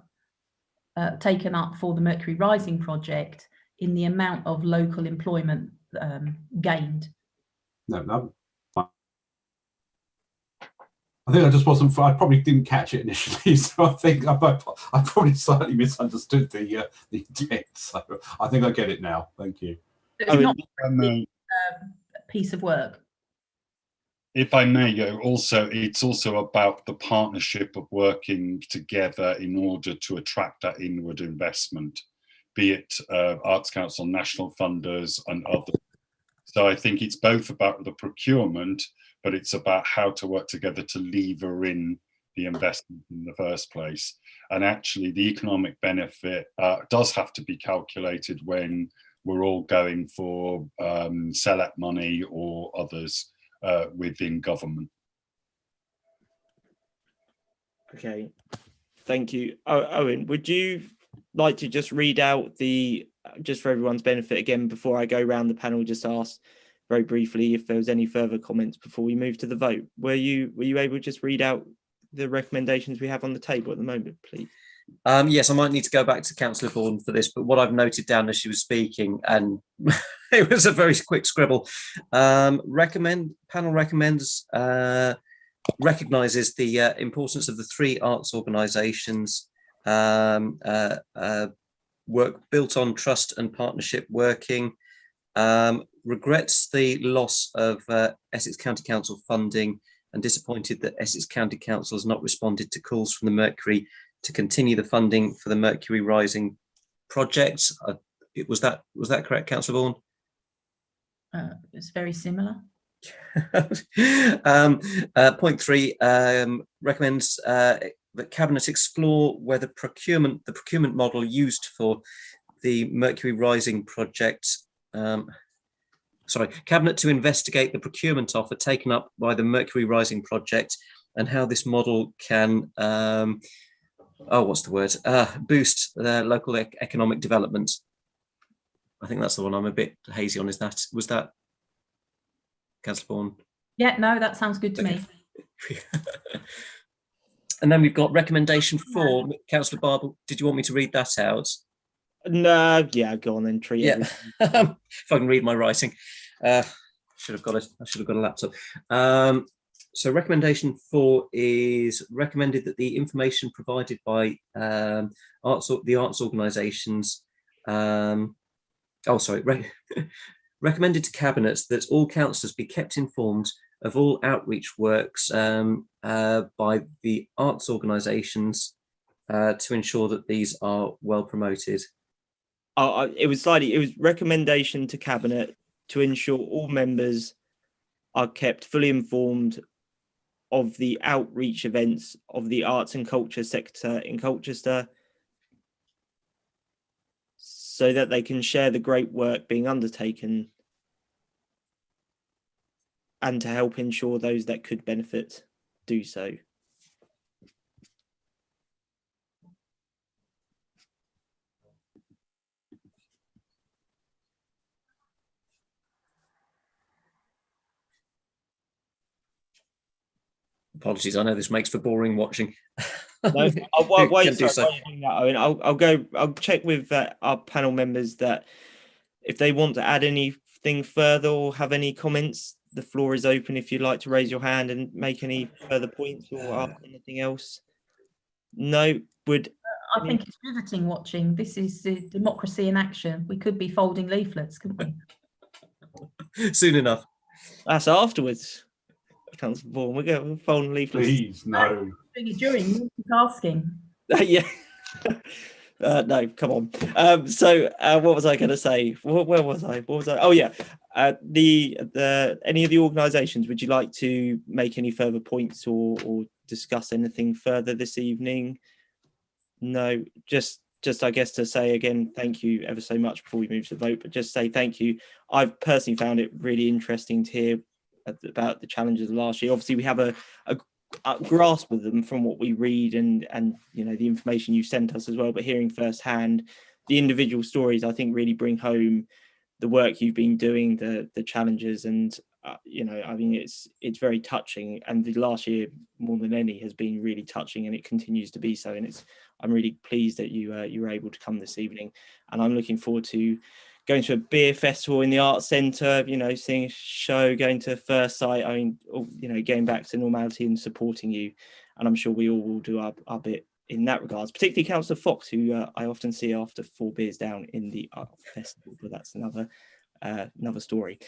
taken up for the Mercury Rising project in the amount of local employment gained. No, I think I just wasn't. I probably didn't catch it initially, so I think I probably slightly misunderstood the intent. So I think I get it now. Thank you. It's not a piece of work. If I may, it's also about the partnership of working together in order to attract that inward investment, be it Arts Council, national funders and others. So I think it's both about the procurement, but it's about how to work together to lever in the investment in the first place. And actually the economic benefit does have to be calculated when we're all going for sell-out money or others within government. Okay, thank you. Owen, would you like to just read out just for everyone's benefit again, before I go around the panel, just ask very briefly if there was any further comments before we move to the vote? Were you able to just read out the recommendations we have on the table at the moment, please? Yes, I might need to go back to Councillor Vaughan for this, but what I've noted down as she was speaking, and it was a very quick scribble. Panel recommends recognises the importance of the 3 arts organisations, work built on trust and partnership working, regrets the loss of Essex County Council funding, and disappointed that Essex County Council has not responded to calls from the Mercury to continue the funding for the Mercury Rising project. Was that correct, Councillor Vaughan? It's very similar. Point 3 recommends that Cabinet explore whether the procurement model used for the Mercury Rising project, Cabinet to investigate the procurement offer taken up by the Mercury Rising project and how this model can, boost local economic development. I think that's the one I'm a bit hazy on. Was that Councillor Vaughan? Yeah, no, that sounds good to me. And then we've got recommendation 4. Councillor Barber, did you want me to read that out? No, yeah, go on then. Treat it. If I can read my writing, I should have got a laptop. So recommendation 4 is recommended that the information provided by the arts organisations. Recommended to Cabinet that all councillors be kept informed of all outreach works by the arts organisations to ensure that these are well promoted. It was recommendation to Cabinet to ensure all members are kept fully informed of the outreach events of the arts and culture sector in Colchester, so that they can share the great work being undertaken and to help ensure those that could benefit do so. Apologies, I know this makes for boring watching. No, I'll check with our panel members that if they want to add anything further or have any comments, the floor is open if you'd like to raise your hand and make any further points or ask anything else. No, I think it's riveting watching. This is democracy in action. We could be folding leaflets, couldn't we? Soon enough. That's afterwards. Councillor Vaughan, we're going to fold leaflets. Please, no. During asking. Yeah. No, come on. What was I going to say? Where was I? Oh yeah. Any of the organisations, would you like to make any further points or discuss anything further this evening? No, just I guess to say again, thank you ever so much before we move to the vote, but just say thank you. I've personally found it really interesting to hear about the challenges of last year. Obviously we have a grasp of them from what we read and you know the information you sent us as well, but hearing firsthand the individual stories, I think really bring home the work you've been doing, the challenges, and you know, I mean it's very touching, and the last year more than any has been really touching, and it continues to be so, and I'm really pleased that you were able to come this evening, and I'm looking forward to going to a beer festival in the Arts Centre, you know, seeing a show, going to First Sight, I mean, you know, getting back to normality and supporting you. And I'm sure we all will do our bit in that regards, particularly Councillor Fox, who I often see after 4 beers down in the Art Festival, but that's another story.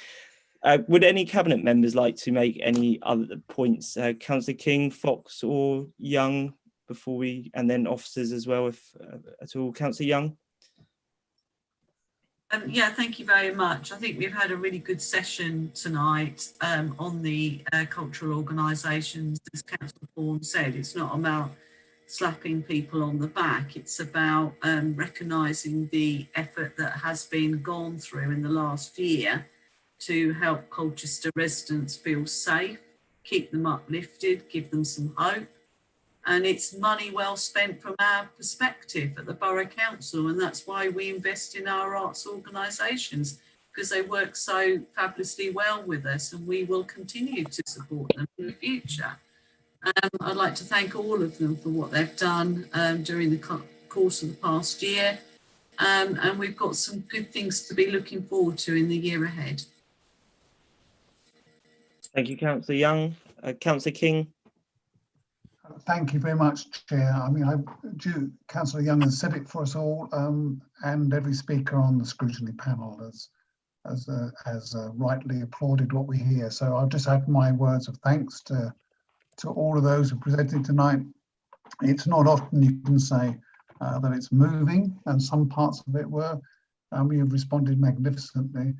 Would any Cabinet members like to make any other points? Councillor King, Fox or Young before we, and then officers as well, if at all. Councillor Young? Yeah, thank you very much. I think we've had a really good session tonight on the cultural organisations. As Councillor Vaughan said, it's not about slapping people on the back. It's about recognising the effort that has been gone through in the last year to help Colchester residents feel safe, keep them uplifted, give them some hope. And it's money well spent from our perspective at the Borough Council, and that's why we invest in our arts organisations, because they work so fabulously well with us, and we will continue to support them in the future. I'd like to thank all of them for what they've done during the course of the past year, and we've got some good things to be looking forward to in the year ahead. Thank you, Councillor Young. Councillor King? Thank you very much, Chair. I mean, Councillor Young has said it for us all, and every speaker on the scrutiny panel has rightly applauded what we hear. So I'll just add my words of thanks to all of those who presented tonight. It's not often you can say that it's moving, and some parts of it were. You've responded magnificently.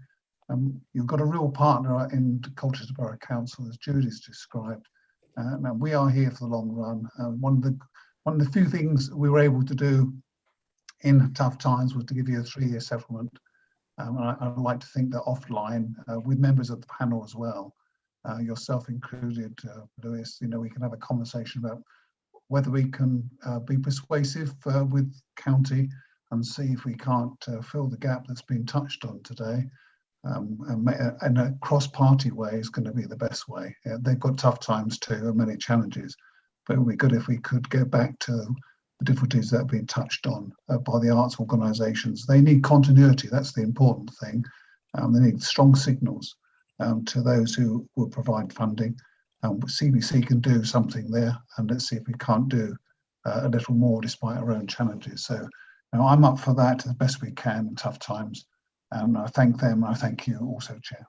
You've got a real partner in Colchester Borough Council, as Judy's described. Now we are here for the long run. One of the few things we were able to do in tough times was to give you a 3-year settlement. I'd like to think that offline, with members of the panel as well, yourself included, Lewis, we can have a conversation about whether we can be persuasive with county and see if we can't fill the gap that's been touched on today. And a cross-party way is going to be the best way. They've got tough times too, and many challenges, but it would be good if we could get back to the difficulties that have been touched on by the arts organisations. They need continuity, that's the important thing. They need strong signals to those who will provide funding. CBC can do something there, and let's see if we can't do a little more despite our own challenges. So I'm up for that as best we can in tough times. I thank them, and I thank you also, Chair.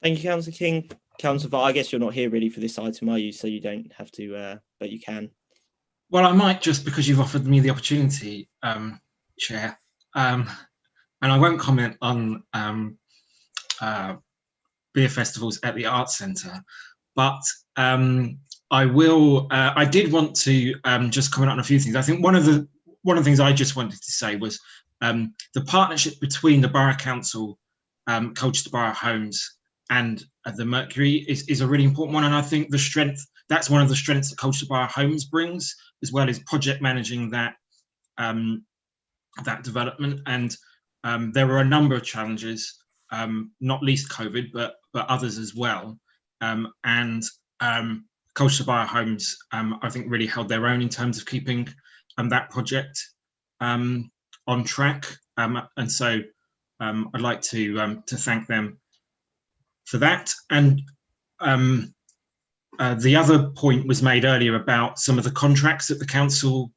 Thank you, Councillor King. Councillor Farr, I guess you're not here really for this item, are you? So you don't have to, but you can. Well, I might, just because you've offered me the opportunity, Chair. And I won't comment on beer festivals at the Arts Centre, but I will. I did want to just comment on a few things. I think one of the things I just wanted to say was the partnership between the Borough Council, Colchester Borough Homes, and the Mercury is a really important one. And I think that's one of the strengths that Colchester Borough Homes brings, as well as project managing that that development. And there were a number of challenges, not least COVID, but others as well. Colchester Borough Homes, I think, really held their own in terms of keeping that project on track, and so I'd like to thank them for that. And the other point was made earlier about some of the contracts that the council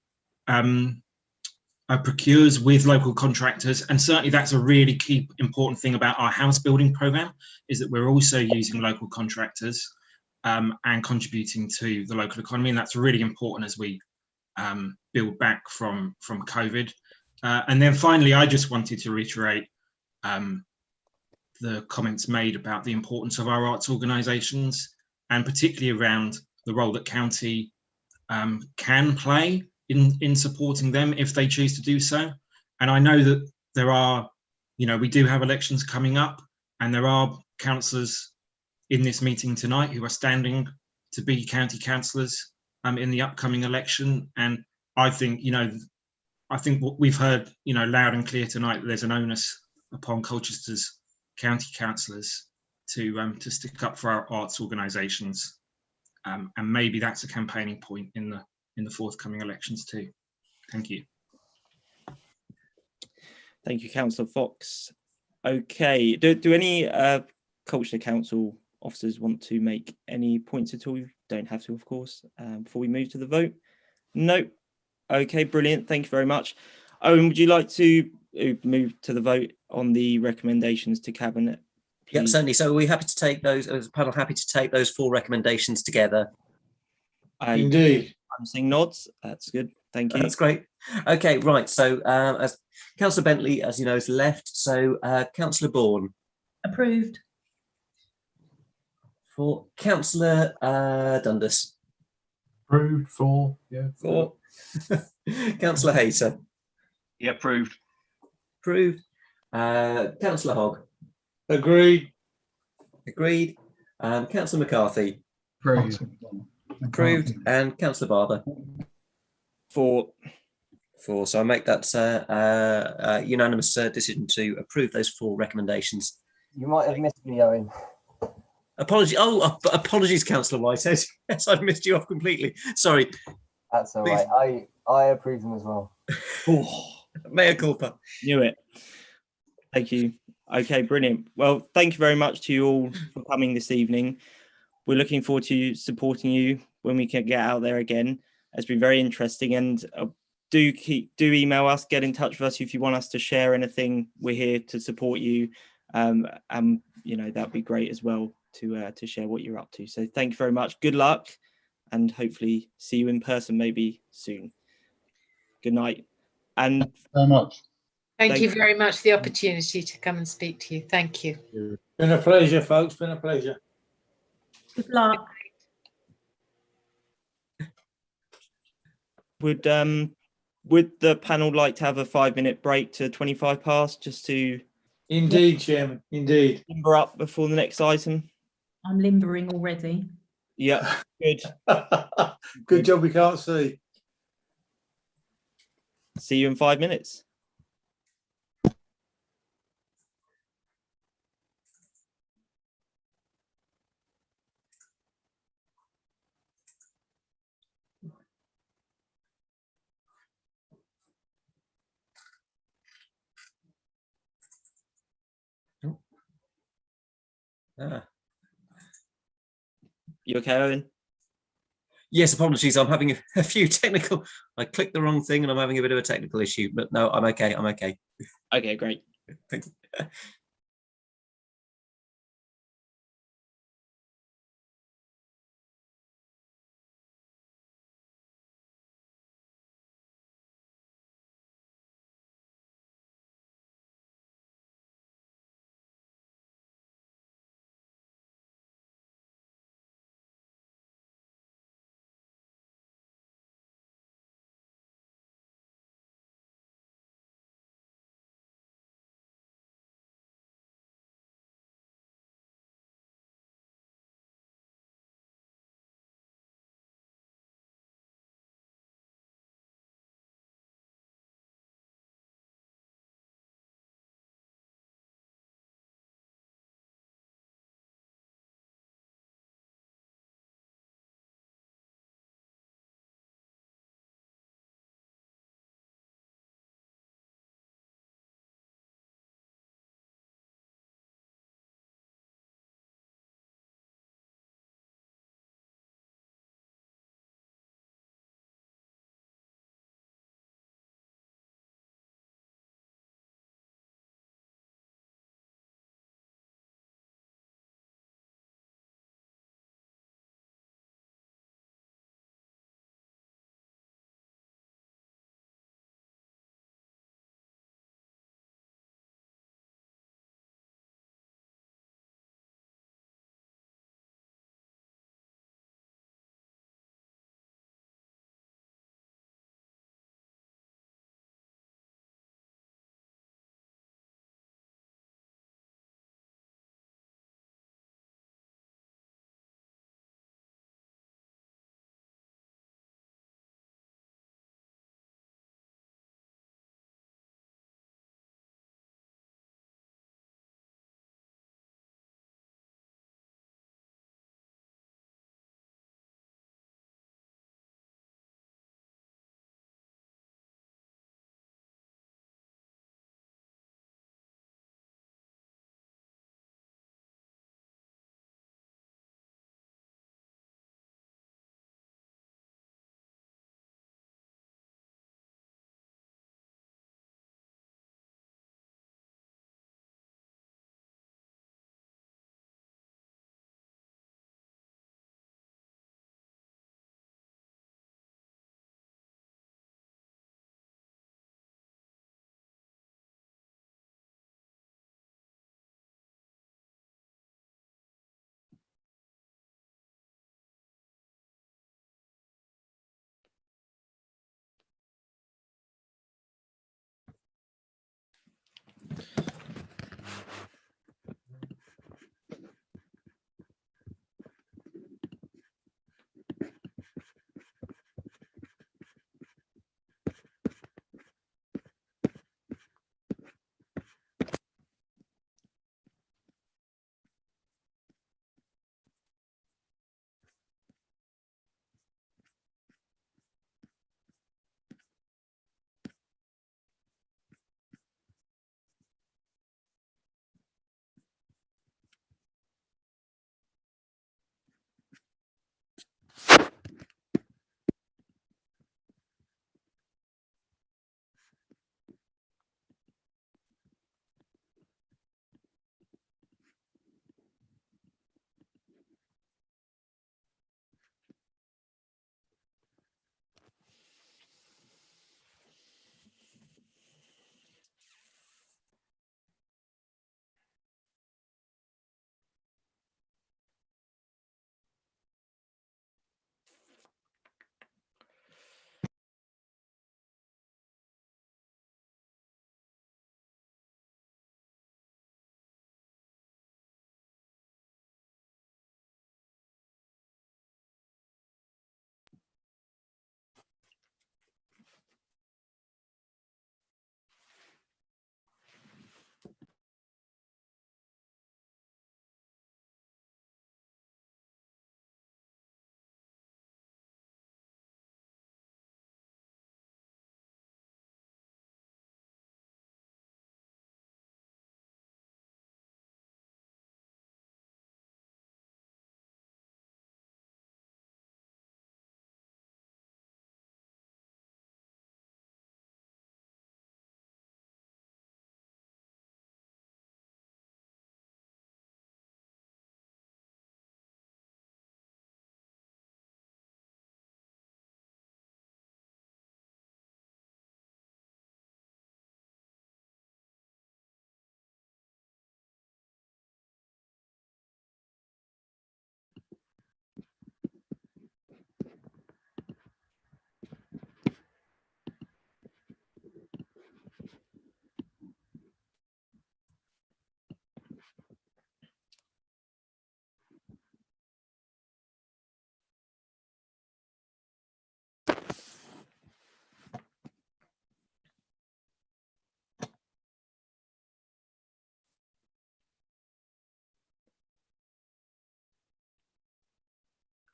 procures with local contractors, and certainly that's a really key important thing about our house building programme, is that we're also using local contractors and contributing to the local economy, and that's really important as we build back from COVID. And then finally, I just wanted to reiterate the comments made about the importance of our arts organisations, and particularly around the role that county can play in supporting them if they choose to do so. And I know that there are, we do have elections coming up, and there are councillors in this meeting tonight who are standing to be county councillors in the upcoming election. And I think, I think what we've heard, loud and clear tonight, that there's an onus upon Colchester's county councillors to stick up for our arts organisations, and maybe that's a campaigning point in the forthcoming elections too. Thank you. Thank you, Councillor Fox. Okay, do any Colchester Council officers want to make any points at all? You don't have to, of course, before we move to the vote. No. Okay, brilliant. Thank you very much. Owen, would you like to move to the vote on the recommendations to Cabinet? Please? Yep, certainly. So are we happy to take those, as a panel, happy to take those 4 recommendations together? Indeed. I'm seeing nods. That's good. Thank you. That's great. Okay, right. So as Councillor Bentley, as you know, is left. So Councillor Bourne. Approved. For Councillor Dundas. Approved. 4. Yeah. 4. Councillor Hayter. Yeah, approved. Approved. Councillor Hogg. Agreed. Agreed. Councillor McCarthy. Approved. Approved. And Councillor Barber. 4. 4. So I make that a unanimous decision to approve those 4 recommendations. You might have missed me, Owen. Apologies. Oh, apologies, Councillor Whitehead. Yes, I've missed you off completely. Sorry. That's all right. I approve them as well. Mea culpa. Knew it. Thank you. Okay, brilliant. Well, thank you very much to you all for coming this evening. we're looking forward to supporting you when we can get out there again. It's been very interesting, and do email us, get in touch with us if you want us to share anything. We're here to support you, and you know, that'd be great as well to share what you're up to. So thank you very much. Good luck, and hopefully see you in person maybe soon. Good night. And thank you very much. Thank you very much for the opportunity to come and speak to you. Thank you. Been a pleasure, folks. Been a pleasure. Good luck. Would the panel like to have a 5-minute break to 25 past, just to Indeed, Chairman, indeed. limber up before the next item? I'm limbering already. Yeah, good. Good job we can't see. See you in 5 minutes. You okay, Owen? Yes, apologies. I'm having a few technical. I clicked the wrong thing and I'm having a bit of a technical issue, but no, I'm okay. I'm okay. Okay, great. Thank you.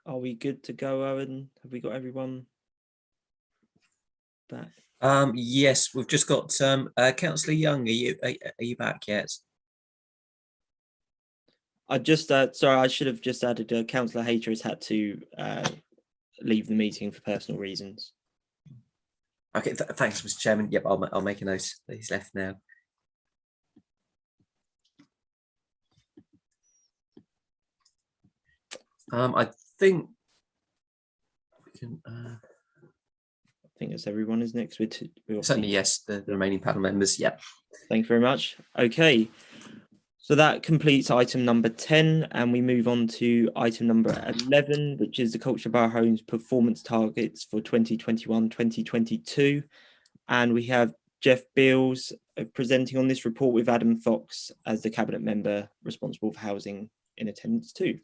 Are we good to go, Owen? Have we got everyone back? Yes, we've just got Councillor Young. Are you back yet? I just sorry, I should have just added Councillor Hayter has had to leave the meeting for personal reasons. Okay, thanks, Mr. Chairman. Yep, I'll make a note that he's left now. I think we can. I think that's everyone, isn't it? Certainly, yes. The remaining panel members. Yeah. Thank you very much. Okay, so that completes item number 10, and we move on to item number 11, which is the Culture Borough Homes performance targets for 2021-2022, and we have Jeff Beals presenting on this report with Adam Fox as the cabinet member responsible for housing in attendance too.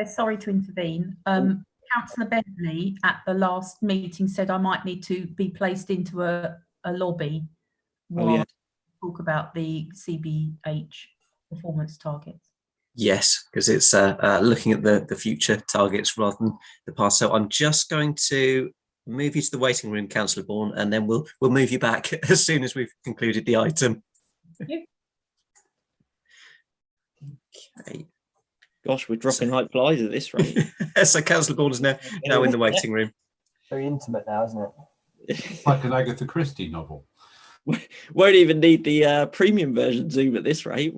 Sorry to intervene. Councillor Bentley at the last meeting said I might need to be placed into a lobby while yeah. we talk about the CBH performance targets. Yes, because it's looking at the future targets rather than the past. So I'm just going to move you to the waiting room, Councillor Bourne, and then we'll move you back as soon as we've concluded the item. Thank you. Okay. Gosh, we're dropping like flies at this rate. So Councillor Bourne is now in the waiting room. Very intimate now, isn't it? It's like an Agatha Christie novel. Won't even need the premium version Zoom at this rate.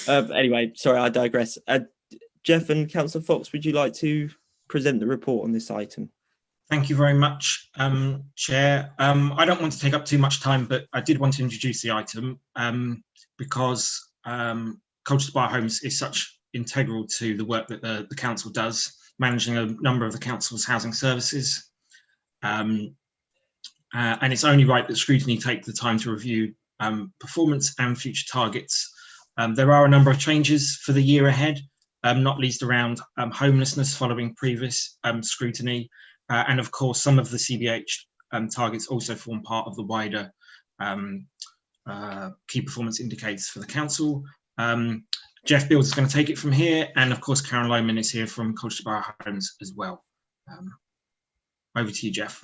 Anyway, sorry, I digress. Jeff and Councillor Fox, would you like to present the report on this item? Thank you very much, Chair. I don't want to take up too much time, but I did want to introduce the item because Culture Borough Homes is such integral to the work that the council does, managing a number of the council's housing services. And it's only right that Scrutiny take the time to review performance and future targets. There are a number of changes for the year ahead, not least around homelessness following previous scrutiny. And of course, some of the CBH targets also form part of the wider key performance indicators for the council. Jeff Beals is going to take it from here. And of course, Karen Lohman is here from Culture Borough Homes as well. Over to you, Jeff.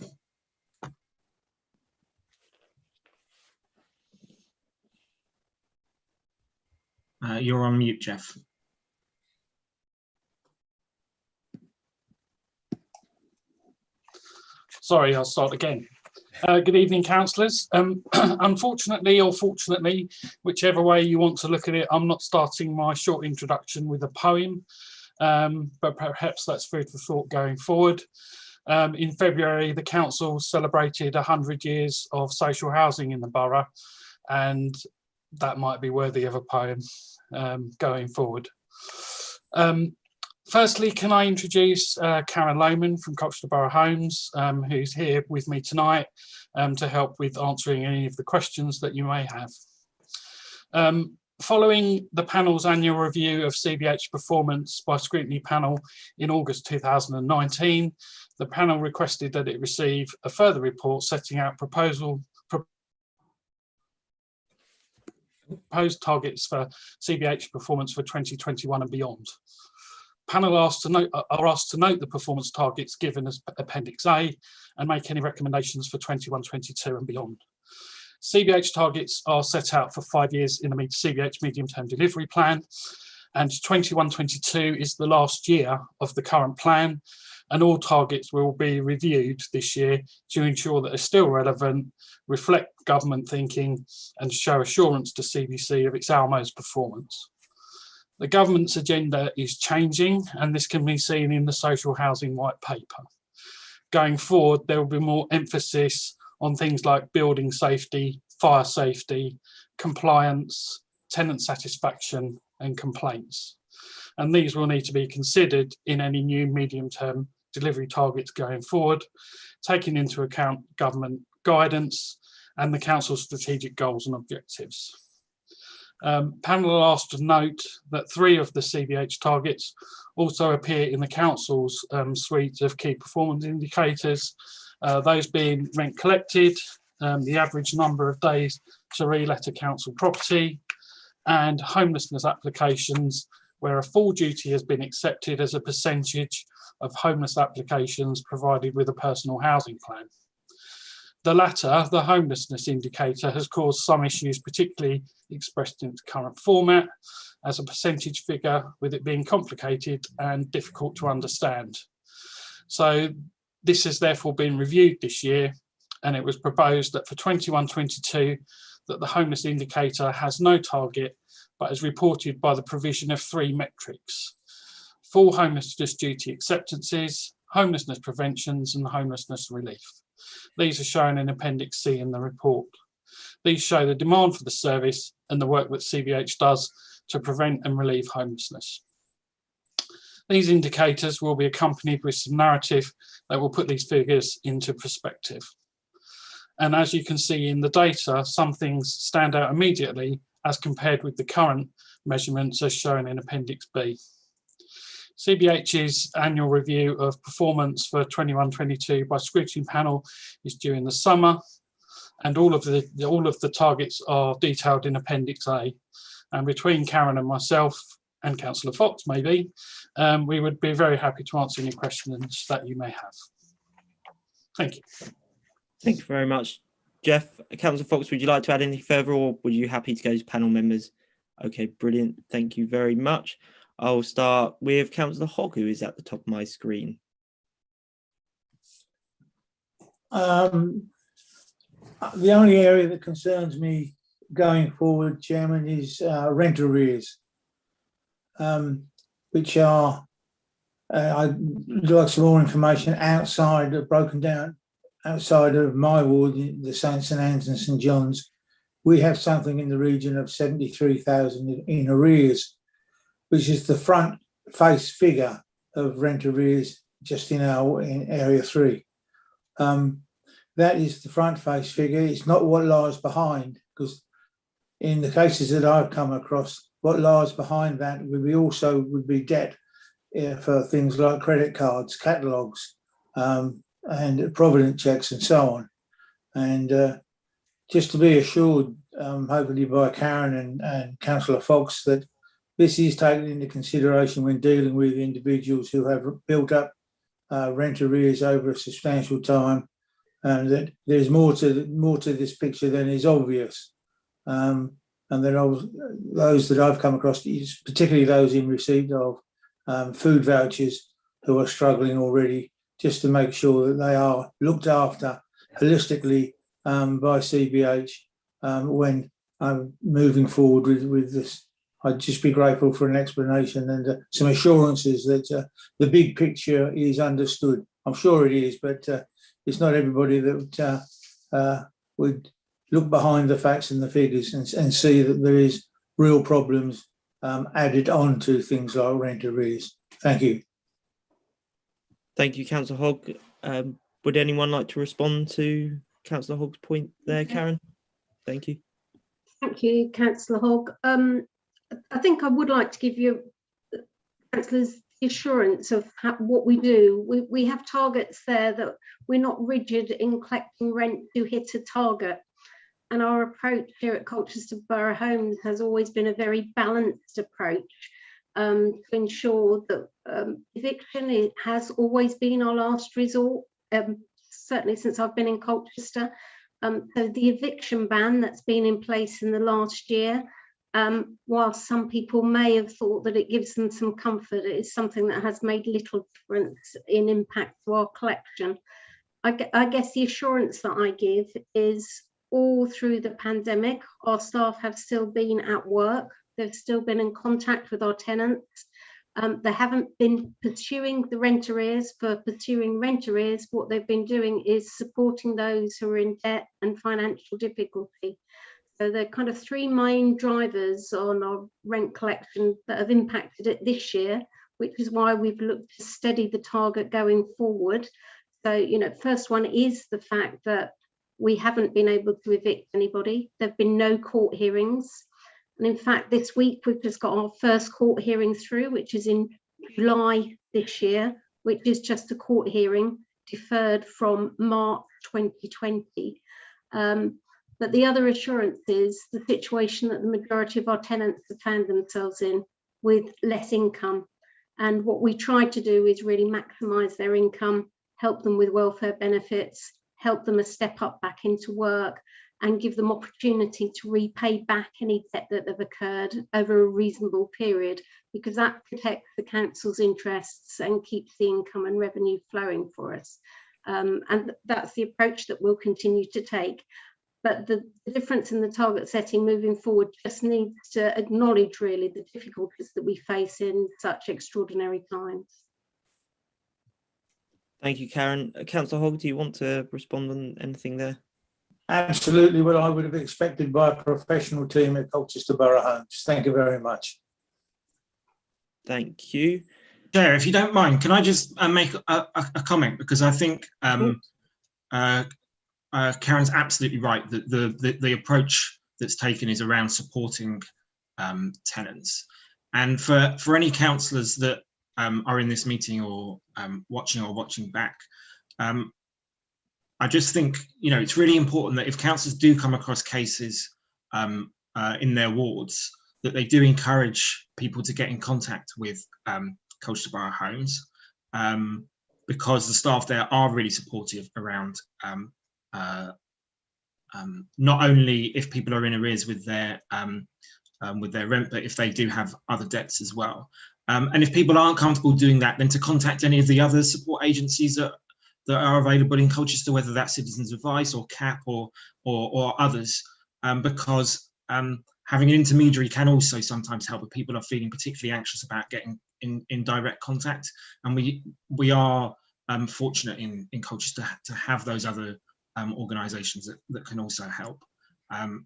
You're on mute, Jeff. Sorry, I'll start again. Good evening, councillors. Unfortunately or fortunately, whichever way you want to look at it, I'm not starting my short introduction with a poem, but perhaps that's food for thought going forward. In February, the council celebrated 100 years of social housing in the borough, and that might be worthy of a poem going forward. Firstly, can I introduce Karen Lohman from Culture Borough Homes, who's here with me tonight to help with answering any of the questions that you may have. Following the panel's annual review of CBH performance by Scrutiny Panel in August 2019, the panel requested that it receive a further report setting out proposed targets for CBH performance for 2021 and beyond. Panel are asked to note the performance targets given as Appendix A and make any recommendations for 21-22 and beyond. CBH targets are set out for 5 years in the CBH medium-term delivery plan, and 21-22 is the last year of the current plan, and all targets will be reviewed this year to ensure that they're still relevant, reflect government thinking, and show assurance to CBC of its ALMO's performance. The government's agenda is changing, and this can be seen in the social housing white paper. Going forward, there will be more emphasis on things like building safety, fire safety, compliance, tenant satisfaction, and complaints. And these will need to be considered in any new medium-term delivery targets going forward, taking into account government guidance and the council's strategic goals and objectives. Panel are asked to note that 3 of the CBH targets also appear in the council's suite of key performance indicators, those being rent collected, the average number of days to re-let a council property, and homelessness applications where a full duty has been accepted as a percentage of homeless applications provided with a personal housing plan. The latter, the homelessness indicator, has caused some issues, particularly expressed in its current format as a percentage figure, with it being complicated and difficult to understand. So this has therefore been reviewed this year, and it was proposed that for 21-22 that the homeless indicator has no target, but is reported by the provision of 3 metrics: full homelessness duty acceptances, homelessness preventions, and homelessness relief. These are shown in Appendix C in the report. These show the demand for the service and the work that CBH does to prevent and relieve homelessness. These indicators will be accompanied with some narrative that will put these figures into perspective. And as you can see in the data, some things stand out immediately as compared with the current measurements as shown in Appendix B. CBH's annual review of performance for 21-22 by Scrutiny Panel is due in the summer, and all of the targets are detailed in Appendix A. And between Karen and myself, and Councillor Fox maybe, we would be very happy to answer any questions that you may have. Thank you. Thank you very much, Jeff. Councillor Fox, would you like to add any further, or were you happy to go to panel members? Okay, brilliant. Thank you very much. I'll start with Councillor Hogg, who is at the top of my screen. The only area that concerns me going forward, Chairman, is rent arrears, which are, I'd like some more information outside, broken down outside of my ward, the St Anne's and St John's. We have something in the region of 73,000 in arrears, which is the front face figure of rent arrears just in area 3. That is the front face figure. It's not what lies behind, because in the cases that I've come across, what lies behind that would be debt for things like credit cards, catalogues, and provident checks and so on. And just to be assured, hopefully by Karen and Councillor Fox, that this is taken into consideration when dealing with individuals who have built up rent arrears over a substantial time, and that there's more to this picture than is obvious. And then those that I've come across, particularly those in receipt of food vouchers, who are struggling already, just to make sure that they are looked after holistically by CBH when I'm moving forward with this. I'd just be grateful for an explanation and some assurances that the big picture is understood. I'm sure it is, but it's not everybody that would look behind the facts and the figures and see that there is real problems added on to things like rent arrears. Thank you. Thank you, Councillor Hogg. Would anyone like to respond to Councillor Hogg's point there, Karen? Thank you. Thank you, Councillor Hogg. I think I would like to give you, councillors, the assurance of what we do. We have targets there that we're not rigid in collecting rent to hit a target. And our approach here at Colchester Borough Homes has always been a very balanced approach to ensure that eviction has always been our last resort, certainly since I've been in Colchester. So the eviction ban that's been in place in the last year, whilst some people may have thought that it gives them some comfort, it is something that has made little difference in impact to our collection. I guess the assurance that I give is all through the pandemic, our staff have still been at work. They've still been in contact with our tenants. They haven't been pursuing the rent arrears for pursuing rent arrears. What they've been doing is supporting those who are in debt and financial difficulty. So there are kind of 3 main drivers on our rent collection that have impacted it this year, which is why we've looked to steady the target going forward. So, first one is the fact that we haven't been able to evict anybody. There have been no court hearings. And in fact, this week, we've just got our first court hearing through, which is in July this year, which is just a court hearing deferred from March 2020. But the other assurance is the situation that the majority of our tenants have found themselves in with less income. And what we try to do is really maximise their income, help them with welfare benefits, help them a step up back into work, and give them opportunity to repay back any debt that have occurred over a reasonable period, because that protects the council's interests and keeps the income and revenue flowing for us. And that's the approach that we'll continue to take. But the difference in the target setting moving forward just needs to acknowledge really the difficulties that we face in such extraordinary times. Thank you, Karen. Councillor Hogg, do you want to respond on anything there? Absolutely what I would have expected by a professional team at Colchester Borough Homes. Thank you very much. Thank you. Chair, if you don't mind, can I just make a comment? Because I think Karen's absolutely right that the approach that's taken is around supporting tenants. And for any councillors that are in this meeting or watching back, I just think, you know, it's really important that if councillors do come across cases in their wards, that they do encourage people to get in contact with Colchester Borough Homes, because the staff there are really supportive around not only if people are in arrears with their rent, but if they do have other debts as well. And if people aren't comfortable doing that, then to contact any of the other support agencies that are available in Colchester, whether that's Citizens Advice or CAP or others, because having an intermediary can also sometimes help if people are feeling particularly anxious about getting in direct contact. And we are fortunate in Colchester to have those other organisations that can also help.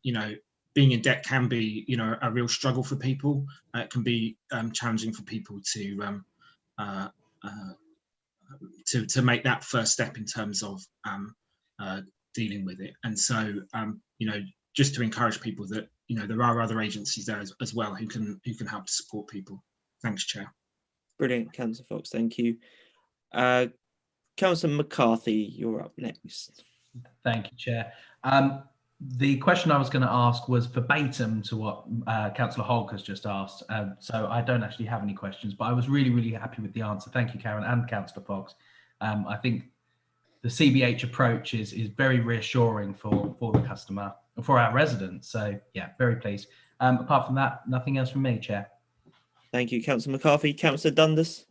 You know, being in debt can be, you know, a real struggle for people. It can be challenging for people to make that first step in terms of dealing with it. And so, you know, just to encourage people that, you know, there are other agencies there as well who can help to support people. Thanks, Chair. Brilliant, Councillor Fox, thank you. Councillor McCarthy, you're up next. Thank you, Chair. The question I was going to ask was verbatim to what Councillor Hogg has just asked, so I don't actually have any questions, but I was really, really happy with the answer. Thank you, Karen and Councillor Fox. I think the CBH approach is very reassuring for the customer, for our residents. So yeah, very pleased. Apart from that, nothing else from me, Chair. Thank you, Councillor McCarthy. Councillor Dundas.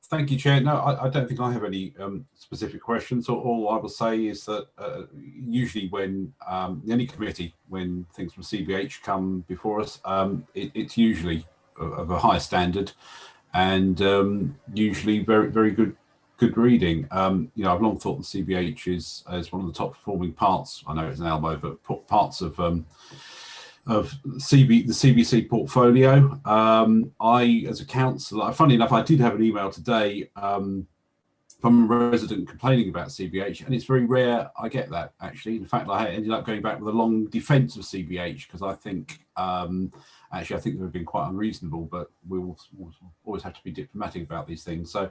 Thank you, Chair. No, I don't think I have any specific questions. All I will say is that usually when any committee, when things from CBH come before us, it's usually of a high standard and usually very good reading. You know, I've long thought the CBH is one of the top performing parts. I know it's an elbow, but parts of the CBC portfolio. I, as a councillor, funny enough, I did have an email today from a resident complaining about CBH, and it's very rare I get that, actually. In fact, I ended up going back with a long defence of CBH because I think, actually, I think they've been quite unreasonable, but we will always have to be diplomatic about these things. So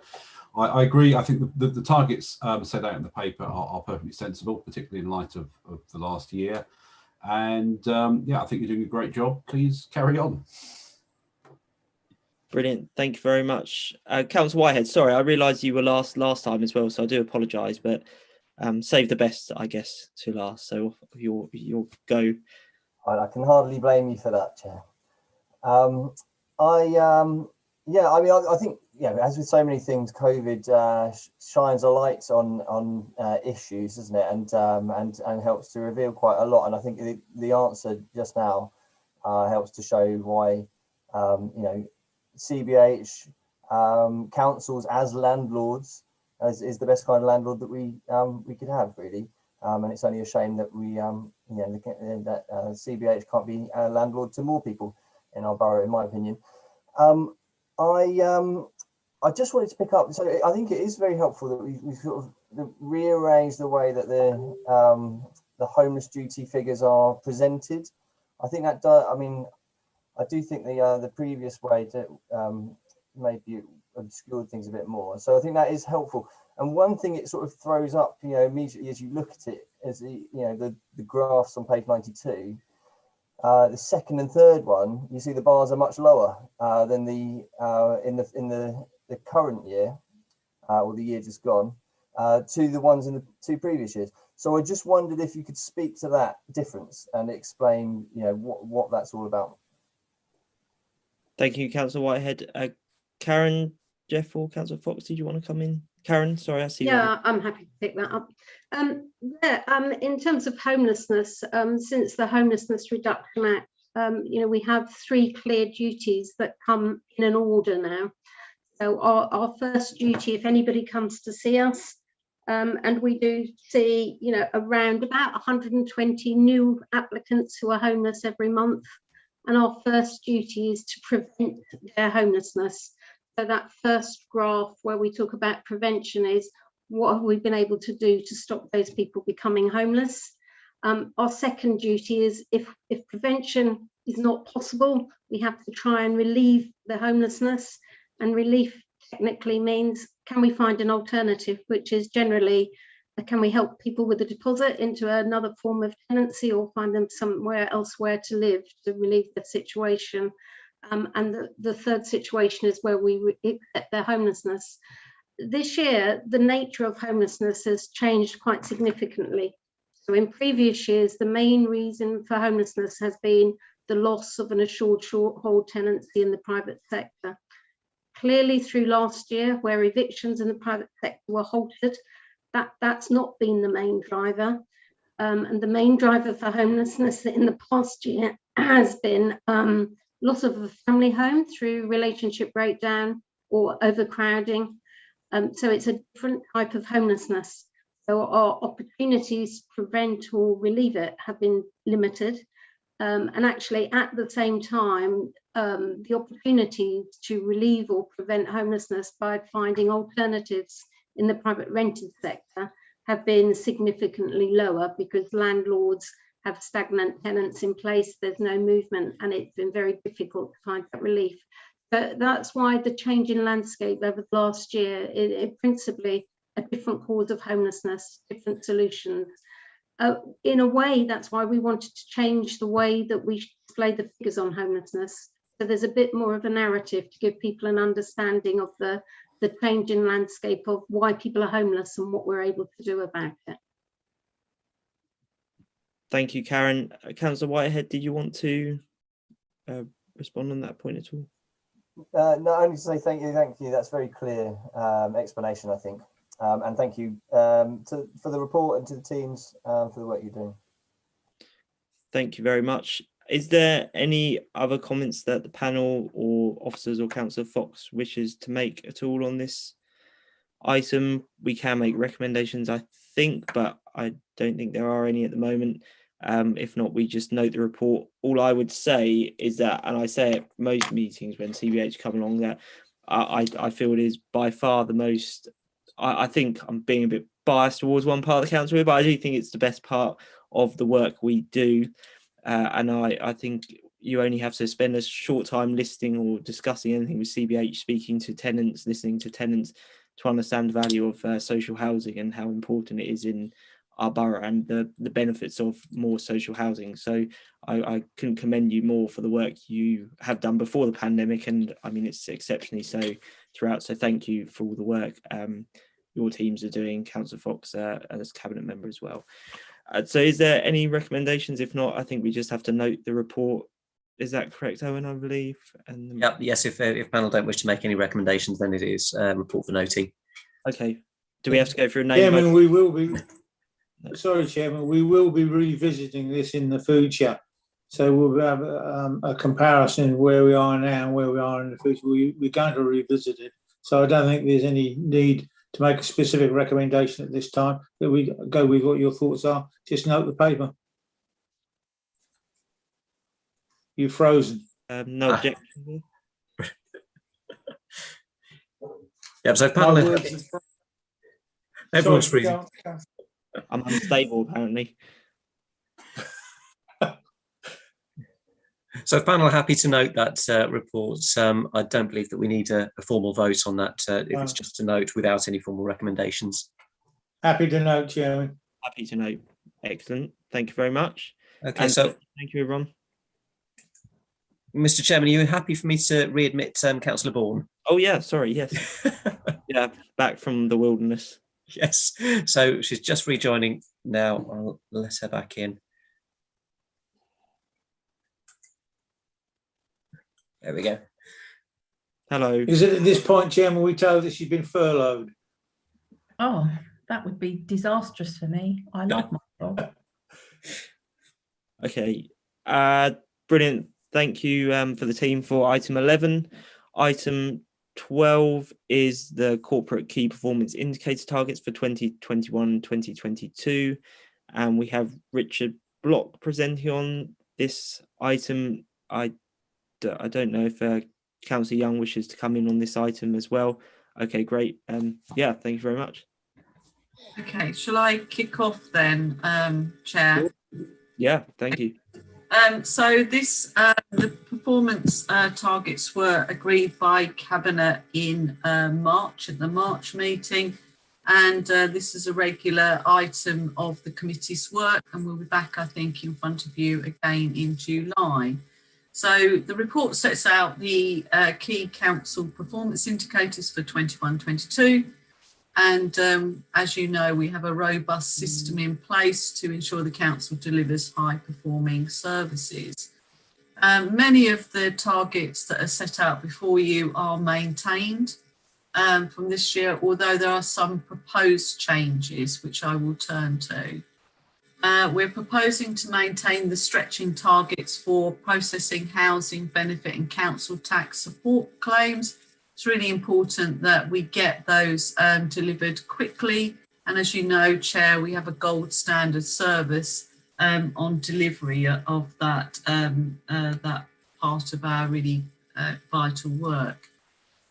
I agree. I think the targets set out in the paper are perfectly sensible, particularly in light of the last year. And yeah, I think you're doing a great job. Please carry on. Brilliant. Thank you very much. Councillor Whitehead, sorry, I realised you were last time as well, so I do apologise, but save the best, I guess, to last. So you'll go. I can hardly blame you for that, Chair. Yeah, I mean, I think, yeah, as with so many things, COVID shines a light on issues, doesn't it? And helps to reveal quite a lot. And I think the answer just now helps to show why, you know, CBH, councils as landlords is the best kind of landlord that we could have, really. And it's only a shame that we, you know, that CBH can't be a landlord to more people in our borough, in my opinion. I just wanted to pick up. So I think it is very helpful that we sort of rearrange the way that the homeless duty figures are presented. I think that does. I mean, I do think the previous way to maybe obscured things a bit more. So I think that is helpful. And one thing it sort of throws up, you know, immediately as you look at it, is the graphs on page 92. The second and third one, you see the bars are much lower than the in the current year or the year just gone to the ones in the 2 previous years. So I just wondered if you could speak to that difference and explain, you know, what that's all about. Thank you, Councillor Whitehead. Karen, Jeff, or Councillor Fox, did you want to come in? Karen, sorry, I see you. Yeah, I'm happy to pick that up. In terms of homelessness, since the Homelessness Reduction Act, you know, we have 3 clear duties that come in an order now. So our first duty, if anybody comes to see us, and we do see, you know, around about 120 new applicants who are homeless every month. And our first duty is to prevent their homelessness. So that first graph where we talk about prevention is what have we been able to do to stop those people becoming homeless. Our second duty is if prevention is not possible, we have to try and relieve the homelessness. And relief technically means, can we find an alternative, which is generally, can we help people with a deposit into another form of tenancy or find them somewhere elsewhere to live to relieve their situation. And the third situation is where we accept their homelessness. This year, the nature of homelessness has changed quite significantly. So in previous years, the main reason for homelessness has been the loss of an assured short hold tenancy in the private sector. Clearly through last year, where evictions in the private sector were halted, that's not been the main driver. And the main driver for homelessness in the past year has been loss of a family home through relationship breakdown or overcrowding. So it's a different type of homelessness. So our opportunities to prevent or relieve it have been limited. And actually at the same time, the opportunities to relieve or prevent homelessness by finding alternatives in the private rented sector have been significantly lower because landlords have stagnant tenants in place, there's no movement, and it's been very difficult to find that relief. But that's why the change in landscape over the last year is principally a different cause of homelessness, different solutions. In a way, that's why we wanted to change the way that we display the figures on homelessness. So there's a bit more of a narrative to give people an understanding of the change in landscape of why people are homeless and what we're able to do about it. Thank you, Karen. Councillor Whitehead, did you want to respond on that point at all? No, only to say thank you. That's very clear explanation, I think. And thank you for the report and to the teams for the work you're doing. Thank you very much. Is there any other comments that the panel or officers or Councillor Fox wishes to make at all on this item? We can make recommendations, I think, but I don't think there are any at the moment. If not, we just note the report. All I would say is that, and I say at most meetings when CBH come along, that I feel it is by far the most, I think I'm being a bit biased towards one part of the council here, but I do think it's the best part of the work we do. And I think you only have to spend a short time listening or discussing anything with CBH, speaking to tenants, listening to tenants, to understand the value of social housing and how important it is in our borough and the benefits of more social housing. So I couldn't commend you more for the work you have done before the pandemic, and I mean it's exceptionally so throughout. So thank you for all the work your teams are doing, Councillor Fox as cabinet member as well. So is there any recommendations? If not, I think we just have to note the report. Is that correct, Owen, I believe? And yep, yes, if panel don't wish to make any recommendations, then it is report for noting. Okay. Do we have to go through a name? Chairman, we will be, sorry, Chairman, we will be revisiting this in the future. So we'll have a comparison of where we are now and where we are in the future. We're going to revisit it. So I don't think there's any need to make a specific recommendation at this time, that we go with what your thoughts are. Just note the paper. You're frozen. No objection. Yeah, so panel. Everyone's freezing. I'm unstable, apparently. So if panel are happy to note that report, I don't believe that we need a formal vote on that if it's just a note without any formal recommendations. Happy to note, Chairman. Happy to note. Excellent. Thank you very much. Okay, and so thank you, everyone. Mr. Chairman, are you happy for me to readmit Councillor Bourne? Oh yeah, sorry, yes. Yeah, back from the wilderness. Yes, so she's just rejoining now. I'll let her back in. There we go. Hello. Is it at this point, Chairman, we told that she's been furloughed? Oh, that would be disastrous for me. I love my job. Okay, brilliant. Thank you for the team for item 11. Item 12 is the corporate key performance indicator targets for 2021-2022. And we have Richard Block presenting on this item. I don't know if Councillor Young wishes to come in on this item as well. Okay, great. Yeah, thank you very much. Okay, shall I kick off then, Chair? Yeah, thank you. So this, the performance targets were agreed by Cabinet in March, at the March meeting, and this is a regular item of the committee's work, and we'll be back, I think, in front of you again in July. So the report sets out the key council performance indicators for 21-22. And as you know, we have a robust system in place to ensure the council delivers high performing services. Many of the targets that are set out before you are maintained from this year, although there are some proposed changes, which I will turn to. We're proposing to maintain the stretching targets for processing housing, benefit and council tax support claims. It's really important that we get those delivered quickly. And as you know, Chair, we have a gold standard service on delivery of that, that part of our really vital work.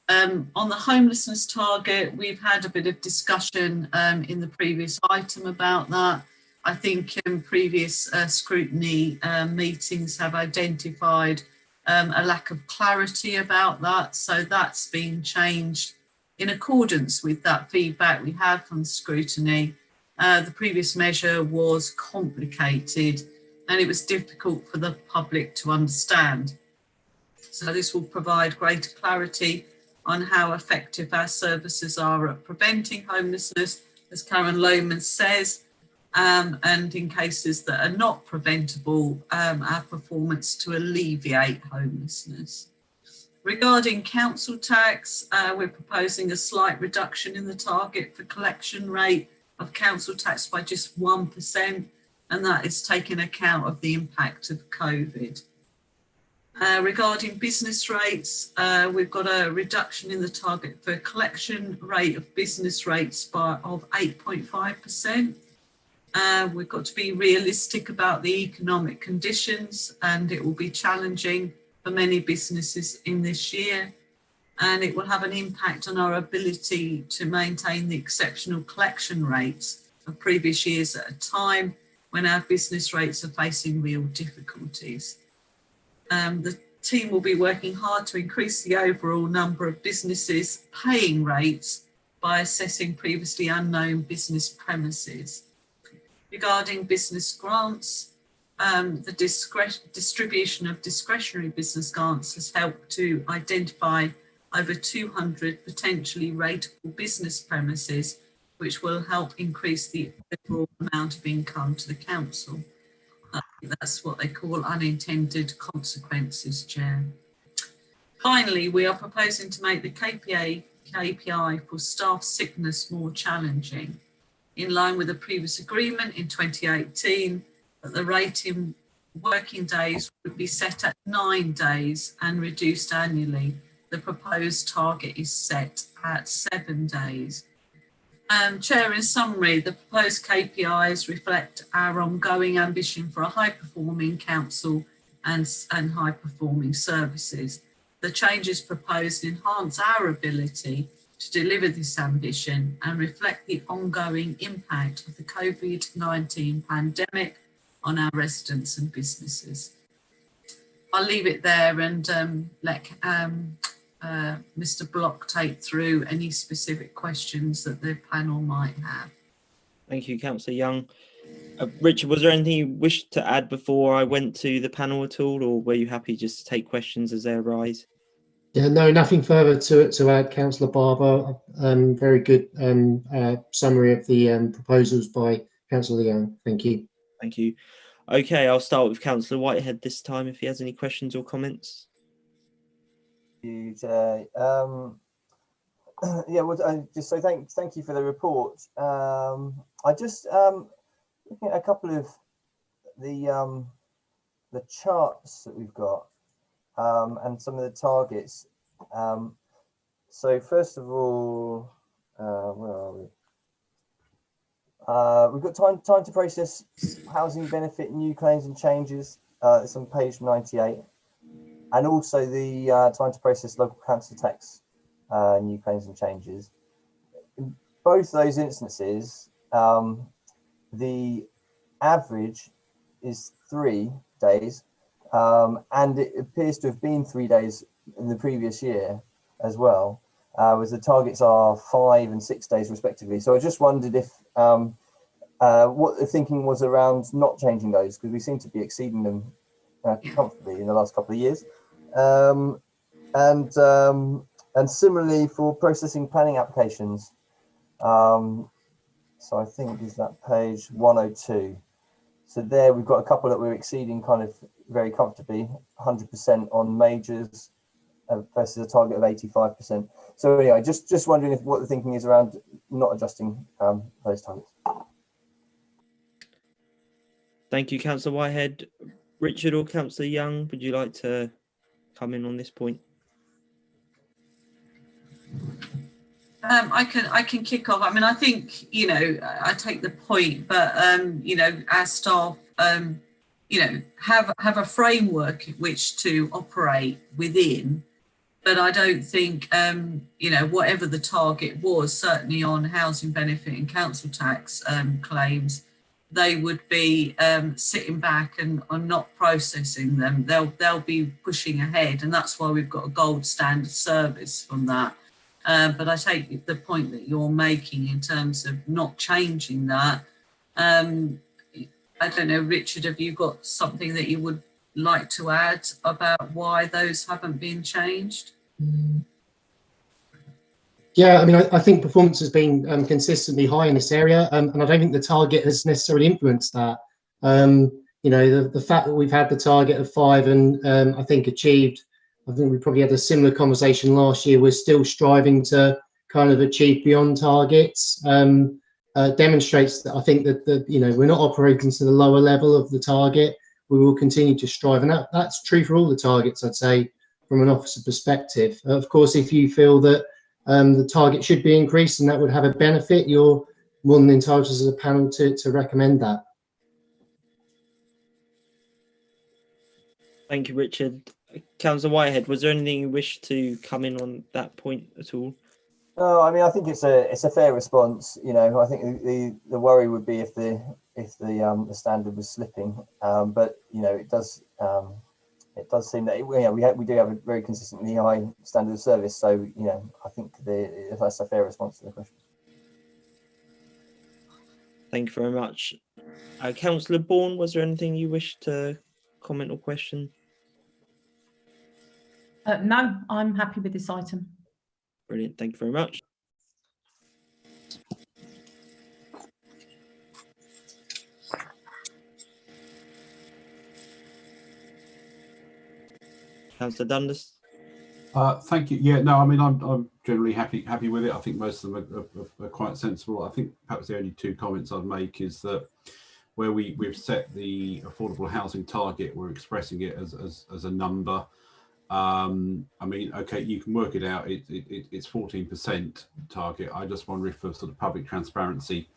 On the homelessness target, we've had a bit of discussion in the previous item about that. I think previous scrutiny meetings have identified a lack of clarity about that. So that's been changed in accordance with that feedback we had from scrutiny. The previous measure was complicated and it was difficult for the public to understand. So this will provide greater clarity on how effective our services are at preventing homelessness, as Karen Lohman says, and in cases that are not preventable, our performance to alleviate homelessness. Regarding council tax, we're proposing a slight reduction in the target for collection rate of council tax by just 1%, and that is taking account of the impact of COVID. Regarding business rates, we've got a reduction in the target for collection rate of business rates of 8.5%. We've got to be realistic about the economic conditions, and it will be challenging for many businesses in this year, and it will have an impact on our ability to maintain the exceptional collection rates of previous years at a time when our business rates are facing real difficulties. The team will be working hard to increase the overall number of businesses paying rates by assessing previously unknown business premises. Regarding business grants, the distribution of discretionary business grants has helped to identify over 200 potentially rateable business premises, which will help increase the overall amount of income to the council. That's what they call unintended consequences, Chair. Finally, we are proposing to make the KPI for staff sickness more challenging, in line with the previous agreement in 2018, that the rate in working days would be set at 9 days and reduced annually. The proposed target is set at 7 days. Chair, in summary, the proposed KPIs reflect our ongoing ambition for a high-performing council and high-performing services. The changes proposed enhance our ability to deliver this ambition and reflect the ongoing impact of the COVID-19 pandemic on our residents and businesses. I'll leave it there and let Mr. Block take through any specific questions that the panel might have. Thank you, Councillor Young. Richard, was there anything you wished to add before I went to the panel at all, or were you happy just to take questions as they arise? Yeah, no, nothing further to add, Councillor Barber. Very good summary of the proposals by Councillor Young. Thank you. Thank you. Okay, I'll start with Councillor Whitehead this time if he has any questions or comments. Yeah, well, I just say thank you for the report. I just looking at a couple of the charts that we've got and some of the targets. So first of all, where are we? We've got time to process housing benefit new claims and changes. It's on page 98, and also the time to process local council tax new claims and changes. In both those instances, the average is 3 days, and it appears to have been 3 days in the previous year as well, whereas the targets are 5 and 6 days respectively. So I just wondered if what the thinking was around not changing those, because we seem to be exceeding them comfortably in the last couple of years. And similarly for processing planning applications. So I think is that page 102. So there we've got a couple that we're exceeding kind of very comfortably, 100% on majors versus a target of 85%. So anyway, just wondering if what the thinking is around not adjusting those targets. Thank you, Councillor Whitehead. Richard or Councillor Young, would you like to come in on this point? I can kick off. I mean, I think, you know, I take the point, but you know, our staff, you know, have a framework which to operate within. But I don't think, you know, whatever the target was, certainly on housing benefit and council tax claims, they would be sitting back and not processing them. They'll be pushing ahead, and that's why we've got a gold standard service from that. But I take the point that you're making in terms of not changing that. I don't know, Richard, have you got something that you would like to add about why those haven't been changed? Yeah, I mean, I think performance has been consistently high in this area, and I don't think the target has necessarily influenced that. You know, the fact that we've had the target of 5 and I think achieved, I think we probably had a similar conversation last year, we're still striving to kind of achieve beyond targets, demonstrates that I think that, you know, we're not operating to the lower level of the target. We will continue to strive, and that's true for all the targets, I'd say, from an officer perspective. Of course, if you feel that the target should be increased and that would have a benefit, you're more than entitled as a panel to recommend that. Thank you, Richard. Councillor Whitehead, was there anything you wish to come in on that point at all? No, I mean, I think it's a fair response. You know, I think the worry would be if the standard was slipping, but you know, it does seem that we do have a very consistently high standard of service. So you know, I think that's a fair response to the question. Thank you very much. Councillor Bourne, was there anything you wish to comment or question? No, I'm happy with this item. Brilliant, thank you very much. Councillor Dundas. Thank you. Yeah, no, I mean, I'm generally happy with it. I think most of them are quite sensible. I think perhaps the only 2 comments I'd make is that where we've set the affordable housing target, we're expressing it as a number. I mean, okay, you can work it out. It's 14% target. I just wonder if for sort of public transparency,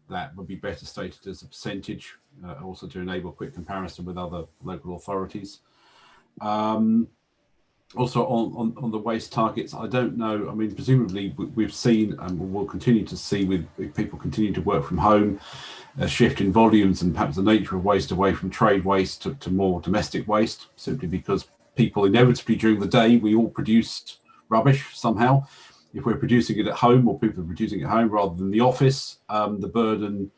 that would be better stated as a percentage, also to enable quick comparison with other local authorities. Also on the waste targets, I don't know. I mean, presumably we've seen and we'll continue to see with people continue to work from home, a shift in volumes and perhaps the nature of waste away from trade waste to more domestic waste, simply because people inevitably during the day, we all produce rubbish somehow. If we're producing it at home or people are producing it at home rather than the office, the burden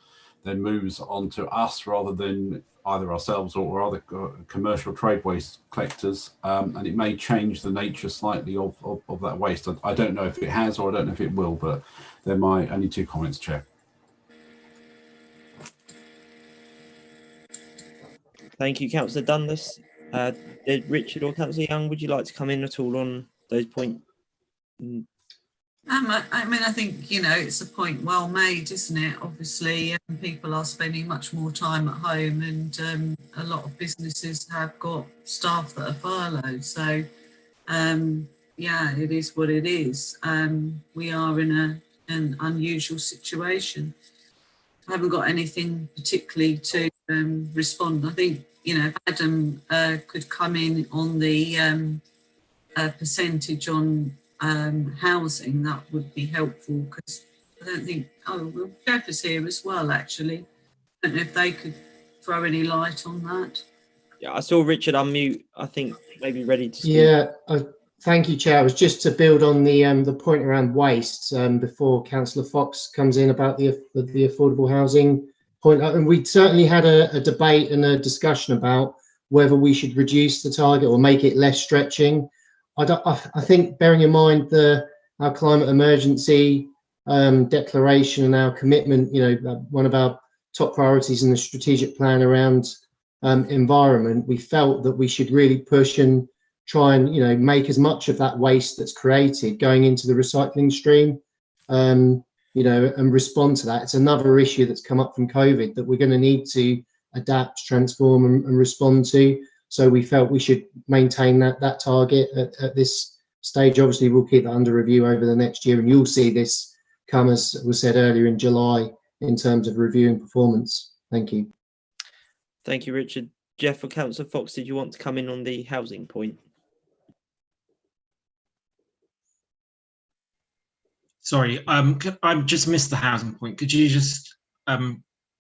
then moves on to us rather than either ourselves or other commercial trade waste collectors, and it may change the nature slightly of that waste. I don't know if it has, or I don't know if it will, but they're my only 2 comments, Chair. Thank you, Councillor Dundas. Richard or Councillor Young, would you like to come in at all on those points? I mean, I think, you know, it's a point well made, isn't it? Obviously, people are spending much more time at home, and a lot of businesses have got staff that are furloughed. So, yeah, it is what it is. We are in an unusual situation. I haven't got anything particularly to respond. I think, you know, if Adam could come in on the percentage on housing, that would be helpful, because I don't think, well, Jeff is here as well, actually. I don't know if they could throw any light on that. Yeah, I saw Richard unmute, I think maybe ready to speak. Yeah, thank you, Chair. I was just to build on the point around waste before Councillor Fox comes in about the affordable housing point. And we certainly had a debate and a discussion about whether we should reduce the target or make it less stretching. I think, bearing in mind our climate emergency declaration and our commitment, you know, one of our top priorities in the strategic plan around environment, we felt that we should really push and try and, you know, make as much of that waste that's created going into the recycling stream, you know, and respond to that. It's another issue that's come up from COVID that we're going to need to adapt, transform and respond to. So we felt we should maintain that target at this stage. Obviously, we'll keep that under review over the next year, and you'll see this come, as was said earlier, in July in terms of reviewing performance. Thank you. Thank you, Richard. Jeff or Councillor Fox, did you want to come in on the housing point? Sorry, I just missed the housing point. Could you just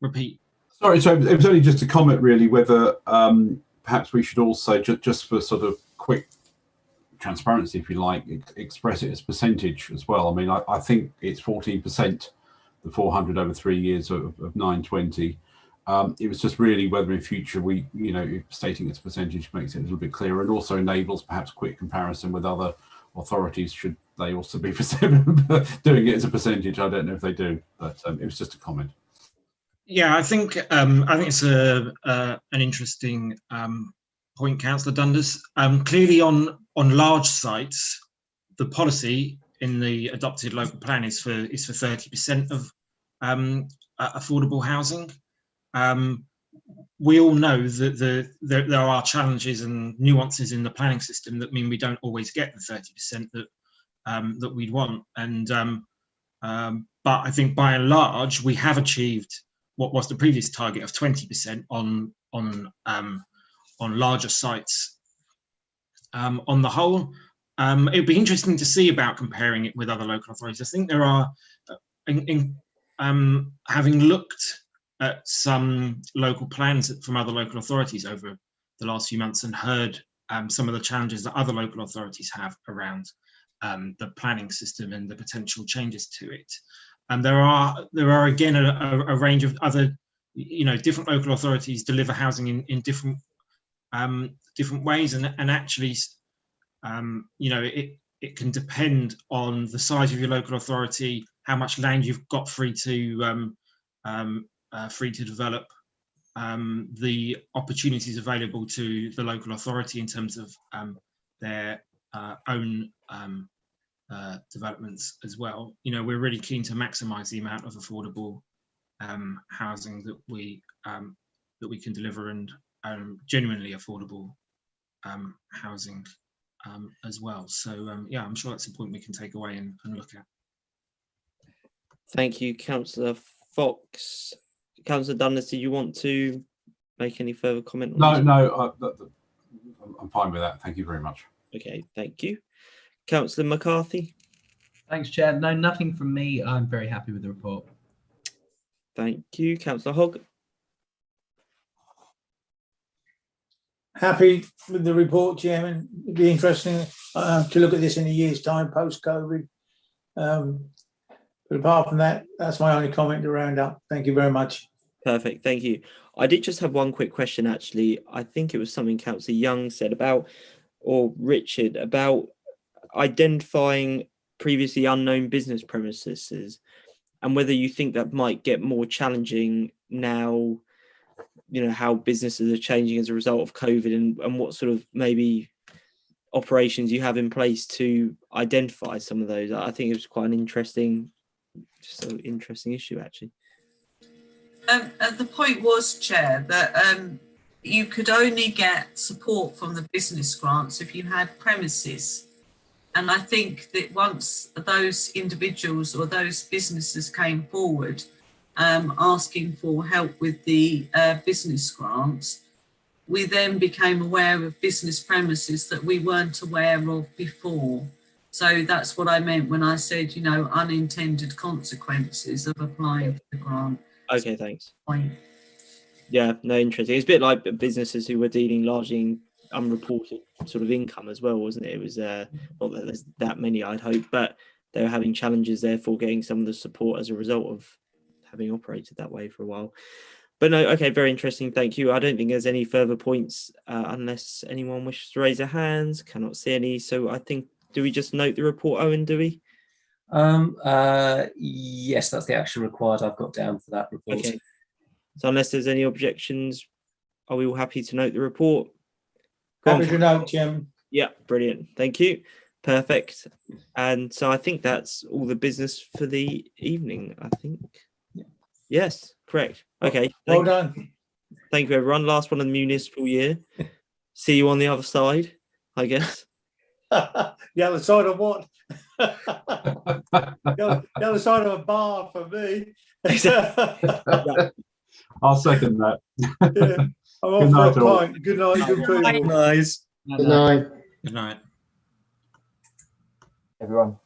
repeat? Sorry, so it was only just a comment, really, whether perhaps we should also, just for sort of quick transparency, if you like, express it as percentage as well. I mean, I think it's 14%, the 400 over 3 years of 920. It was just really whether in future we, you know, stating its percentage makes it a little bit clearer, and also enables perhaps quick comparison with other authorities, should they also be doing it as a percentage. I don't know if they do, but it was just a comment. Yeah, I think it's an interesting point, Councillor Dundas. Clearly, on large sites, the policy in the adopted local plan is for 30% of affordable housing. We all know that there are challenges and nuances in the planning system that mean we don't always get the 30% that we'd want. And but I think by and large we have achieved what was the previous target of 20% on larger sites. On the whole, it'd be interesting to see about comparing it with other local authorities. I think there are, having looked at some local plans from other local authorities over the last few months and heard some of the challenges that other local authorities have around the planning system and the potential changes to it. And there are again a range of other, you know, different local authorities deliver housing in different ways, and actually, you know, it can depend on the size of your local authority, how much land you've got free to develop, the opportunities available to the local authority in terms of their own developments as well. You know, we're really keen to maximise the amount of affordable housing that we can deliver, and genuinely affordable housing as well. So yeah, I'm sure that's a point we can take away and look at. Thank you, Councillor Fox. Councillor Dundas, do you want to make any further comment on No, I'm fine with that. Thank you very much. Okay, thank you. Councillor McCarthy. Thanks, Chair. No, nothing from me. I'm very happy with the report. Thank you. Councillor Hogg. Happy with the report, Chairman. It'd be interesting to look at this in a year's time post-COVID. But apart from that, that's my only comment to round up. Thank you very much. Perfect, thank you. I did just have one quick question, actually. I think it was something Councillor Young said about, or Richard, about identifying previously unknown business premises, and whether you think that might get more challenging now, you know, how businesses are changing as a result of COVID, and what sort of maybe operations you have in place to identify some of those. I think it was quite an interesting issue, actually. And the point was, Chair, that you could only get support from the business grants if you had premises. And I think that once those individuals or those businesses came forward asking for help with the business grants, we then became aware of business premises that we weren't aware of before. So that's what I meant when I said, you know, unintended consequences of applying for the grant. Okay, thanks. Point. Yeah, no, interesting. It's a bit like businesses who were dealing largely in unreported sort of income as well, wasn't it? It was not that there's that many, I'd hope, but they were having challenges therefore getting some of the support as a result of having operated that way for a while. But no, okay, very interesting, thank you. I don't think there's any further points unless anyone wishes to raise their hands. Cannot see any, so I think, do we just note the report, Owen, do we? Yes, that's the action required I've got down for that report. Okay, so unless there's any objections, are we all happy to note the report? Happy to note, Jim. Yeah, brilliant. Thank you. Perfect. And so I think that's all the business for the evening, I think. Yes, correct. Okay. Well done. Thank you, everyone. Last one of the municipal year. See you on the other side, I guess. The other side of what? the other side of a bar for me. I'll second that. Yeah. I'm off for a pint. Good night, good people. Nice. Good night. Good night. Everyone.